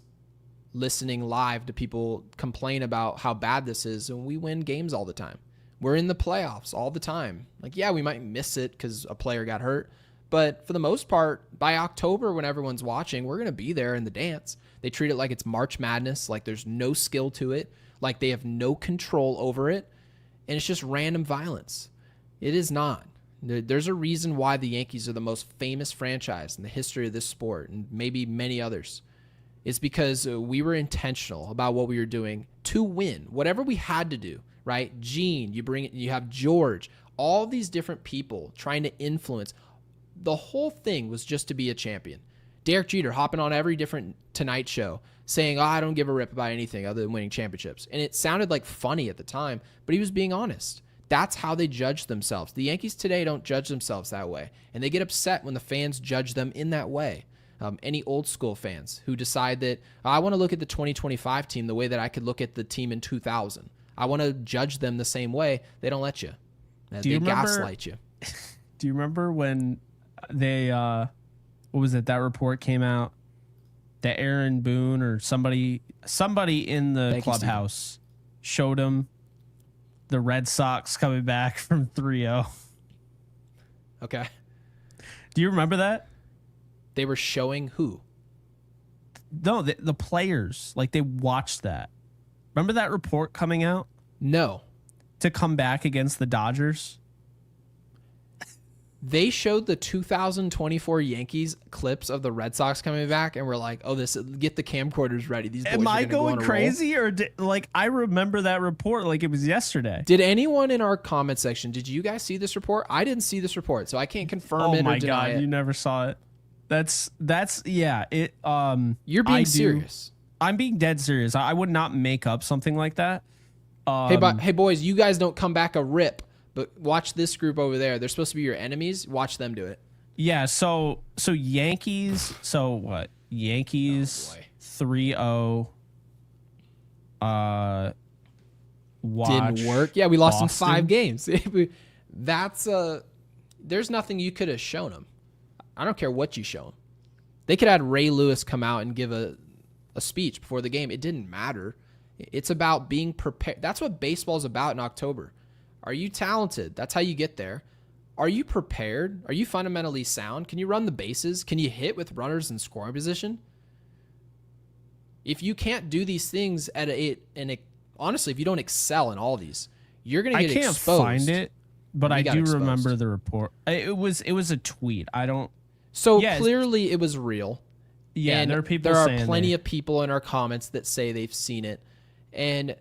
listening live to people complain about how bad this is? And we win games all the time. We're in the playoffs all the time. Like, yeah, we might miss it because a player got hurt. But for the most part, by October, when everyone's watching, we're going to be there in the dance. They treat it like it's March Madness, like there's no skill to it, like they have no control over it, and it's just random violence. It is not. There's a reason why the Yankees are the most famous franchise in the history of this sport, and maybe many others. It's because we were intentional about what we were doing to win, whatever we had to do, right? Gene, you have George, all these different people trying to influence. The whole thing was just to be a champion. Derek Jeter hopping on every different Tonight Show saying, I don't give a rip about anything other than winning championships. And it sounded like funny at the time, but he was being honest. That's how they judge themselves. The Yankees today don't judge themselves that way. And they get upset when the fans judge them in that way. Any old school fans who decide that I want to look at the 2025 team the way that I could look at the team in 2000. I want to judge them the same way. They don't let you. They gaslight you. Do you remember when they, what was it? That report came out that Aaron Boone or somebody in the clubhouse showed him the Red Sox coming back from 3-0. Okay. Do you remember that? They were showing who? No, the players. Like, they watched that. Remember that report coming out? No. To come back against the Dodgers? They showed the 2024 Yankees clips of the Red Sox coming back, and we're like, "Oh, get the camcorders ready." These boys Am are I going crazy, or I remember that report like it was yesterday? Did anyone in our comment section? Did you guys see this report? I didn't see this report, so I can't confirm it or deny it. Oh my god, you never saw it. That's yeah. It you're being serious. I'm being dead serious. I would not make up something like that. Hey boys, you guys don't come back a rip. But watch this group over there. They're supposed to be your enemies. Watch them do it. Yeah, so Yankees, so what? Yankees 3-0. Didn't work. Yeah, we lost in 5 games. There's nothing you could have shown them. I don't care what you show them. They could have had Ray Lewis come out and give a speech before the game. It didn't matter. It's about being prepared. That's what baseball's about in October. Are you talented? That's how you get there. Are you prepared? Are you fundamentally sound? Can you run the bases? Can you hit with runners in scoring position? If you can't do these things honestly, if you don't excel in all these, you're going to get exposed. I can't find it, but I do remember the report. It was a tweet. Clearly it was real. Yeah, and there are plenty of people in our comments that say they've seen it. And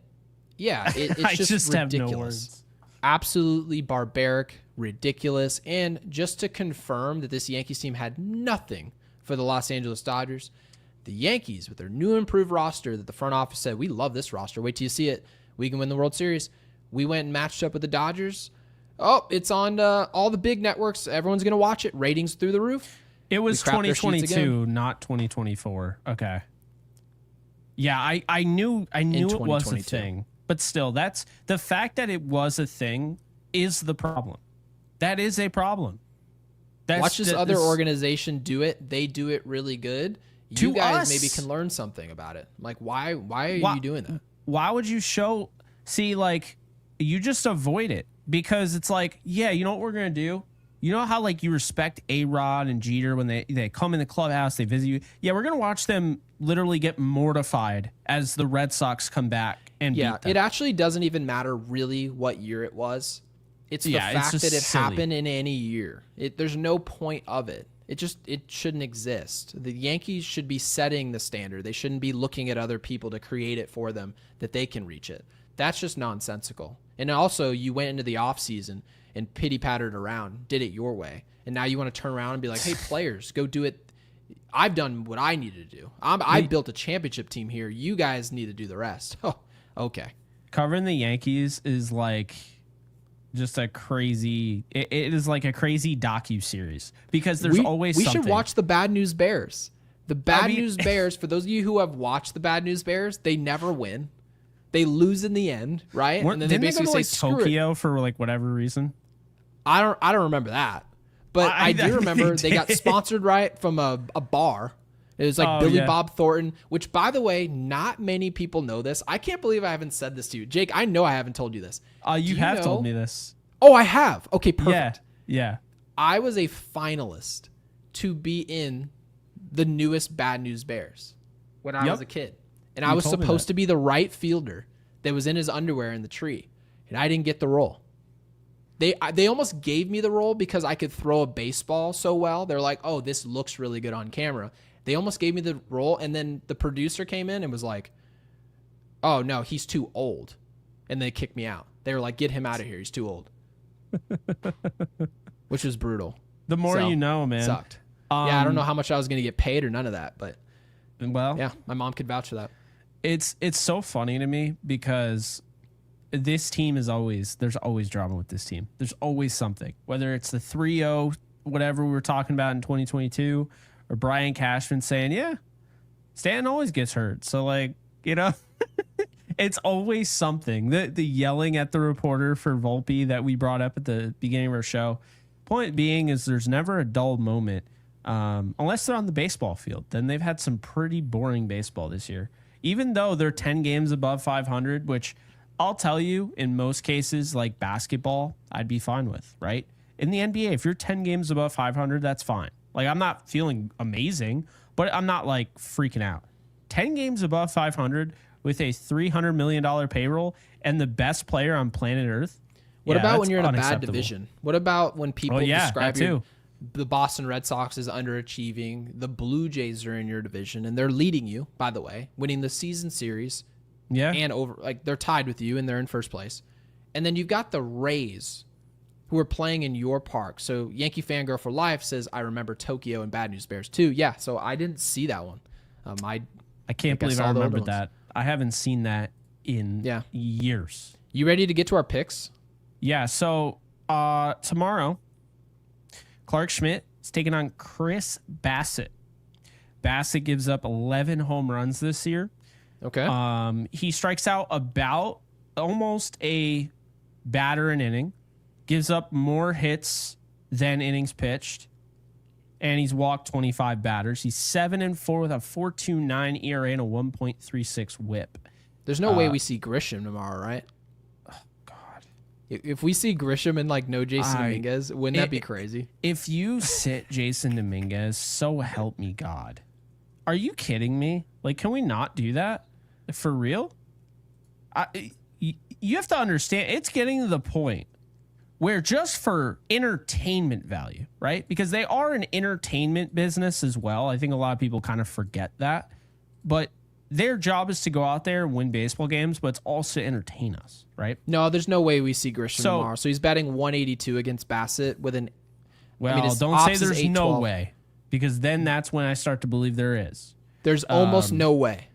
yeah, it's just ridiculous. Have no words. Absolutely barbaric, ridiculous, and just to confirm that this Yankees team had nothing for the Los Angeles Dodgers, the Yankees, with their new improved roster that the front office said, we love this roster, wait till you see it, we can win the World Series. We went and matched up with the Dodgers. Oh, it's on all the big networks. Everyone's going to watch it. Ratings through the roof. It was 2022, not 2024. Okay. Yeah, I knew it was a thing. But still, that's the fact that it was a thing is the problem. That is a problem. Watch this other organization do it. They do it really good. You guys maybe can learn something about it. Like, why are you doing that? Why would you show? See, like, you just avoid it because it's like, yeah, you know what we're gonna do? You know how like you respect A-Rod and Jeter when they come in the clubhouse, they visit you. Yeah, we're gonna watch them literally get mortified as the Red Sox come back and beat them. It actually doesn't even matter really what year it was. It's the fact that it happened in any year. There's no point of it. It shouldn't exist. The Yankees should be setting the standard. They shouldn't be looking at other people to create it for them that they can reach it. That's just nonsensical. And also, you went into the offseason and pity-pattered around, did it your way. And now you want to turn around and be like, hey, players, go do it. I've done what I needed to do. I built a championship team here. You guys need to do the rest. Oh, okay. Covering the Yankees is like just a crazy, it is like a crazy docu-series because there's always something. We should watch the Bad News Bears. The Bad News Bears, for those of you who have watched the Bad News Bears, they never win. They lose in the end, right? And then they basically say Tokyo for like whatever reason. I don't remember that, but I do remember they got sponsored from a bar. It was like Billy Bob Thornton, which, by the way, not many people know this. I can't believe I haven't said this to you, Jake. I know I haven't told you this. You have told me this. Oh, I have. Okay, perfect. Yeah. I was a finalist to be in the newest Bad News Bears when I was a kid. And I was supposed to be the right fielder that was in his underwear in the tree. And I didn't get the role. They almost gave me the role because I could throw a baseball so well. They're like, oh, this looks really good on camera. They almost gave me the role. And then the producer came in and was like, oh, no, he's too old. And they kicked me out. They were like, get him out of here. He's too old. Which was brutal. The more you know, man. Sucked. I don't know how much I was going to get paid or none of that. But, well, yeah, my mom could vouch for that. It's so funny to me because this team there's always drama with this team. There's always something, whether it's the 3-0, whatever we were talking about in 2022, or Brian Cashman saying, yeah, Stanton always gets hurt. So like, it's always something. The yelling at the reporter for Volpe that we brought up at the beginning of our show. Point being is there's never a dull moment unless they're on the baseball field. Then they've had some pretty boring baseball this year. Even though they're 10 games above 500, which I'll tell you, in most cases, like basketball, I'd be fine with, right? In the NBA, if you're 10 games above 500, that's fine. Like, I'm not feeling amazing, but I'm not, like, freaking out. 10 games above 500 with a $300 million payroll and the best player on planet Earth. What about when you're in a bad division? What about when people describe the Boston Red Sox as underachieving, the Blue Jays are in your division, and they're leading you, by the way, winning the season series. Yeah. And they're tied with you, and they're in first place. And then you've got the Rays, who are playing in your park. So Yankee Fangirl for Life says, I remember Tokyo and Bad News Bears too. Yeah, so I didn't see that one. I can't believe I remembered that. I haven't seen that in years. You ready to get to our picks? Yeah, so tomorrow, Clark Schmidt is taking on Chris Bassett. Bassett gives up 11 home runs this year. Okay. He strikes out about almost a batter an inning, gives up more hits than innings pitched, and he's walked 25 batters. He's 7-4 with a 4.29 ERA and a 1.36 WHIP. There's no way we see Grisham tomorrow, right? If we see Grisham and no Jason Dominguez, wouldn't that be crazy? If you sit Jason Dominguez, so help me God. Are you kidding me? Like, can we not do that? For real? You have to understand, it's getting to the point where just for entertainment value, right? Because they are an entertainment business as well. I think a lot of people kind of forget that. But their job is to go out there and win baseball games, but it's also to entertain us, right? No, there's no way we see Grisham tomorrow. So he's batting 182 against Bassett with an... Well, don't say there's no way, because then that's when I start to believe there is. There's almost no way.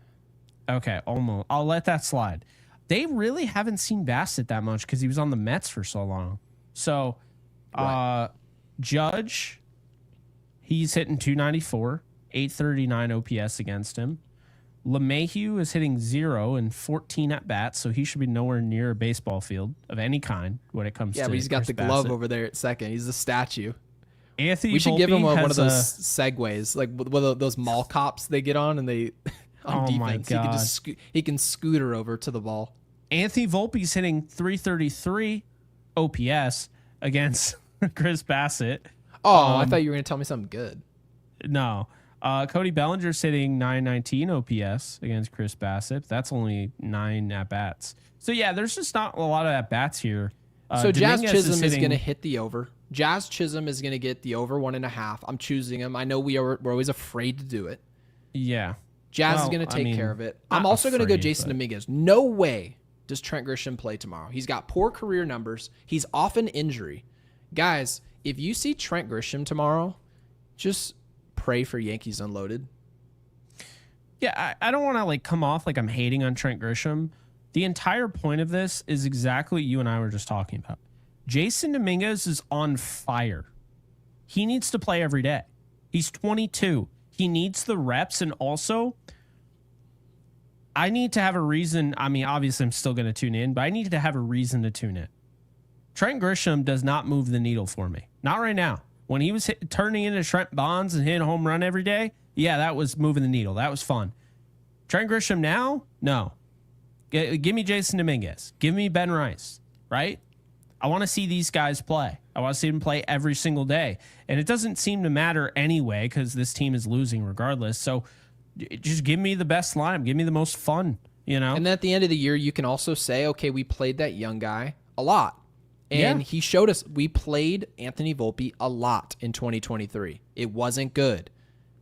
Okay, almost. I'll let that slide. They really haven't seen Bassett that much because he was on the Mets for so long. So, Judge, he's hitting 294, 839 OPS against him. LeMahieu is hitting 0 and 14 at bats, so he should be nowhere near a baseball field of any kind when it comes to. Yeah, but he's got Chris the glove Bassett. over there at second. He's a statue. Anthony We should Volpe give him one has of those segways, like one of those mall cops they get on, and they on Oh my defense. He can God. just he can scooter over to the ball. Anthony Volpe's hitting 333 OPS against Chris Bassett. Oh, I thought you were going to tell me something good. No. Cody Bellinger's hitting 919 OPS against Chris Bassett. That's only 9 at-bats. So, yeah, there's just not a lot of at-bats here. So Jazz Dominguez Chisholm is hitting- going to hit the over. Jazz Chisholm is going to get the over 1.5. I'm choosing him. I know we're always afraid to do it. Yeah. Jazz is Well, going to take care of it. I'm not also going to go afraid, Jason but- Dominguez. No way does Trent Grisham play tomorrow. He's got poor career numbers. He's off an injury. Guys, if you see Trent Grisham tomorrow, just pray for Yankees Unloaded. Yeah, I don't want to come off like I'm hating on Trent Grisham. The entire point of this is exactly what you and I were just talking about. Jason Dominguez is on fire. He needs to play every day. He's 22. He needs the reps, and also I need to have a reason. I mean, obviously I'm still going to tune in, but I need to have a reason to tune in. Trent Grisham does not move the needle for me. Not right now. When he was turning into Trent Bonds and hitting a home run every day, yeah, that was moving the needle. That was fun. Trent Grisham now? No. Give me Jason Dominguez. Give me Ben Rice, right? I want to see these guys play. I want to see them play every single day. And it doesn't seem to matter anyway because this team is losing regardless. So just give me the best lineup. Give me the most fun, you know? And then at the end of the year, you can also say, okay, we played that young guy a lot. And Yeah. he showed us we played Anthony Volpe a lot in 2023. It wasn't good,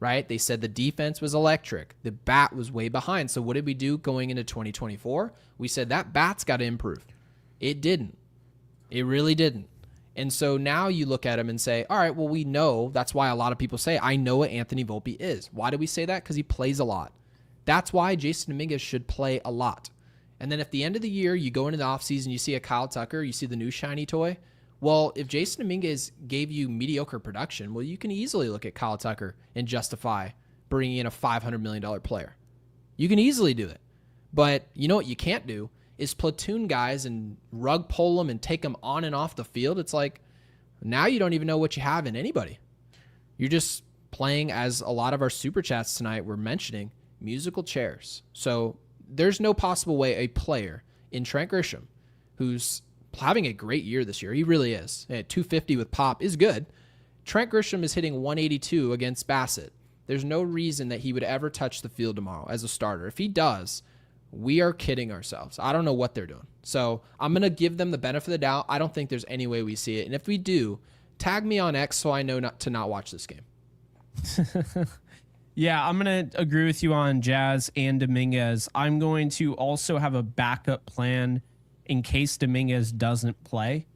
right? They said the defense was electric. The bat was way behind. So what did we do going into 2024? We said that bat's got to improve. It didn't. It really didn't. And so now you look at him and say, all right, well, we know. That's why a lot of people say, I know what Anthony Volpe is. Why do we say that? Because he plays a lot. That's why Jason Dominguez should play a lot. And then at the end of the year, you go into the offseason, you see a Kyle Tucker, you see the new shiny toy. Well, if Jason Dominguez gave you mediocre production, well, you can easily look at Kyle Tucker and justify bringing in a $500 million player. You can easily do it. But you know what you can't do is platoon guys and rug pull them and take them on and off the field. It's like now you don't even know what you have in anybody. You're just playing, as a lot of our super chats tonight were mentioning, musical chairs. So there's no possible way a player in Trent Grisham, who's having a great year this year, he really is. At 250 with pop is good. Trent Grisham is hitting 182 against Bassett. There's no reason that he would ever touch the field tomorrow as a starter. If he does, we are kidding ourselves. I don't know what they're doing. So I'm going to give them the benefit of the doubt. I don't think there's any way we see it. And if we do, tag me on X so I know not to not watch this game. Yeah, I'm going to agree with you on Jazz and Dominguez. I'm going to also have a backup plan in case Dominguez doesn't play.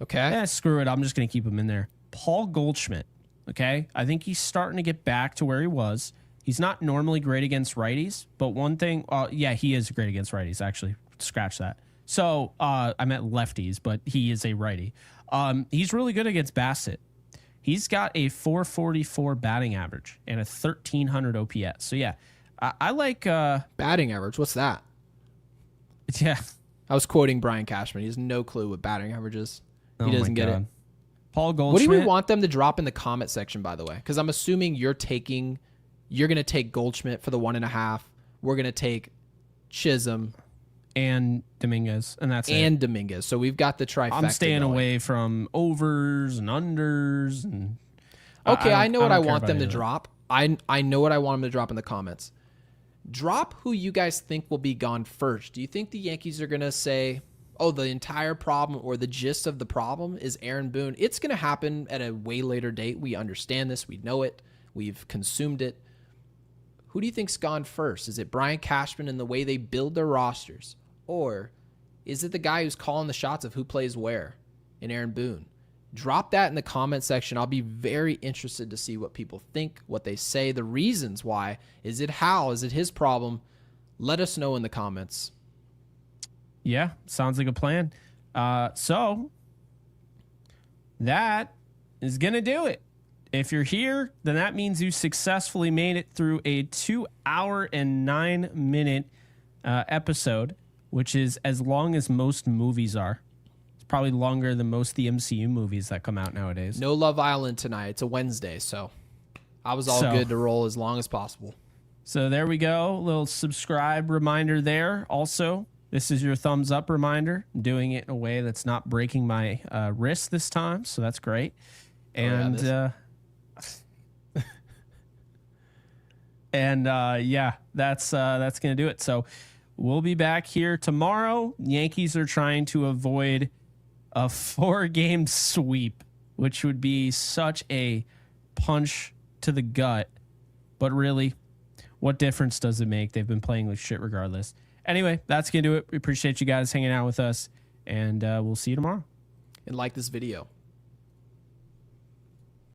Okay. Screw it. I'm just going to keep him in there. Paul Goldschmidt. Okay. I think he's starting to get back to where he was. He's not normally great against righties, but one thing, yeah, he is great against righties, actually. Scratch that. So I meant lefties, but he is a righty. He's really good against Bassett. He's got a 444 batting average and a 1,300 OPS. So, yeah, I like... batting average, what's that? Yeah. I was quoting Brian Cashman. He has no clue what batting average is. He doesn't get it. Paul Goldschmidt. What do we want them to drop in the comment section, by the way? Because I'm assuming you're going to take Goldschmidt for the 1.5. We're going to take Chisholm and Dominguez, and that's it. And Dominguez. So we've got the trifecta. I'm staying going. away from overs and unders. And okay, I know what I don't care want about them to any of that. drop. I know what I want them to drop in the comments. Drop who you guys think will be gone first. Do you think the Yankees are going to say, oh, the entire problem or the gist of the problem is Aaron Boone? It's going to happen at a way later date. We understand this. We know it. We've consumed it. Who do you think's gone first? Is it Brian Cashman and the way they build their rosters? Or is it the guy who's calling the shots of who plays where in Aaron Boone? Drop that in the comment section. I'll be very interested to see what people think, what they say, the reasons why. Is it Hal? Is it his problem? Let us know in the comments. Yeah, sounds like a plan. So that is going to do it. if you're here, then that means you successfully made it through a 2 hour and 9 minute episode, which is as long as most movies are. It's probably longer than most of the MCU movies that come out nowadays. No Love Island tonight. It's a Wednesday, so I was all good to roll as long as possible. So there we go. A little subscribe reminder there. Also, this is your thumbs up reminder. I'm doing it in a way that's not breaking my wrist this time, so that's great. And that's gonna do it. So we'll be back here tomorrow. Yankees are trying to avoid a 4-game sweep, which would be such a punch to the gut. But really, what difference does it make? They've been playing with shit regardless. Anyway, that's going to do it. We appreciate you guys hanging out with us, and we'll see you tomorrow. And like this video.